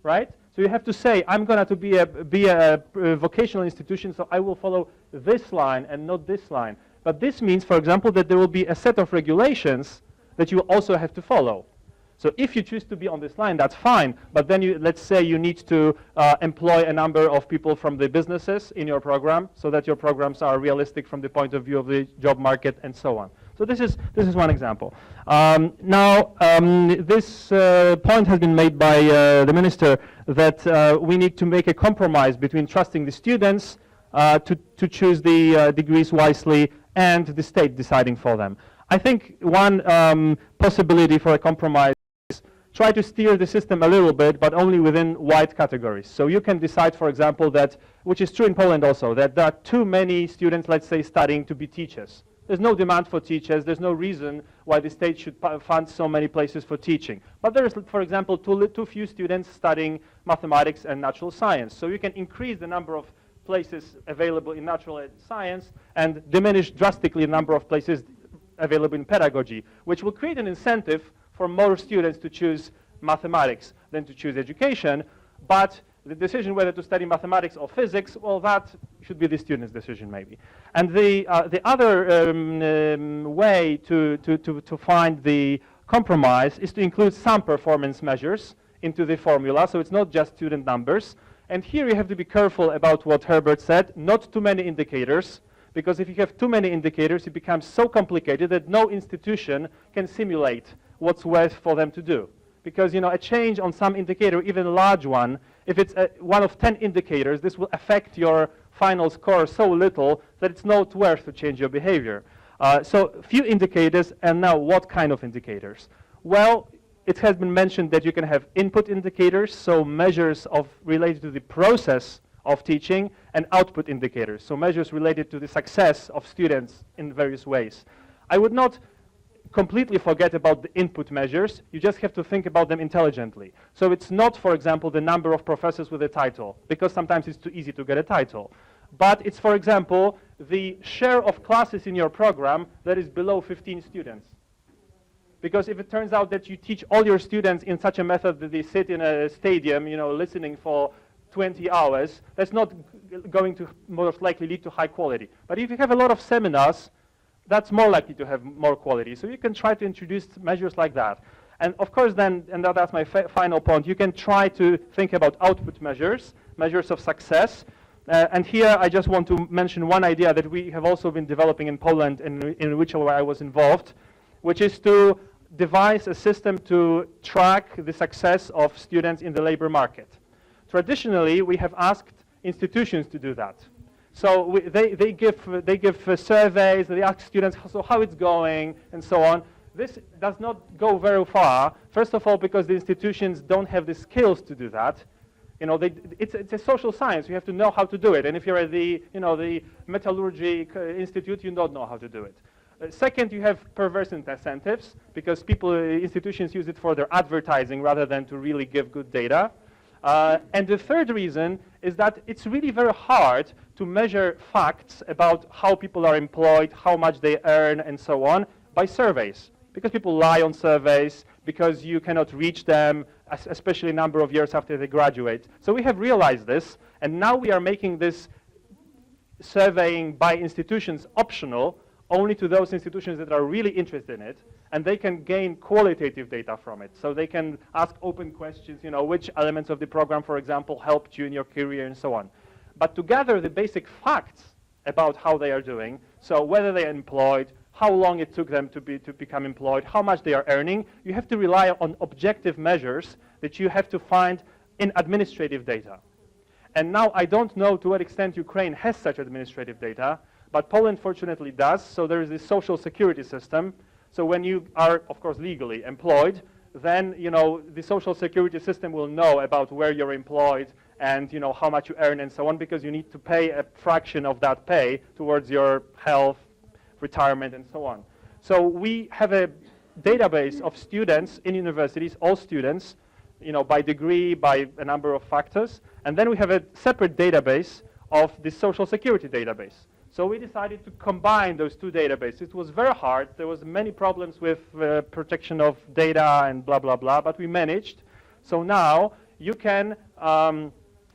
right? So you have to say, I'm going to be a vocational institution, so I will follow this line and not this line. But this means, for example, that there will be a set of regulations that you also have to follow. So if you choose to be on this line, that's fine. But then let's say you need to employ a number of people from the businesses in your program so that your programs are realistic from the point of view of the job market and so on. So this is one example. Now, this point has been made by the minister that we need to make a compromise between trusting the students to choose the degrees wisely and the state deciding for them. I think one possibility for a compromise is try to steer the system a little bit, but only within wide categories. So you can decide, for example, that, which is true in Poland also, that there are too many students, let's say, studying to be teachers. There's no demand for teachers. There's no reason why the state should fund so many places for teaching. But there is, for example, too few students studying mathematics and natural science. So you can increase the number of places available in natural science and diminish drastically the number of places available in pedagogy, which will create an incentive for more students to choose mathematics than to choose education. But the decision whether to study mathematics or physics, well, that should be the student's decision, maybe. And the other way to find the compromise is to include some performance measures into the formula, so it's not just student numbers. And here you have to be careful about what Herbert said, not too many indicators, because if you have too many indicators, it becomes so complicated that no institution can simulate what's worth for them to do. Because, you know, a change on some indicator, even a large one, if it's one of 10 indicators, this will affect your final score so little that it's not worth to change your behavior. So few indicators, and now what kind of indicators? Well, it has been mentioned that you can have input indicators, so measures related to the process of teaching, and output indicators, so measures related to the success of students in various ways. I would not completely forget about the input measures. You just have to think about them intelligently. So it's not, for example, the number of professors with a title, because sometimes it's too easy to get a title. But it's, for example, the share of classes in your program that is below 15 students. Because if it turns out that you teach all your students in such a method that they sit in a stadium, you know, listening for 20 hours, that's not going to most likely lead to high quality. But if you have a lot of seminars, that's more likely to have more quality. So you can try to introduce measures like that. And of course then, and that's my final point, you can try to think about output measures, measures of success. And here I just want to mention one idea that we have also been developing in Poland, in which I was involved, which is to devise a system to track the success of students in the labor market. Traditionally, we have asked institutions to do that. So they give surveys, they ask students how it's going, and so on. This does not go very far, first of all, because the institutions don't have the skills to do that. You know, it's a social science. You have to know how to do it. And if you're at the metallurgy institute, you don't know how to do it. Second, you have perverse incentives, because institutions use it for their advertising rather than to really give good data. And the third reason is that it's really very hard to measure facts about how people are employed, how much they earn, and so on, by surveys. Because people lie on surveys, because you cannot reach them, especially a number of years after they graduate. So we have realized this, and now we are making this surveying by institutions optional, only to those institutions that are really interested in it, and they can gain qualitative data from it. So they can ask open questions, you know, which elements of the program, for example, helped you in your career, and so on. But to gather the basic facts about how they are doing, so whether they are employed, how long it took them to become employed, how much they are earning, you have to rely on objective measures that you have to find in administrative data. And now I don't know to what extent Ukraine has such administrative data, but Poland fortunately does. So there is this social security system. So when you are, of course, legally employed, then, you know, the social security system will know about where you're employed and, you know, how much you earn and so on, because you need to pay a fraction of that pay towards your health, retirement, and so on. So we have a database of students in universities, all students, you know, by degree, by a number of factors. And then we have a separate database of the social security database. So we decided to combine those two databases. It was very hard. There was many problems with protection of data and blah, blah, blah, but we managed. So now you can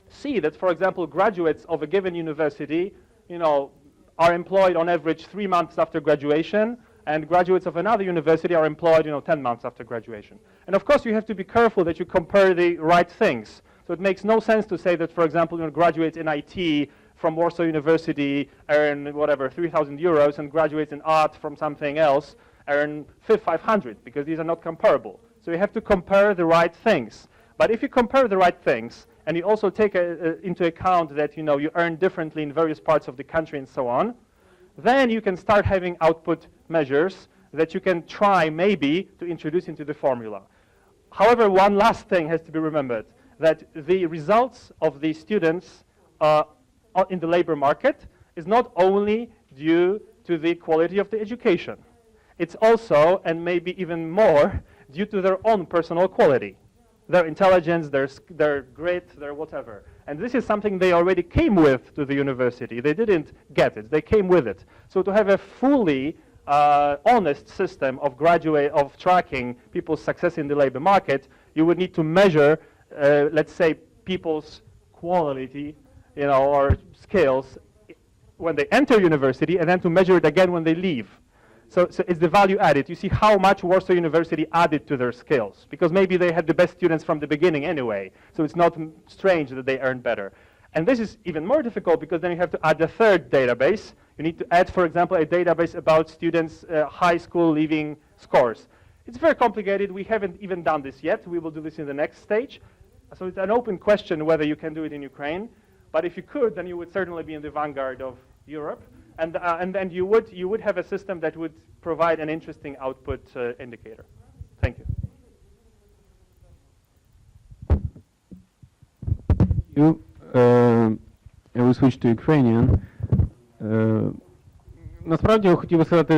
see that, for example, graduates of a given university, you know, are employed on average 3 months after graduation, and graduates of another university are employed, you know, 10 months after graduation. And of course, you have to be careful that you compare the right things. So it makes no sense to say that, for example, you know, graduates in IT from Warsaw University earn, whatever, 3,000 euros, and graduates in art from something else earn 500, because these are not comparable. So you have to compare the right things. But if you compare the right things, and you also take into account that, you know, you earn differently in various parts of the country and so on, then you can start having output measures that you can try, maybe, to introduce into the formula. However, one last thing has to be remembered, that the results of the students in the labor market is not only due to the quality of the education. It's also, and maybe even more, due to their own personal quality. Their intelligence, their grit, their whatever. And this is something they already came with to the university. They didn't get it. They came with it. So to have a fully honest system of tracking people's success in the labor market, you would need to measure, let's say, people's quality, or skills when they enter university, and then to measure it again when they leave. So it's the value added. You see how much Warsaw University added to their skills, because maybe they had the best students from the beginning anyway, so it's not strange that they earned better. And this is even more difficult because then you have to add a third database. You need to add, for example, a database about students' high school leaving scores. It's very complicated. We haven't even done this yet. We will do this in the next stage. So it's an open question whether you can do it in Ukraine. But if you could, then you would certainly be in the vanguard of Europe. And then you would have a system that would provide an interesting output indicator. Thank you. I will switch to Ukrainian. Насправді я хотів би сказати.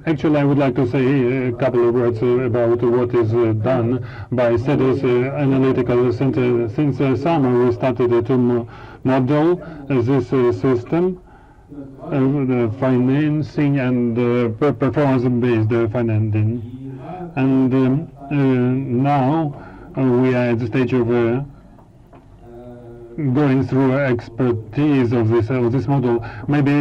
Actually, I would like to say a couple of words about what is done by SEDOS Analytical Center. Since summer, we started to model this system, the financing and performance-based financing. And now we are at the stage of going through expertise of this model. Maybe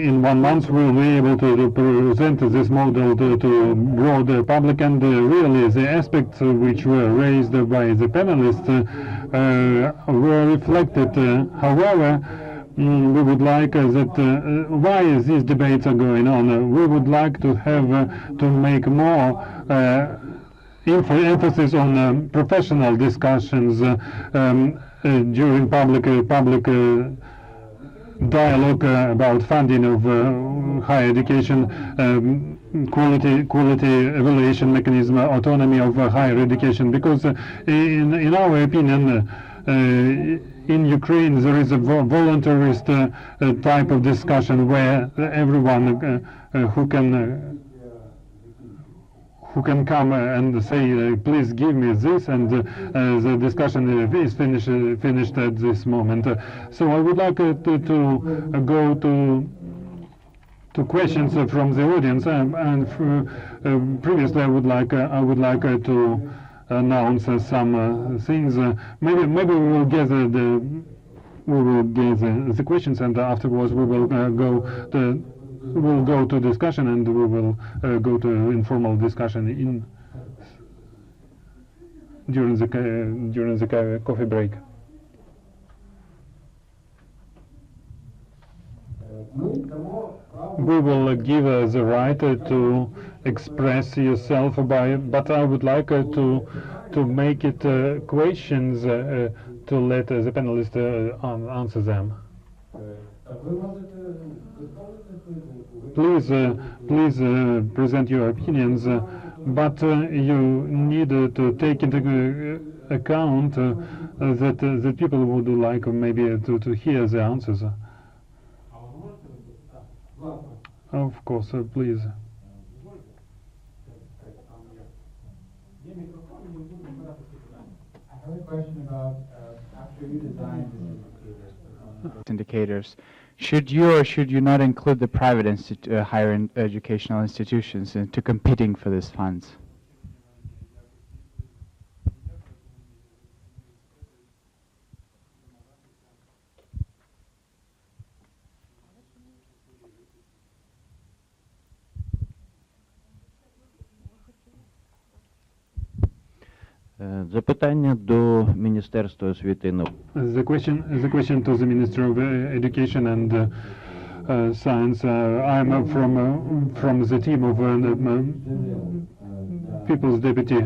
in 1 month we'll be able to present this model to broader public, and really the aspects which were raised by the panelists were reflected. However, we would like that why these debates are going on. We would like to have to make more emphasis on professional discussions during public dialogue about funding of higher education, quality evaluation mechanism, autonomy of higher education. Because in our opinion, in Ukraine there is a voluntarist type of discussion where everyone who can come and say, please give me this, and the discussion is finished at this moment. So I would like to go to questions from the audience, and previously I would like to announce some things. Maybe we will gather the questions, and afterwards we will go to discussion, and we will go to informal discussion during the coffee break. We will give the right to express yourself but I would like to make it questions to let the panelists answer them. Please present your opinions, but you need to take into account that people would like maybe to hear the answers. Of course, please. I have a question about after you designed this indicators. Should you or should you not include the private higher educational institutions into competing for these funds? Запитання до Міністерства освіти і науки. The question to the Minister of Education and Science. I'm from the team of People's Deputy.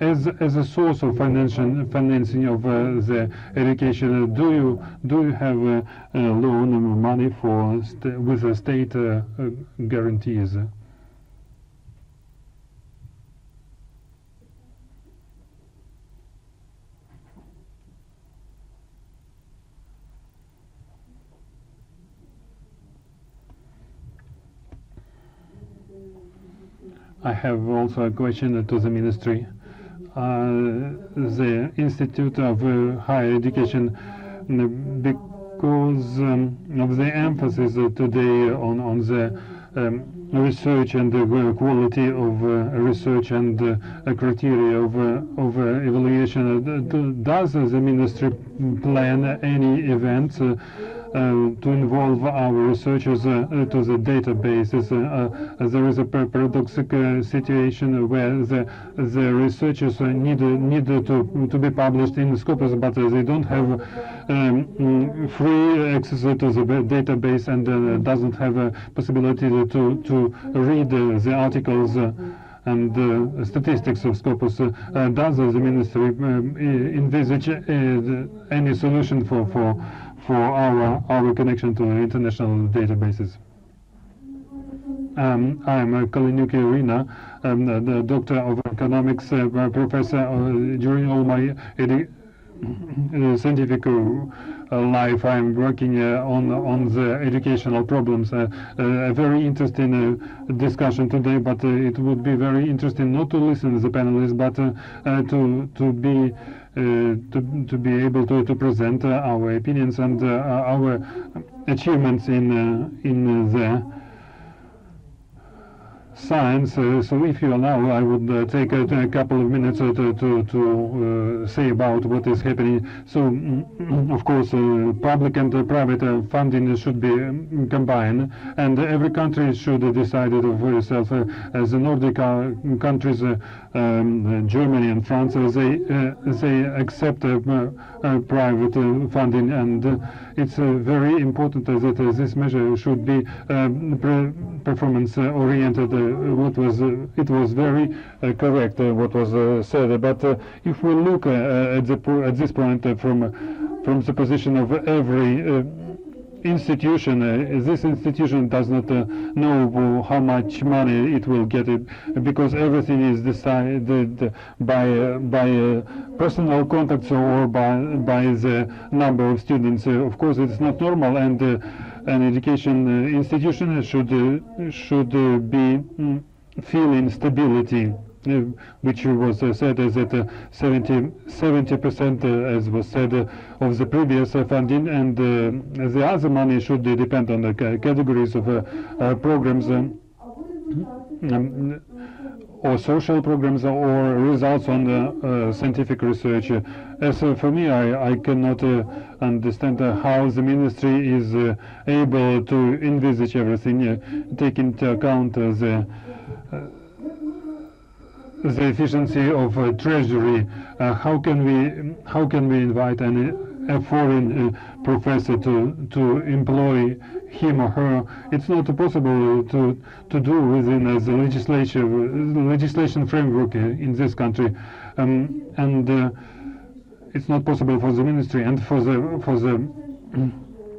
As a source of financing of the education, do you have loan money with state guarantees? I have also a question to the Ministry. The Institute of Higher Education, because of the emphasis today on the research and the quality of research and criteria of evaluation. Does the ministry plan any events to involve our researchers to the databases? There is a paradoxical situation where the researchers need to be published in Scopus, but they don't have free access to the database and doesn't have a possibility to read the articles and statistics of Scopus. Does the ministry envisage any solution for our connection to international databases? I'm Kalinyuk Irina, the doctor of economics, professor. During all my scientific life, I'm working on the educational problems. A very interesting discussion today, but it would be very interesting not to listen to the panelists, but to be able to present our opinions and our achievements in the science. So if you allow, I would take a couple of minutes to say about what is happening. So of course public and private funding should be combined, and every country should decide it for itself. As the Nordic countries, Germany and France, they accept private funding, and it's very important that this measure should be performance oriented. It was very correct what was said, but if we look at this point from the position of every institution, this institution does not know how much money it will get, because everything is decided by personal contacts or by the number of students. Of course, it's not normal, and an education institution should be feeling stability, which was said that 70%, as was said, of the previous funding, and the other money should depend on the categories of programs or social programs or results on the scientific research. As for me, I cannot understand how the ministry is able to envisage everything, take into account the efficiency of treasury. How can we invite a foreign professor to employ him or her? It's not possible to do within the legislation framework in this country, and it's not possible for the ministry, and for the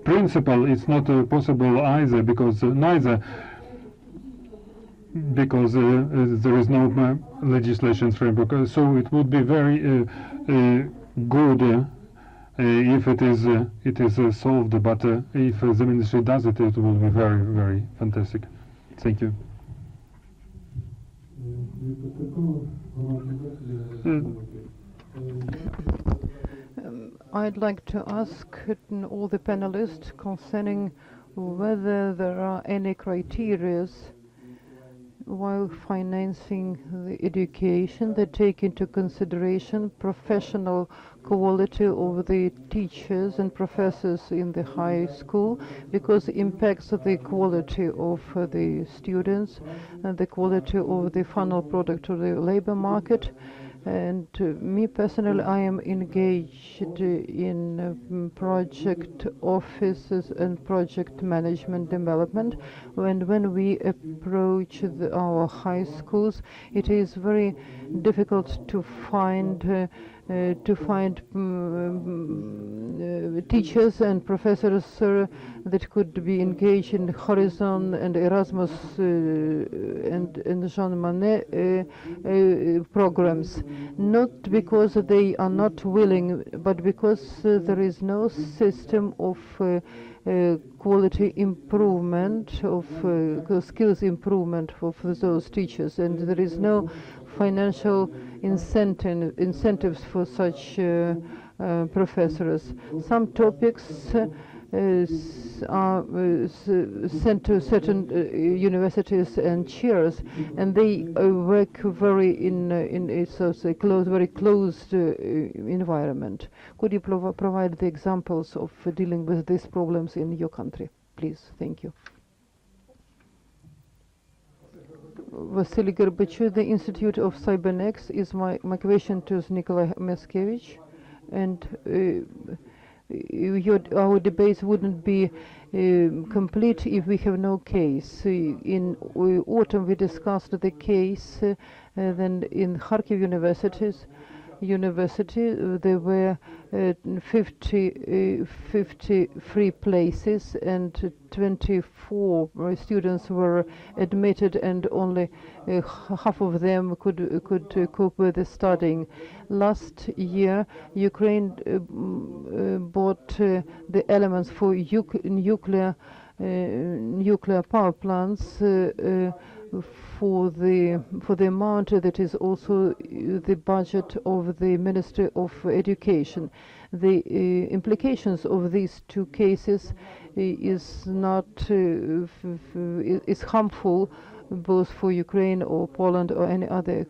principal it's not possible either, because there is no legislation framework. So it would be very good if it is solved, but if the ministry does it, it will be very, very fantastic. Thank you. I'd like to ask all the panelists concerning whether there are any criteria while financing the education that take into consideration professional quality of the teachers and professors in the high school, because it impacts the quality of the students and the quality of the final product of the labor market. And me personally, I am engaged in project offices and project management development. When we approach our high schools, it is very difficult to find teachers and professors that could be engaged in Horizon and Erasmus and Jean Monnet programs, not because they are not willing, but because there is no system of quality improvement, of skills improvement for those teachers, and there is no financial incentives for such professors. Some topics sent to certain universities and chairs, and they work very in a very closed environment. Could you provide the examples of dealing with these problems in your country, please? Thank you. Vasily Gorbachev, the Institute of Cybernetics, is my question to Nikolai Meskevich, and our debates wouldn't be complete if we have no case. In autumn we discussed the case, then in Kharkiv University there were 53 places and 24 students were admitted, and only half of them could cope with the studying. Last year Ukraine bought the elements for nuclear power plants for the amount that is also the budget of the Ministry of Education. The implications of these two cases is harmful both for Ukraine or Poland or any other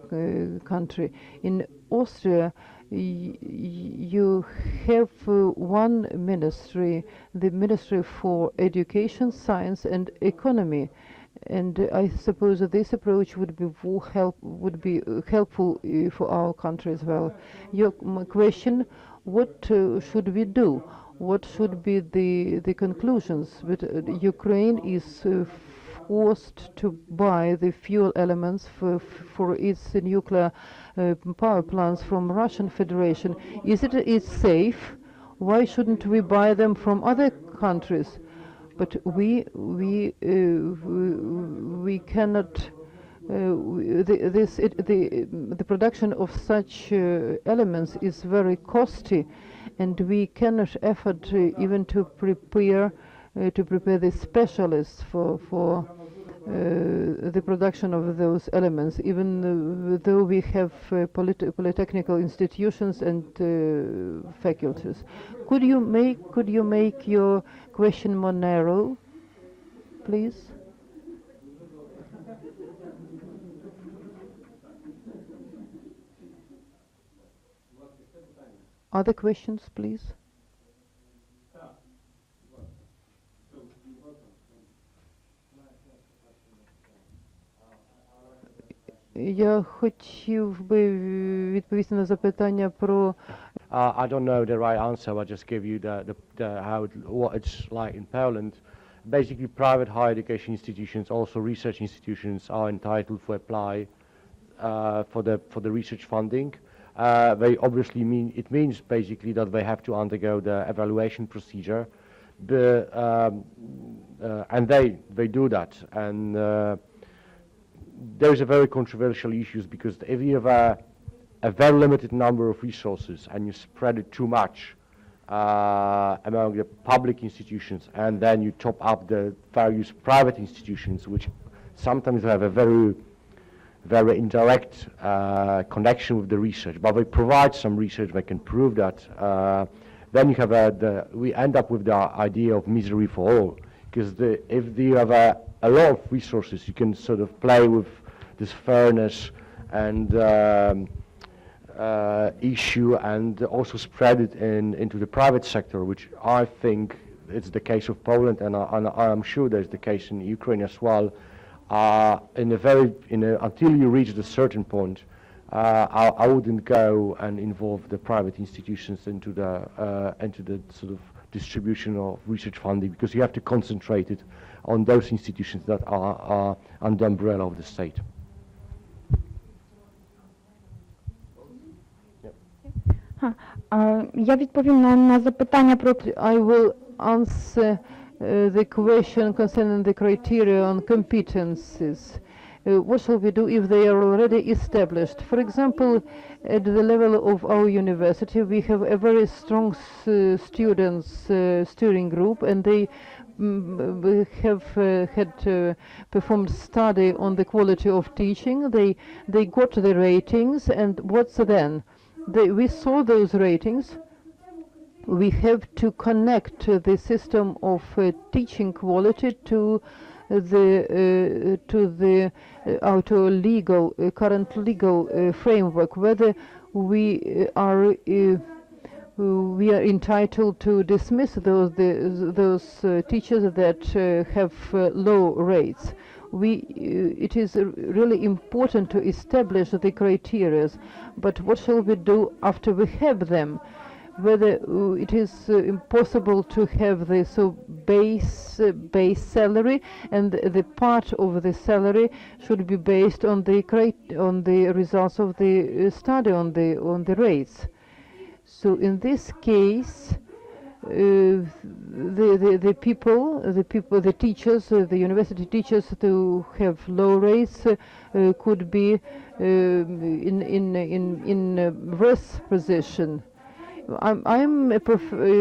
country. In Austria, you have one ministry, the Ministry for Education, Science and Economy. And I suppose that this approach would be helpful for our country as well. Your question: what should we do? What should be the conclusions? But Ukraine is forced to buy the fuel elements for its nuclear power plants from Russian Federation. Is it safe? Why shouldn't we buy them from other countries? But we cannot. The production of such elements is very costly, and we cannot afford even to prepare the specialists for the production of those elements, even though we have polytechnical institutions and faculties. Could you make your question more narrow, please? Other questions, please? Я хотів би відповісти на запитання про I don't know the right answer. I'll just give you what it's like in Poland. Basically, private higher education institutions, also research institutions, are entitled to apply for the research funding. They obviously means basically that they have to undergo the evaluation procedure, and they do that. And there's a very controversial issues, because if you have a very limited number of resources and you spread it too much among the public institutions, and then you top up the various private institutions, which sometimes have a very indirect connection with the research, but they provide some research, they can prove that, then you have we end up with the idea of misery for all, because if you have a lot of resources, you can sort of play with this fairness and issue, and also spread it into the private sector, which I think it's the case of Poland, and I'm sure there's the case in Ukraine as well. Until you reach a certain point, I wouldn't go and involve the private institutions into the sort of distribution of research funding, because you have to concentrate it on those institutions that are under the umbrella of the state. Я відповім на запитання про I will answer the question concerning the criteria on competencies. What shall we do if they are already established? For example, at the level of our university, we have a very strong students steering group, and they have had performed study on the quality of teaching. They got the ratings, and what's then? We saw those ratings. we have to connect the system of teaching quality to the legal current legal framework, whether we are entitled to dismiss those teachers that have low rates. It is really important to establish the criteria, but what shall we do after we have them? Whether it is impossible to have the base salary, and the part of the salary should be based on the results of the study, on the rates. So in this case, the teachers, the university teachers who have low rates could be in a worse position. I'm a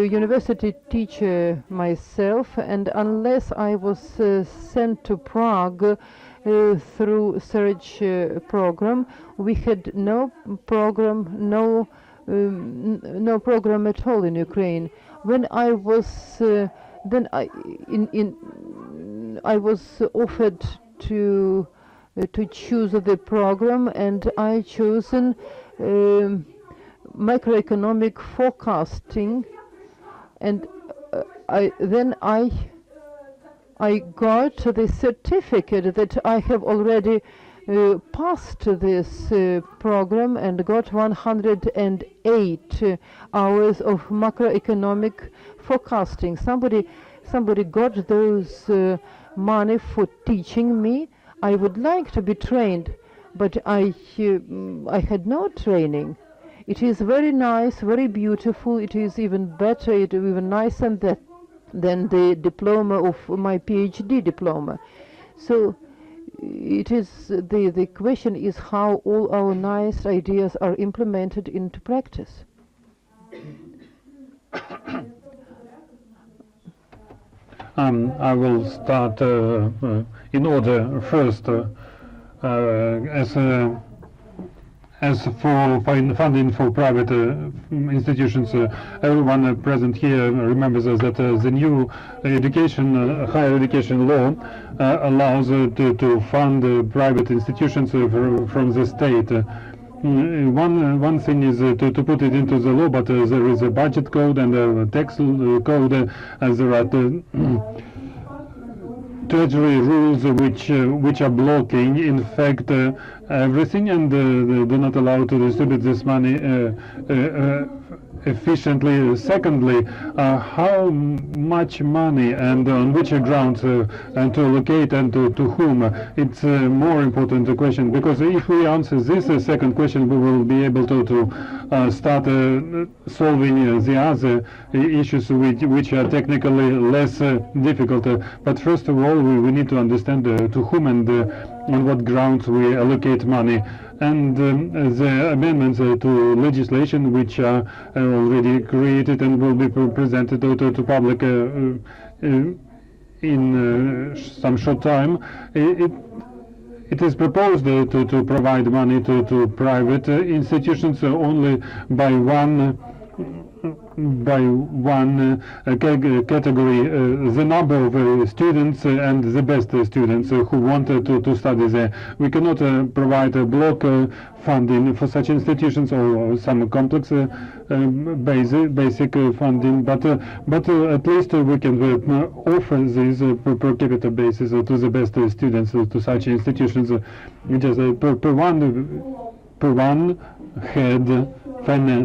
university teacher myself, and unless I was sent to Prague through search program, we had no program at all in Ukraine. When I was I was offered to choose the program, and I chosen macroeconomic forecasting, and I got the certificate that I have already passed this program and got 108 hours of macroeconomic forecasting. Somebody got those money for teaching me. I would like to be trained, but I had no training. It is very nice, very beautiful. It is even better, even nicer than the diploma of my PhD diploma. So it is the question is how all our nice ideas are implemented into practice. I will start in order first as for funding for private institutions. Everyone present here remembers that the new higher education law allows to fund private institutions from the state. One thing is to put it into the law, but there is a budget code and a tax code, as there are treasury rules which are blocking, in fact, everything, and do not allow to distribute this money efficiently. Secondly, how much money and on which grounds and to allocate and to whom, it's a more important question, because if we answer this second question, we will be able to start solving the other issues which are technically less difficult. But first of all, we need to understand to whom and on what grounds we allocate money. And the amendments to legislation which are already created and will be presented to public in some short time. It is proposed to provide money to private institutions only by one category, the number of students and the best students who want to study there. We cannot provide a block funding for such institutions or some complex basic funding, but at least we can offer this per capita basis to the best students to such institutions, just per one head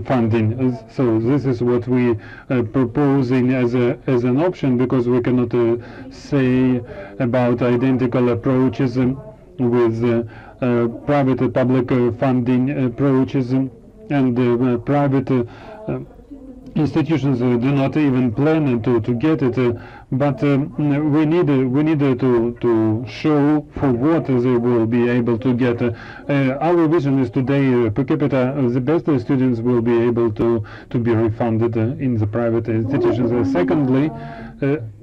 funding. So this is what we proposing as an option, because we cannot say about identical approaches with private public funding approaches, and private institutions do not even plan to get it, but we need to show for what they will be able to get. Our vision is today per capita the best students will be able to be refunded in the private institutions. Secondly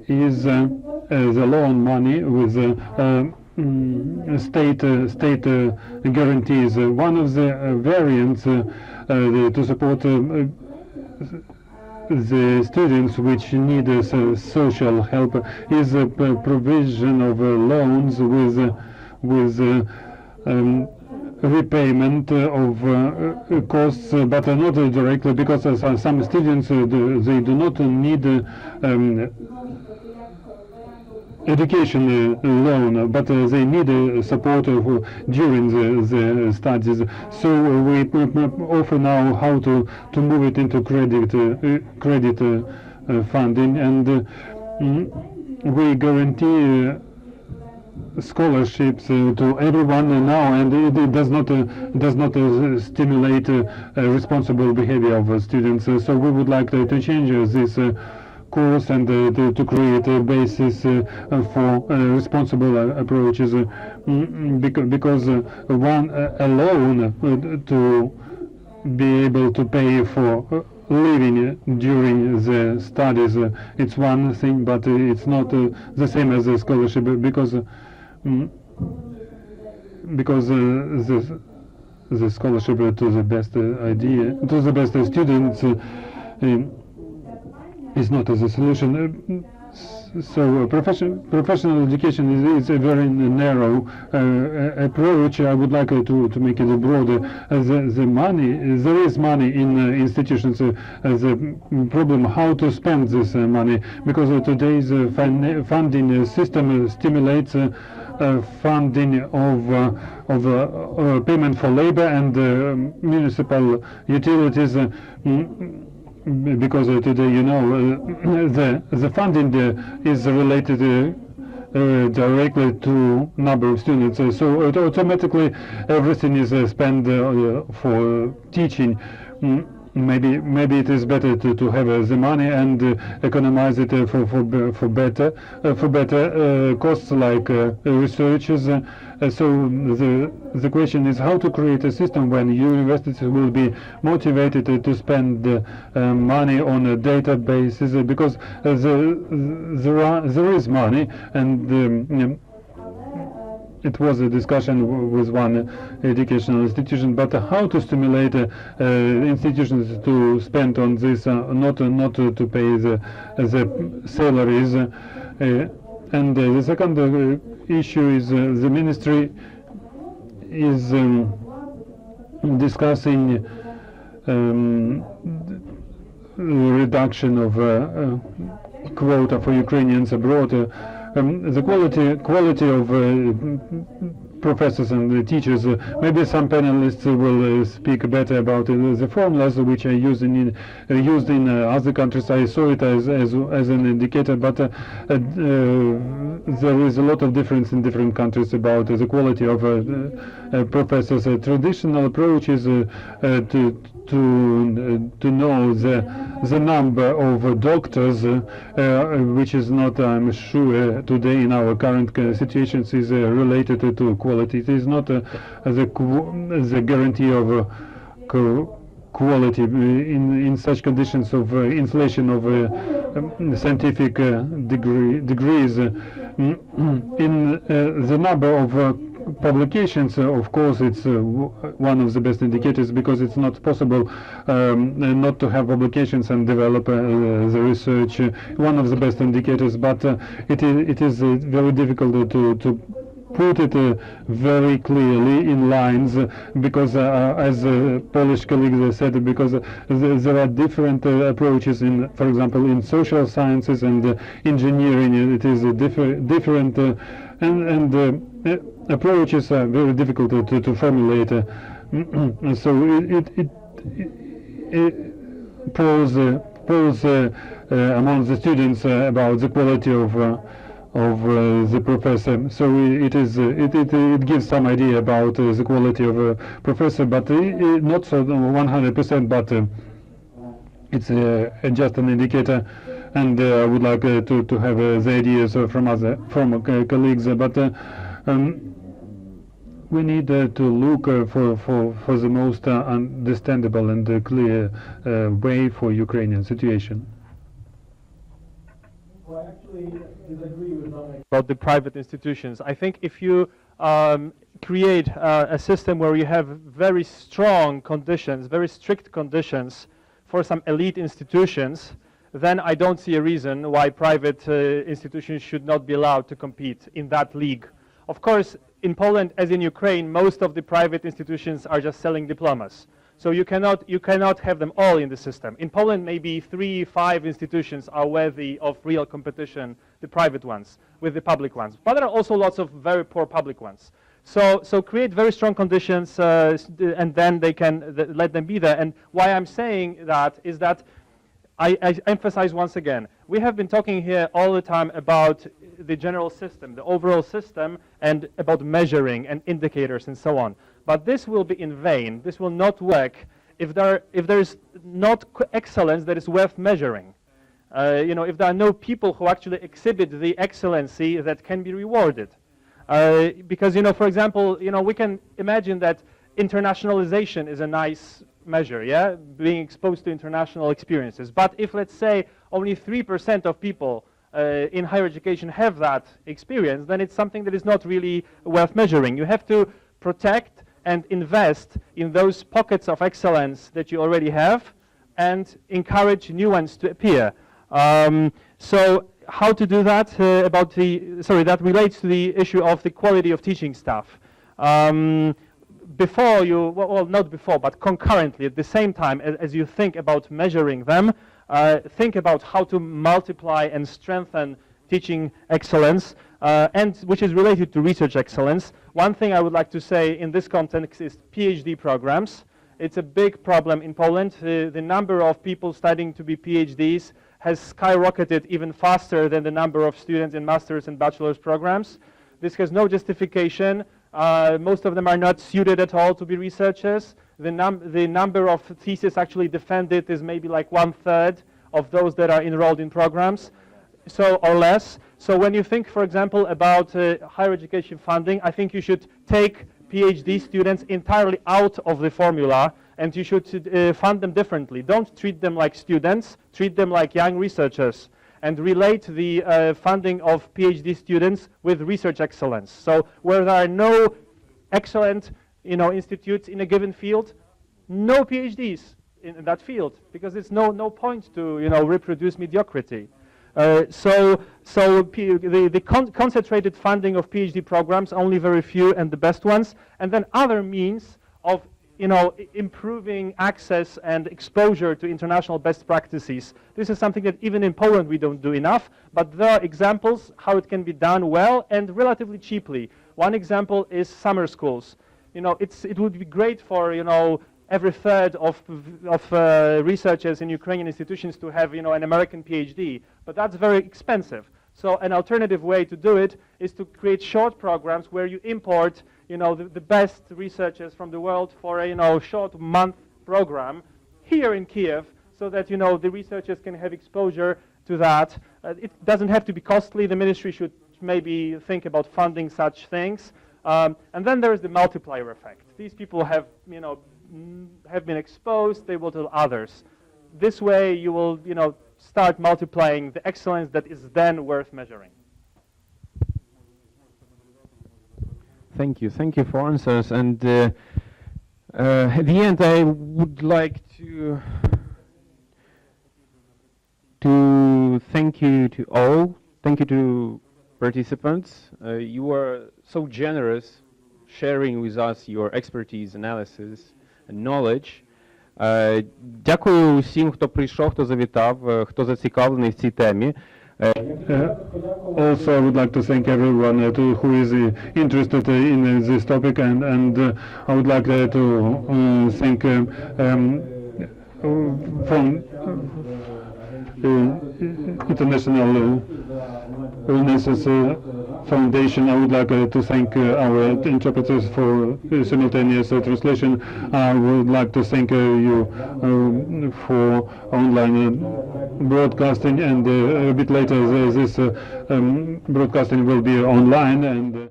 is the loan money with state guarantees. One of the variants to support the students which need social help is a provision of loans with repayment of costs, but not directly, because some students they do not need education loan, but they need support during the studies. So we offer now how to move it into credit funding, and we guarantee scholarships to everyone now, and it does not stimulate responsible behavior of students. So we would like to change this course and to create a basis for responsible approaches, because one alone to be able to pay for living during the studies, it's one thing, but it's not the same as a scholarship, because the scholarship to the best idea, to the best students, is not as a solution. So professional education is a very narrow approach. I would like to make it broader. The money, there is money in institutions. The problem how to spend this money, because today's funding system stimulates funding of payment for labor and municipal utilities. Because today, you know, the funding is related directly to number of students, so automatically everything is spent for teaching. Maybe it is better to have the money and economize it for better costs like researches. So the question is how to create a system when universities will be motivated to spend money on databases, because there is money, and it was a discussion with one educational institution, but how to stimulate institutions to spend on this, not to pay the salaries. And the second issue is the ministry is discussing reduction of quota for Ukrainians abroad. The quality of professors and teachers. Maybe some panelists will speak better about the formulas which are used in other countries. I saw it as an indicator, but there is a lot of difference in different countries about the quality of professors. A traditional approach is to know the number of doctors, which is not, I'm sure, today in our current situations is related to quality. It is not the guarantee of quality in such conditions of inflation of scientific degrees. In the number of publications, of course, it's one of the best indicators, because it's not possible not to have publications and develop the research. One of the best indicators, but it is very difficult to put it very clearly in lines, because as Polish colleagues said, because there are different approaches in, for example, in social sciences and engineering. It is different and approaches are very difficult to formulate. So it polls among the students about the quality of the professor. So it gives some idea about the quality of a professor, but not so 100%, but it's just an indicator. And I would like to have the ideas from other colleagues, but we need to look for the most understandable and clear way for Ukrainian situation. Well, I actually disagree with about the private institutions. I think if you create a system where you have very strong conditions, very strict conditions for some elite institutions, then I don't see a reason why private institutions should not be allowed to compete in that league. Of course, in Poland, as in Ukraine, most of the private institutions are just selling diplomas. So you cannot have them all in the system. In Poland, maybe 3, 5 institutions are worthy of real competition, the private ones, with the public ones. But there are also lots of very poor public ones. So create very strong conditions, and then they can let them be there. And why I'm saying that is that I emphasize once again, we have been talking here all the time about the general system, the overall system, and about measuring and indicators and so on. But this will be in vain. This will not work if there is not excellence that is worth measuring. If there are no people who actually exhibit the excellency that can be rewarded. Because, for example, we can imagine that internationalization is a nice measure, yeah, being exposed to international experiences. But if, let's say, only 3% of people in higher education have that experience, then it's something that is not really worth measuring. You have to protect and invest in those pockets of excellence that you already have and encourage new ones to appear. So how to do that? That relates to the issue of the quality of teaching staff. Not before, but concurrently, at the same time as you think about measuring them, think about how to multiply and strengthen teaching excellence, and which is related to research excellence. One thing I would like to say in this context is PhD programs. It's a big problem in Poland. The number of people studying to be PhDs has skyrocketed even faster than the number of students in master's and bachelor's programs. This has no justification. Most of them are not suited at all to be researchers. The number of theses actually defended is maybe like 1/3 of those that are enrolled in programs, or less. So when you think, for example, about higher education funding, I think you should take PhD students entirely out of the formula, and you should fund them differently. Don't treat them like students, treat them like young researchers, and relate the funding of PhD students with research excellence. So where there are no excellent institutes in a given field, no PhDs in that field, because it's no point to reproduce mediocrity. So the concentrated funding of PhD programs, only very few and the best ones, and then other means of improving access and exposure to international best practices. This is something that even in Poland we don't do enough, but there are examples how it can be done well and relatively cheaply. One example is summer schools. It would be great for every third of researchers in Ukrainian institutions to have an American PhD, but that's very expensive. So an alternative way to do it is to create short programs where you import the best researchers from the world for a short month program here in Kiev, so that the researchers can have exposure to that. It doesn't have to be costly. The ministry should maybe think about funding such things. And then there is the multiplier effect. These people have been exposed, they will tell others. This way you will start multiplying the excellence that is then worth measuring. Thank you for answers. And at the end, I would like to thank you to all. Thank you to participants. You were so generous sharing with us your expertise, analysis and knowledge. Дякую всім, хто прийшов, хто завітав, хто зацікавлений в цій темі. Also, I would like to thank everyone who is interested in this topic, and I would like to thank from International Renaissance Foundation. I would like to thank our interpreters for simultaneous translation. I would like to thank you for online broadcasting, and a bit later this broadcasting will be online. And